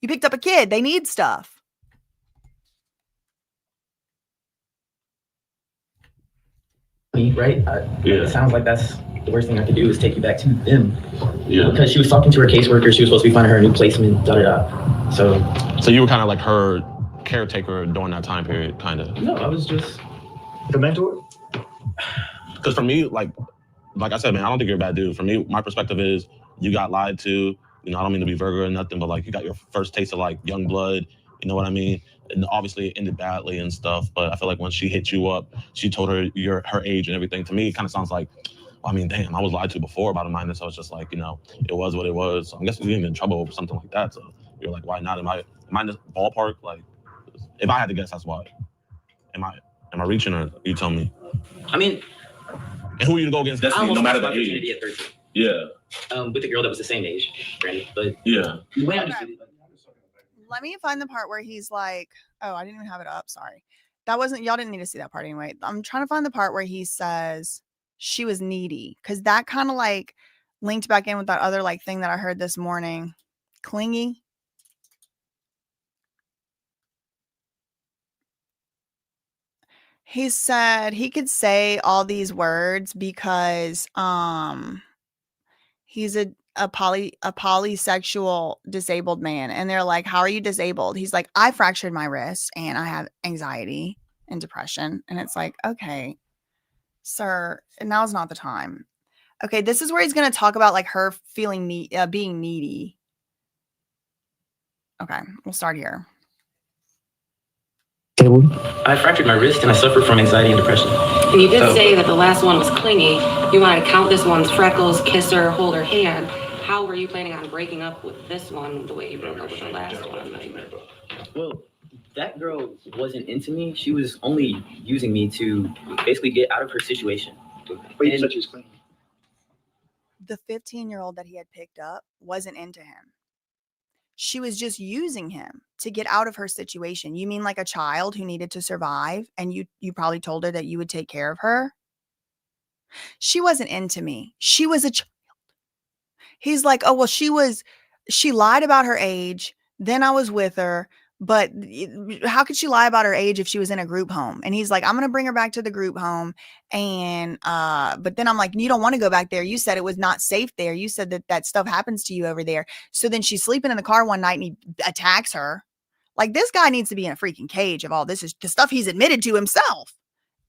You picked up a kid. They need stuff. Right? Yeah. It sounds like that's the worst thing I could do is take you back to them. Yeah. Because she was talking to her caseworker. She was supposed to be finding her a new placement, da-da-da. So you were kind of like her caretaker during that time period, kind of? No, I was just... The mentor? Because for me, like I said, man, I don't think you're a bad dude. For me, my perspective is you got lied to. You know, I don't mean to be vulgar or nothing, but like you got your first taste of like young blood. You know what I mean? And obviously it ended badly and stuff. But I feel like when she hit you up, she told her her age and everything. To me, it kind of sounds like, well, I mean, damn, I was lied to before about a minor. So it's just like, you know, it was what it was. So I'm guessing you didn't get in trouble over something like that. So you're like, why not? Am I in this ballpark? Like, if I had to guess, that's why. Am I reaching, or you tell me? I mean... And who are you to go against Destiny, no matter the age? At 13. Yeah. With a girl that was the same age, Brandon. But yeah. The way I understood it, Let me find the part where he's like, oh, I didn't even have it up. Sorry. Y'all didn't need to see that part anyway. I'm trying to find the part where he says she was needy. Cause that kind of like linked back in with that other like thing that I heard this morning. Clingy. He said he could say all these words because he's a polysexual disabled man, and they're like, how are you disabled? He's like, I fractured my wrist and I have anxiety and depression. And it's like, okay, sir, now's not the time. Okay, this is where he's going to talk about like her feeling being needy. Okay, we'll start here. I fractured my wrist and I suffer from anxiety and depression. And you did say that the last one was clingy. You wanted to count this one's freckles, kiss her, hold her hand. How were you planning on breaking up with this one the way you broke up with the last one? Well, that girl wasn't into me. She was only using me to basically get out of her situation. But you said she was clean. The 15-year-old that he had picked up wasn't into him. She was just using him to get out of her situation. You mean like a child who needed to survive, and you probably told her that you would take care of her? She wasn't into me. She was a child. He's like, oh, well, she lied about her age. Then I was with her. But how could she lie about her age if she was in a group home? And he's like, I'm going to bring her back to the group home. And, but then I'm like, you don't want to go back there. You said it was not safe there. You said that stuff happens to you over there. So then she's sleeping in the car one night and he attacks her. Like, this guy needs to be in a freaking cage of all this is the stuff he's admitted to himself.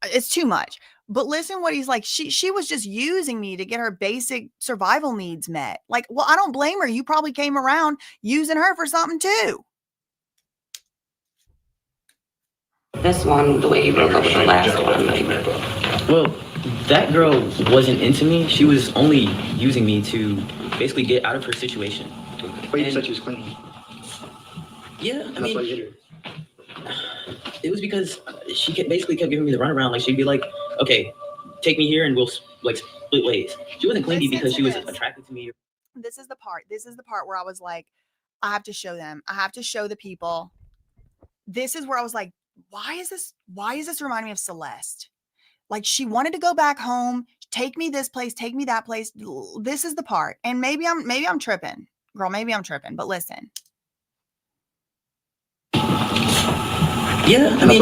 It's too much. But listen what he's like. She was just using me to get her basic survival needs met. Like, well, I don't blame her. You probably came around using her for something too. This one, the way you broke up with the last one. Well, that girl wasn't into me. She was only using me to basically get out of her situation. But you said she was clean. Yeah, I That's mean, why you hit her. it was because she basically kept giving me the runaround. Like, she'd be like, okay, take me here and we'll like split ways. She wasn't clingy because she was attracted to me. This is the part where I was like, I have to show them. I have to show the people. This is where I was like, why is this reminding me of Celeste? Like, she wanted to go back home, take me this place, take me that place. This is the part. And maybe I'm tripping. Girl, maybe I'm tripping, but listen. Yeah, I mean,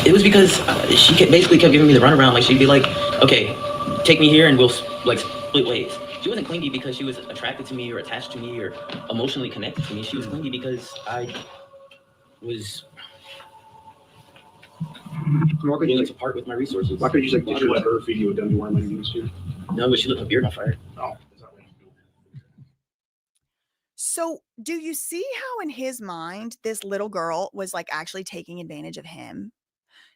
it was because she basically kept giving me the runaround. Like, she'd be like, okay, take me here and we'll like split ways. She wasn't clingy because she was attracted to me or attached to me or emotionally connected to me. She was clingy because I was willing to part with my resources. Why could you just like let her feed you a dummy worm and use you? No, but she lit my beard on fire. Oh. So do you see how in his mind, this little girl was like actually taking advantage of him?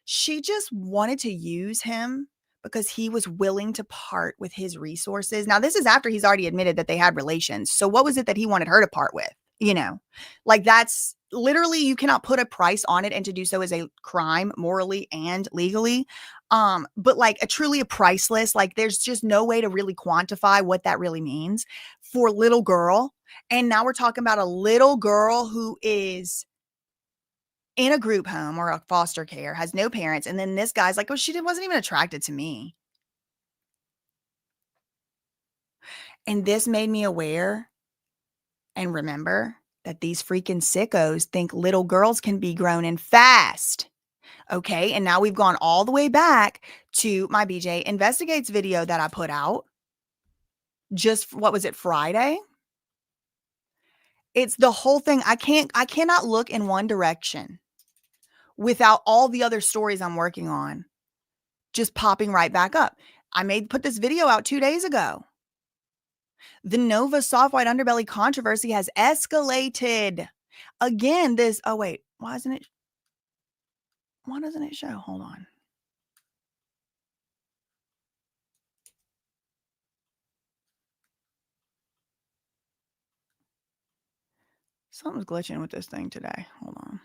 She just wanted to use him because he was willing to part with his resources. Now, this is after he's already admitted that they had relations. So what was it that he wanted her to part with? You know, like, that's literally, you cannot put a price on it, and to do so is a crime morally and legally. But like a priceless, like, there's just no way to really quantify what that really means for a little girl. And now we're talking about a little girl who is in a group home or a foster care, has no parents. And then this guy's like, oh, she wasn't even attracted to me. And this made me aware and remember that these freaking sickos think little girls can be grown in fast. Okay. And now we've gone all the way back to my BJ Investigates video that I put out. Just, what was it, Friday? It's the whole thing. I cannot look in one direction without all the other stories I'm working on just popping right back up. I put this video out 2 days ago. The Nova soft white underbelly controversy has escalated. Again, oh wait, why doesn't it show? Hold on. Something's glitching with this thing today. Hold on.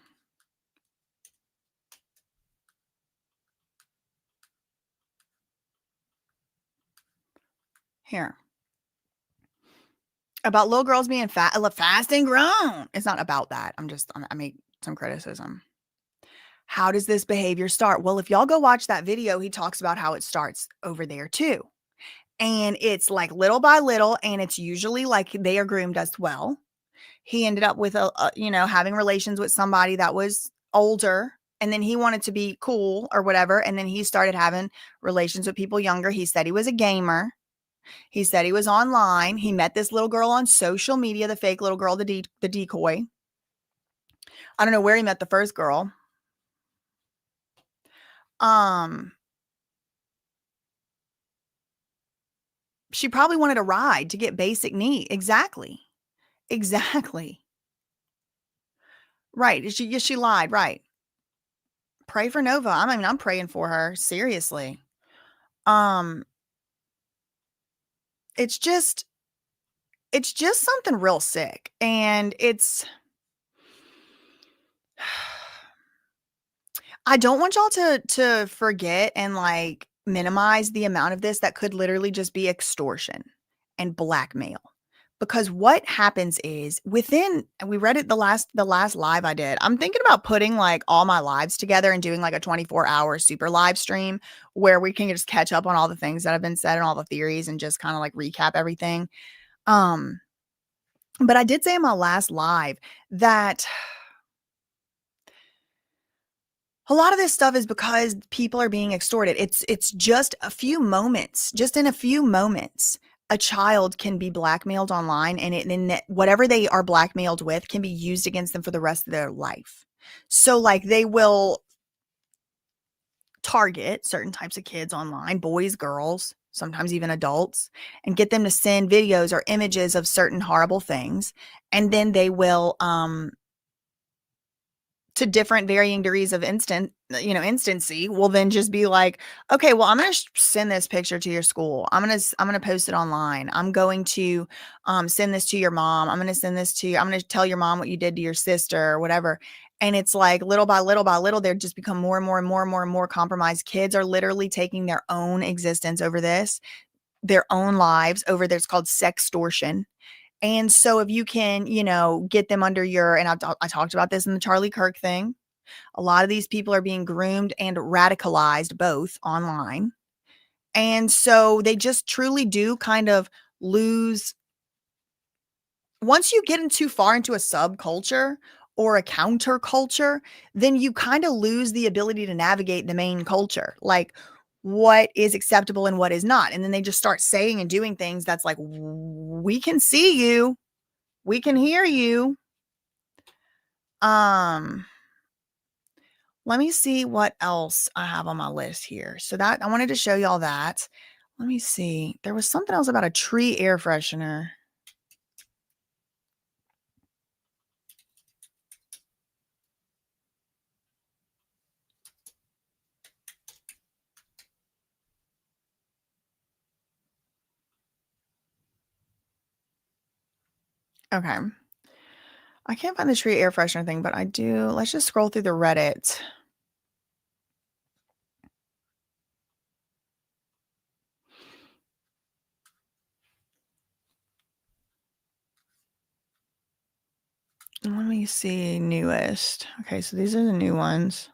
Here. About little girls being fast and grown. It's not about that. I make some criticism. How does this behavior start? Well, if y'all go watch that video, he talks about how it starts over there too. And it's like little by little, and it's usually like they are groomed as well. He ended up with having relations with somebody that was older, and then he wanted to be cool or whatever. And then he started having relations with people younger. He said he was a gamer. He said he was online. He met this little girl on social media, the fake little girl, the decoy. I don't know where he met the first girl. She probably wanted a ride to get basic need. Exactly. Right. She lied. Right. Pray for Nova. I mean, I'm praying for her. Seriously. It's just something real sick. And I don't want y'all to forget and like minimize the amount of this that could literally just be extortion and blackmail. Because what happens is we read it the last live I did. I'm thinking about putting like all my lives together and doing like a 24-hour super live stream where we can just catch up on all the things that have been said and all the theories and just kind of like recap everything. But I did say in my last live that a lot of this stuff is because people are being extorted. It's just a few moments, just in a few moments, a child can be blackmailed online, and whatever they are blackmailed with can be used against them for the rest of their life. So like they will target certain types of kids online, boys, girls, sometimes even adults, and get them to send videos or images of certain horrible things. And then they will, to different varying degrees of instancy, will then just be like, okay, well, I'm going to send this picture to your school. I'm going to post it online. I'm going to send this to your mom. I'm going to send this to you. I'm going to tell your mom what you did to your sister or whatever. And it's like little by little, they're just become more and more compromised. Kids are literally taking their own existence over this, their own lives over this. It's called sextortion. And so if you can, get them under and I talked about this in the Charlie Kirk thing. A lot of these people are being groomed and radicalized both online. And so they just truly do kind of lose. Once you get too far into a subculture or a counterculture, then you kind of lose the ability to navigate the main culture. Like what is acceptable and what is not. And then they just start saying and doing things that's like, we can see you. We can hear you. Let me see what else I have on my list here. So that I wanted to show y'all that. Let me see. There was something else about a tree air freshener. Okay. I can't find the tree air freshener thing, but I do. Let's just scroll through the Reddit. Let me see newest. Okay, so these are the new ones.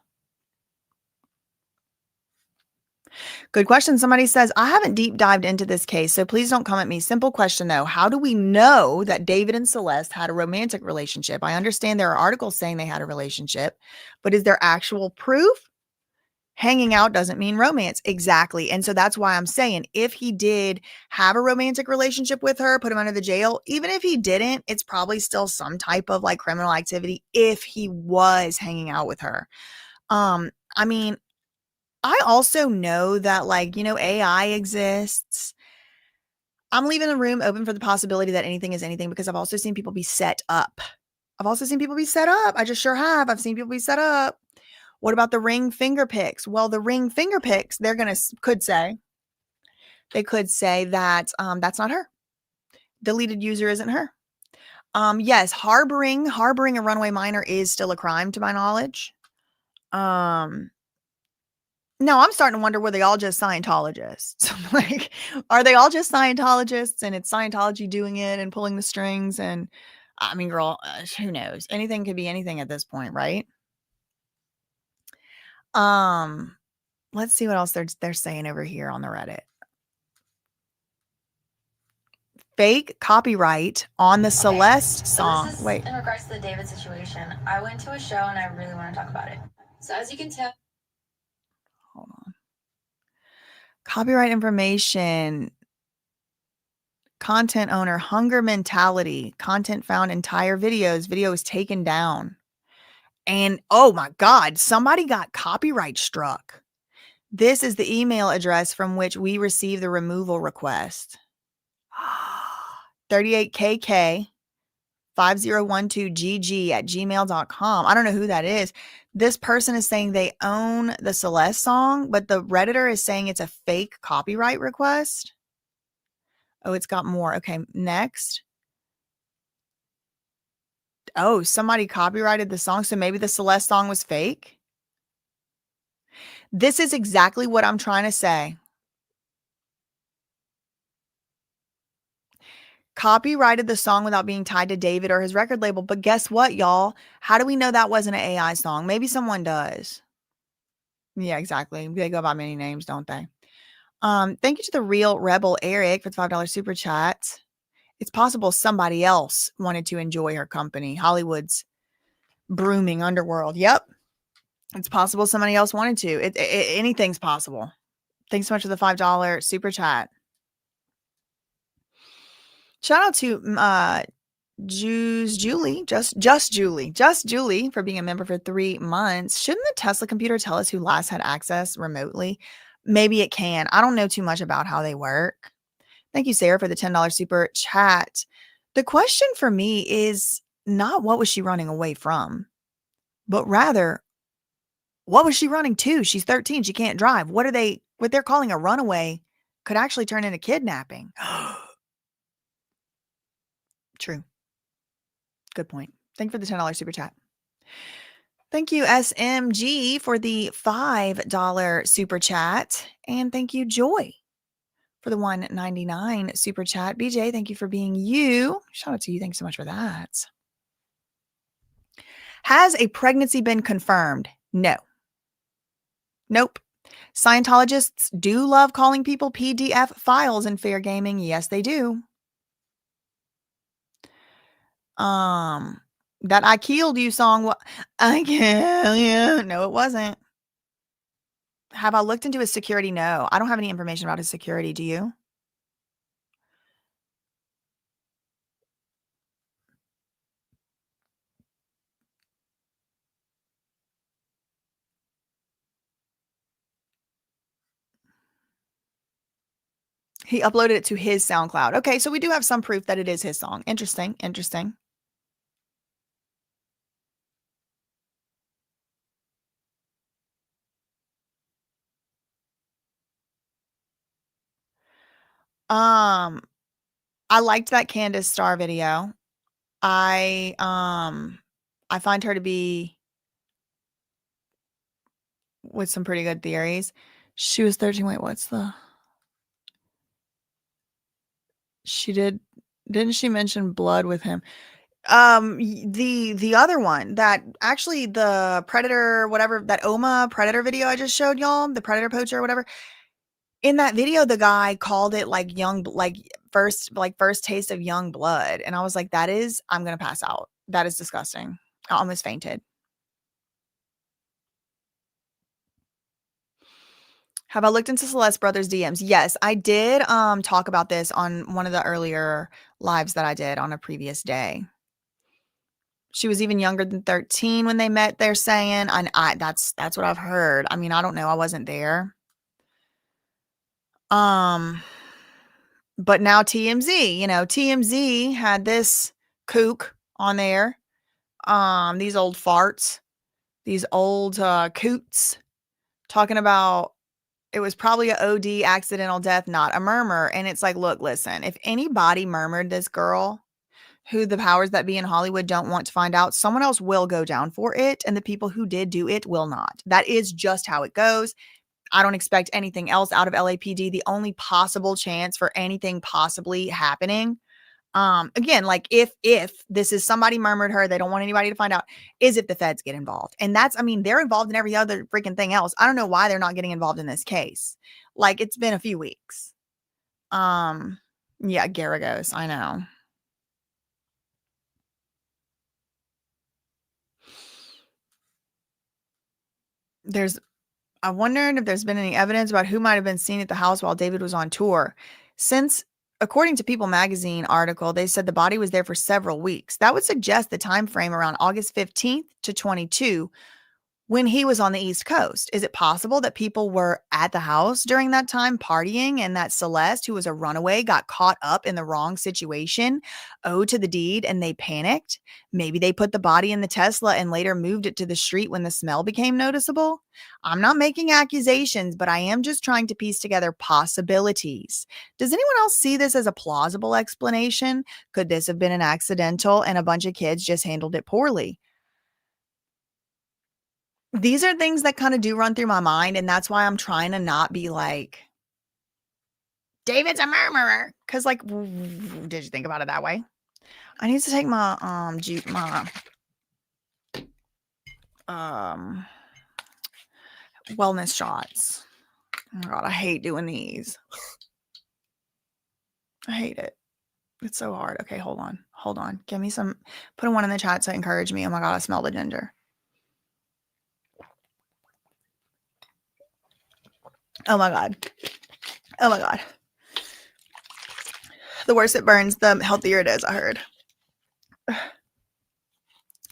Good question. Somebody says, I haven't deep dived into this case, so please don't come at me. Simple question though. How do we know that David and Celeste had a romantic relationship? I understand there are articles saying they had a relationship, but is there actual proof? Hanging out doesn't mean romance. Exactly. And so that's why I'm saying if he did have a romantic relationship with her, put him under the jail, even if he didn't, it's probably still some type of like criminal activity if he was hanging out with her. I mean, I also know that like, AI exists. I'm leaving the room open for the possibility that anything is anything because I've also seen people be set up. I just sure have. I've seen people be set up. What about the ring finger pics? Well, the ring finger pics, could say that that's not her. Deleted user isn't her. Yes, harboring a runaway minor is still a crime to my knowledge. No, I'm starting to wonder, were they all just Scientologists? Like, are they all just Scientologists and it's Scientology doing it and pulling the strings? And I mean, girl, who knows? Anything could be anything at this point, right? Let's see what else they're saying over here on the Reddit. Fake copyright on the Celeste song. So this is Wait. in regards to the David situation. I went to a show and I really want to talk about it. So as you can tell, Hold on. Copyright information. Content owner, hunger mentality. Content found entire videos. Video was taken down. And oh my God, somebody got copyright struck. This is the email address from which we receive the removal request. 38KK 5012gg@gmail.com. I don't know who that is. This person is saying they own the Celeste song, but the Redditor is saying it's a fake copyright request. Oh, it's got more. Okay, next. Oh, somebody copyrighted the song, so maybe the Celeste song was fake. This is exactly what I'm trying to say. Copyrighted the song without being tied to David or his record label. But guess what, y'all? How do we know that wasn't an AI song? Maybe someone does. Yeah, exactly. They go by many names, don't they? Thank you to the Real Rebel Eric for the $5 super chat. It's possible somebody else wanted to enjoy her company. Hollywood's brooming underworld. Yep. It's possible somebody else wanted to. Anything's possible. Thanks so much for the $5 super chat. Shout out to Julie for being a member for 3 months. Shouldn't the Tesla computer tell us who last had access remotely? Maybe it can. I don't know too much about how they work. Thank you, Sarah, for the $10 super chat. The question for me is not what was she running away from, but rather what was she running to? She's 13. She can't drive. What they're calling a runaway could actually turn into kidnapping. True. Good point. Thank you for the $10 super chat. Thank you, SMG, for the $5 super chat. And thank you, Joy, for the $1.99 super chat. BJ, thank you for being you. Shout out to you. Thanks so much for that. Has a pregnancy been confirmed? No. Nope. Scientologists do love calling people PDF files in fair gaming. Yes, they do. That I killed you song. I killed you. No, it wasn't. Have I looked into his security? No, I don't have any information about his security. Do you? He uploaded it to his SoundCloud. Okay, so we do have some proof that it is his song. Interesting. Interesting. I liked that Candace Star video. I find her to be with some pretty good theories. She was 13. Wait, didn't she mention blood with him? The other one that actually the Predator, whatever, that Oma Predator video I just showed y'all, the Predator poacher or whatever. In that video, the guy called it like first taste of young blood. And I was like, I'm going to pass out. That is disgusting. I almost fainted. Have I looked into Celeste Brothers DMs? Yes, I did talk about this on one of the earlier lives that I did on a previous day. She was even younger than 13 when they met, they're saying. And that's what I've heard. I mean, I don't know. I wasn't there. But now TMZ, TMZ had this kook on there. These old farts, these old coots talking about it was probably an OD, accidental death, not a murmur. And it's like, look, listen, if anybody murmured this girl, who the powers that be in Hollywood don't want to find out, someone else will go down for it. And the people who did do it will not. That is just how it goes. I don't expect anything else out of LAPD. The only possible chance for anything possibly happening, again, like if this is somebody murmured her, they don't want anybody to find out, is if the feds get involved. And they're involved in every other freaking thing else. I don't know why they're not getting involved in this case. Like, it's been a few weeks. Yeah, Garagos, I know. I wondered if there's been any evidence about who might have been seen at the house while David was on tour. according to People magazine article, they said the body was there for several weeks. That would suggest the time frame around August 15th to 22 when he was on the East Coast. Is it possible that people were at the house during that time partying and that Celeste, who was a runaway, got caught up in the wrong situation, owed to the deed, and they panicked? Maybe they put the body in the Tesla and later moved it to the street when the smell became noticeable? I'm not making accusations, but I am just trying to piece together possibilities. Does anyone else see this as a plausible explanation? Could this have been an accidental and a bunch of kids just handled it poorly? These are things that kind of do run through my mind, and that's why I'm trying to not be like, David's a murderer. Because, like, did you think about it that way? I need to take my wellness shots. Oh my God, I hate doing these. I hate it. It's so hard. Okay, hold on. Give me some. Put one in the chat to encourage me. Oh my God, I smell the ginger. Oh my God. Oh my God. The worse it burns, the healthier it is, I heard.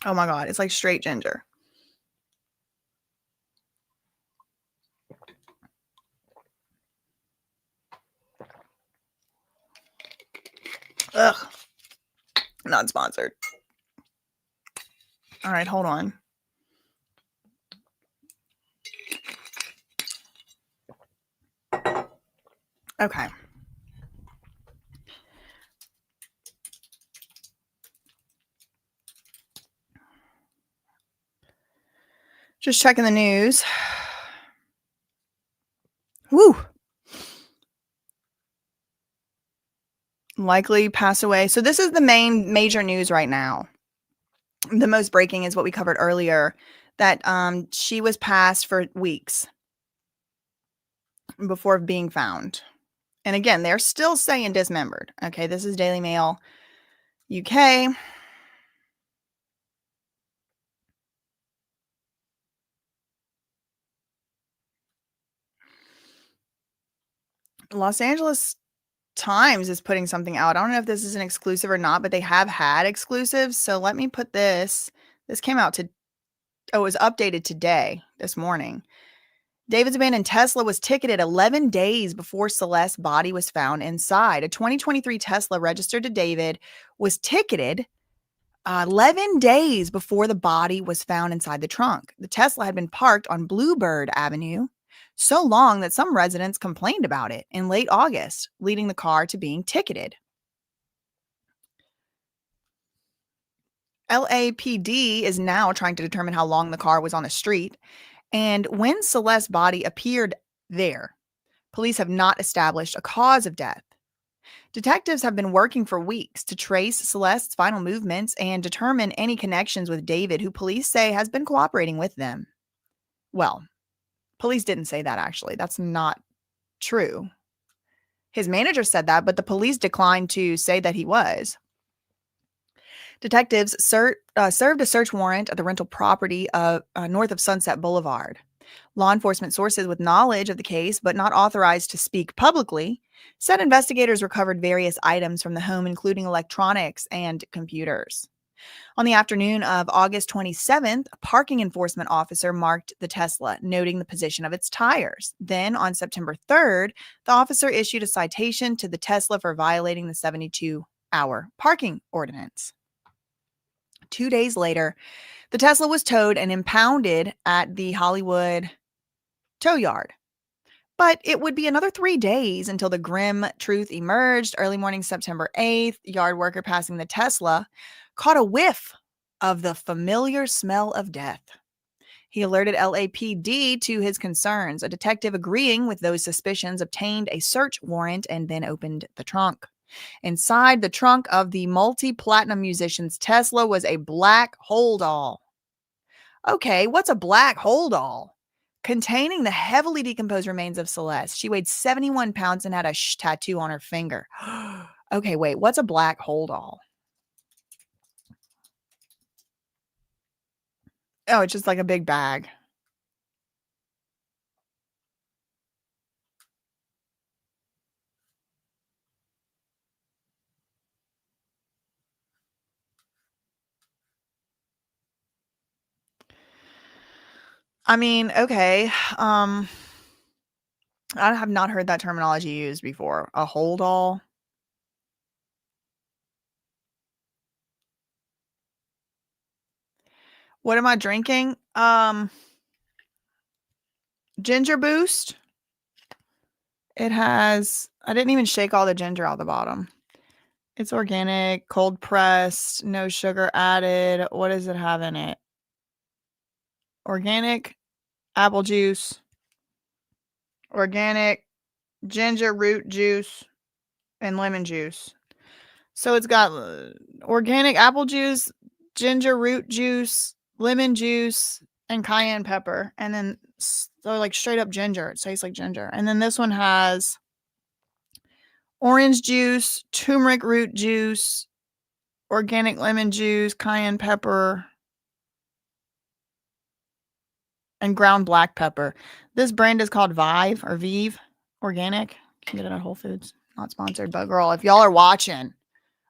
Oh my God. It's like straight ginger. Ugh. Not sponsored. All right, hold on. Okay. Just checking the news. Woo. Likely pass away. So this is the main major news right now. The most breaking is what we covered earlier, that she was passed for weeks before being found. And again, they're still saying dismembered. Okay, this is Daily Mail UK. Los Angeles Times is putting something out. I don't know if this is an exclusive or not, but they have had exclusives. So let me put this. This came out it was updated today, this morning. David's abandoned Tesla was ticketed 11 days before Celeste's body was found inside. A 2023 Tesla registered to David was ticketed 11 days before the body was found inside the trunk. The Tesla had been parked on Bluebird Avenue so long that some residents complained about it in late August, leading the car to being ticketed. LAPD is now trying to determine how long the car was on the street. And when Celeste's body appeared there, police have not established a cause of death. Detectives have been working for weeks to trace Celeste's final movements and determine any connections with David, who police say has been cooperating with them. Well, police didn't say that, actually. That's not true. His manager said that, but the police declined to say that he was. Detectives served a search warrant at the rental property north of Sunset Boulevard. Law enforcement sources with knowledge of the case, but not authorized to speak publicly, said investigators recovered various items from the home, including electronics and computers. On the afternoon of August 27th, a parking enforcement officer marked the Tesla, noting the position of its tires. Then, on September 3rd, the officer issued a citation to the Tesla for violating the 72-hour parking ordinance. 2 days later, the Tesla was towed and impounded at the Hollywood tow yard. But it would be another 3 days until the grim truth emerged. Early morning, September 8th, yard worker passing the Tesla caught a whiff of the familiar smell of death. He alerted LAPD to his concerns. A detective, agreeing with those suspicions, obtained a search warrant and then opened the trunk. Inside the trunk of the multi-platinum musician's Tesla was a black hold all. Okay, what's a black hold all? Containing the heavily decomposed remains of Celeste. She weighed 71 pounds and had a tattoo on her finger. Okay, wait, what's a black hold all? Oh, it's just like a big bag. I mean, okay. I have not heard that terminology used before. A hold all. What am I drinking? Ginger Boost. It has, I didn't even shake all the ginger out the bottom. It's organic, cold pressed, no sugar added. What does it have in it? Organic apple juice, organic ginger root juice, and lemon juice. So it's got organic apple juice, ginger root juice, lemon juice, and cayenne pepper. And then, so like straight up ginger. It tastes like ginger. And then this one has orange juice, turmeric root juice, organic lemon juice, cayenne pepper, and ground black pepper. This brand is called Vive or Vive Organic. You can get it at Whole Foods. Not sponsored, but girl, if y'all are watching,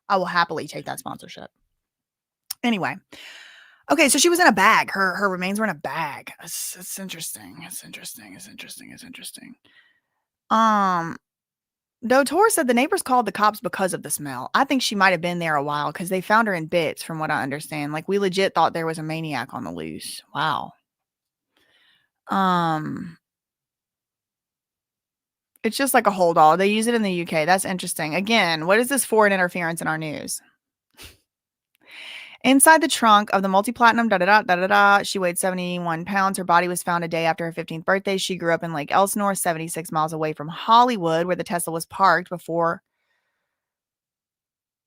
I will happily take that sponsorship. Anyway. Okay, so she was in a bag. Her remains were in a bag. It's interesting. It's interesting. Dotor said the neighbors called the cops because of the smell. I think she might have been there a while because they found her in bits, from what I understand. Like, we legit thought there was a maniac on the loose. Wow. It's just like a hold all. They use it in the UK. That's interesting. Again, what is this foreign interference in our news? Inside the trunk of the multi-platinum, she weighed 71 pounds. Her body was found a day after her 15th birthday. She grew up in Lake Elsinore, 76 miles away from Hollywood, where the Tesla was parked before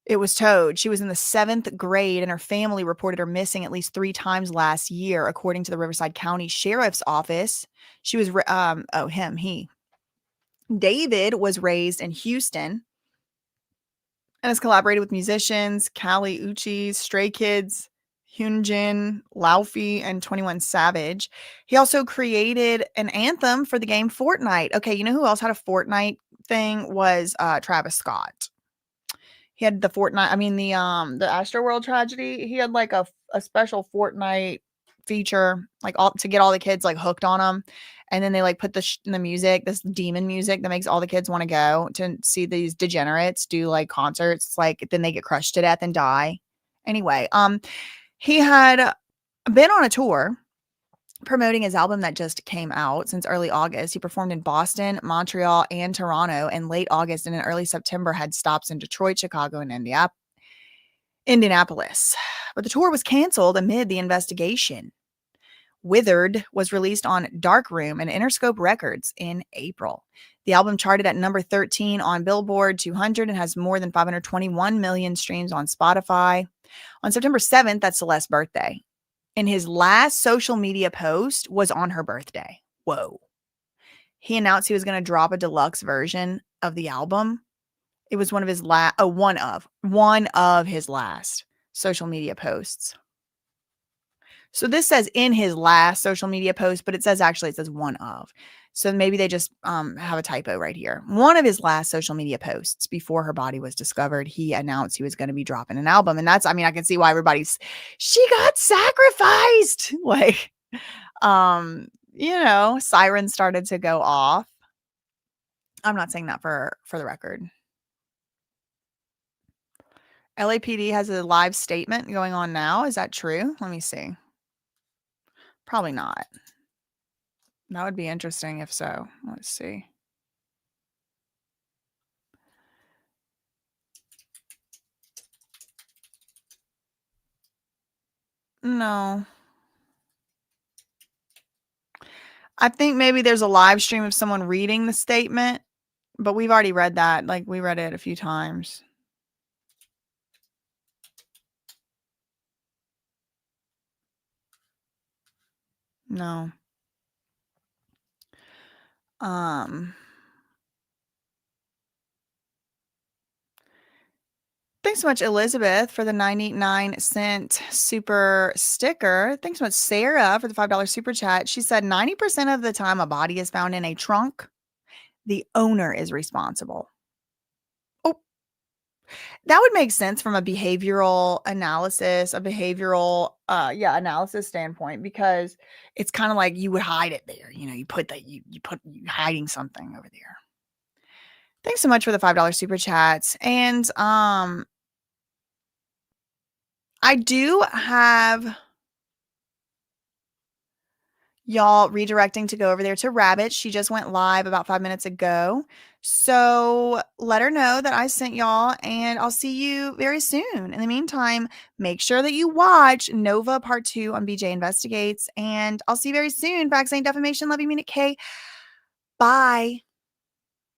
it was towed. She was in the 7th grade, and her family reported her missing at least 3 times last year, according to the Riverside County Sheriff's Office. She was, David was raised in Houston and has collaborated with musicians Kali Uchis, Stray Kids, Hyunjin, Laufey, and 21 Savage. He also created an anthem for the game Fortnite. Okay, you know who else had a Fortnite thing? Was Travis Scott. He had the Fortnite, the Astroworld tragedy. He had like a special Fortnite feature, like all to get all the kids like hooked on them. And then they like put the music, this demon music that makes all the kids want to go to see these degenerates do like concerts. It's like then they get crushed to death and die. Anyway, he had been on a tour promoting his album that just came out since early August. He performed in Boston, Montreal, and Toronto in late August, and in early September had stops in Detroit, Chicago, and Indianapolis. But the tour was canceled amid the investigation. Withered was released on Darkroom and Interscope Records in April. The album charted at number 13 on Billboard 200 and has more than 521 million streams on Spotify. On September 7th, that's Celeste's birthday. And his last social media post was on her birthday. Whoa. He announced he was going to drop a deluxe version of the album. It was one of his one of his last social media posts. So this says in his last social media post, but it says one of. So maybe they just have a typo right here. One of his last social media posts before her body was discovered, he announced he was going to be dropping an album. And that's, I can see why she got sacrificed. Like, sirens started to go off. I'm not saying that for the record. LAPD has a live statement going on now. Is that true? Let me see. Probably not. That would be interesting if so. Let's see. No. I think maybe there's a live stream of someone reading the statement, but we've already read that. Like, we read it a few times. No. Thanks so much, Elizabeth, for the 99-cent super sticker. Thanks so much, Sarah, for the $5 super chat. She said 90% of the time a body is found in a trunk, the owner is responsible. Oh, That would make sense from a behavioral analysis, analysis standpoint, because it's kind of like you would hide it there. You know, you hiding something over there. Thanks so much for the $5 super chats. And I do have y'all redirecting to go over there to Rabbit. She just went live about 5 minutes ago. So let her know that I sent y'all, and I'll see you very soon. In the meantime, make sure that you watch Nova Part 2 on BJ Investigates, and I'll see you very soon. Facts ain't defamation. Love you, mean it, K. Bye.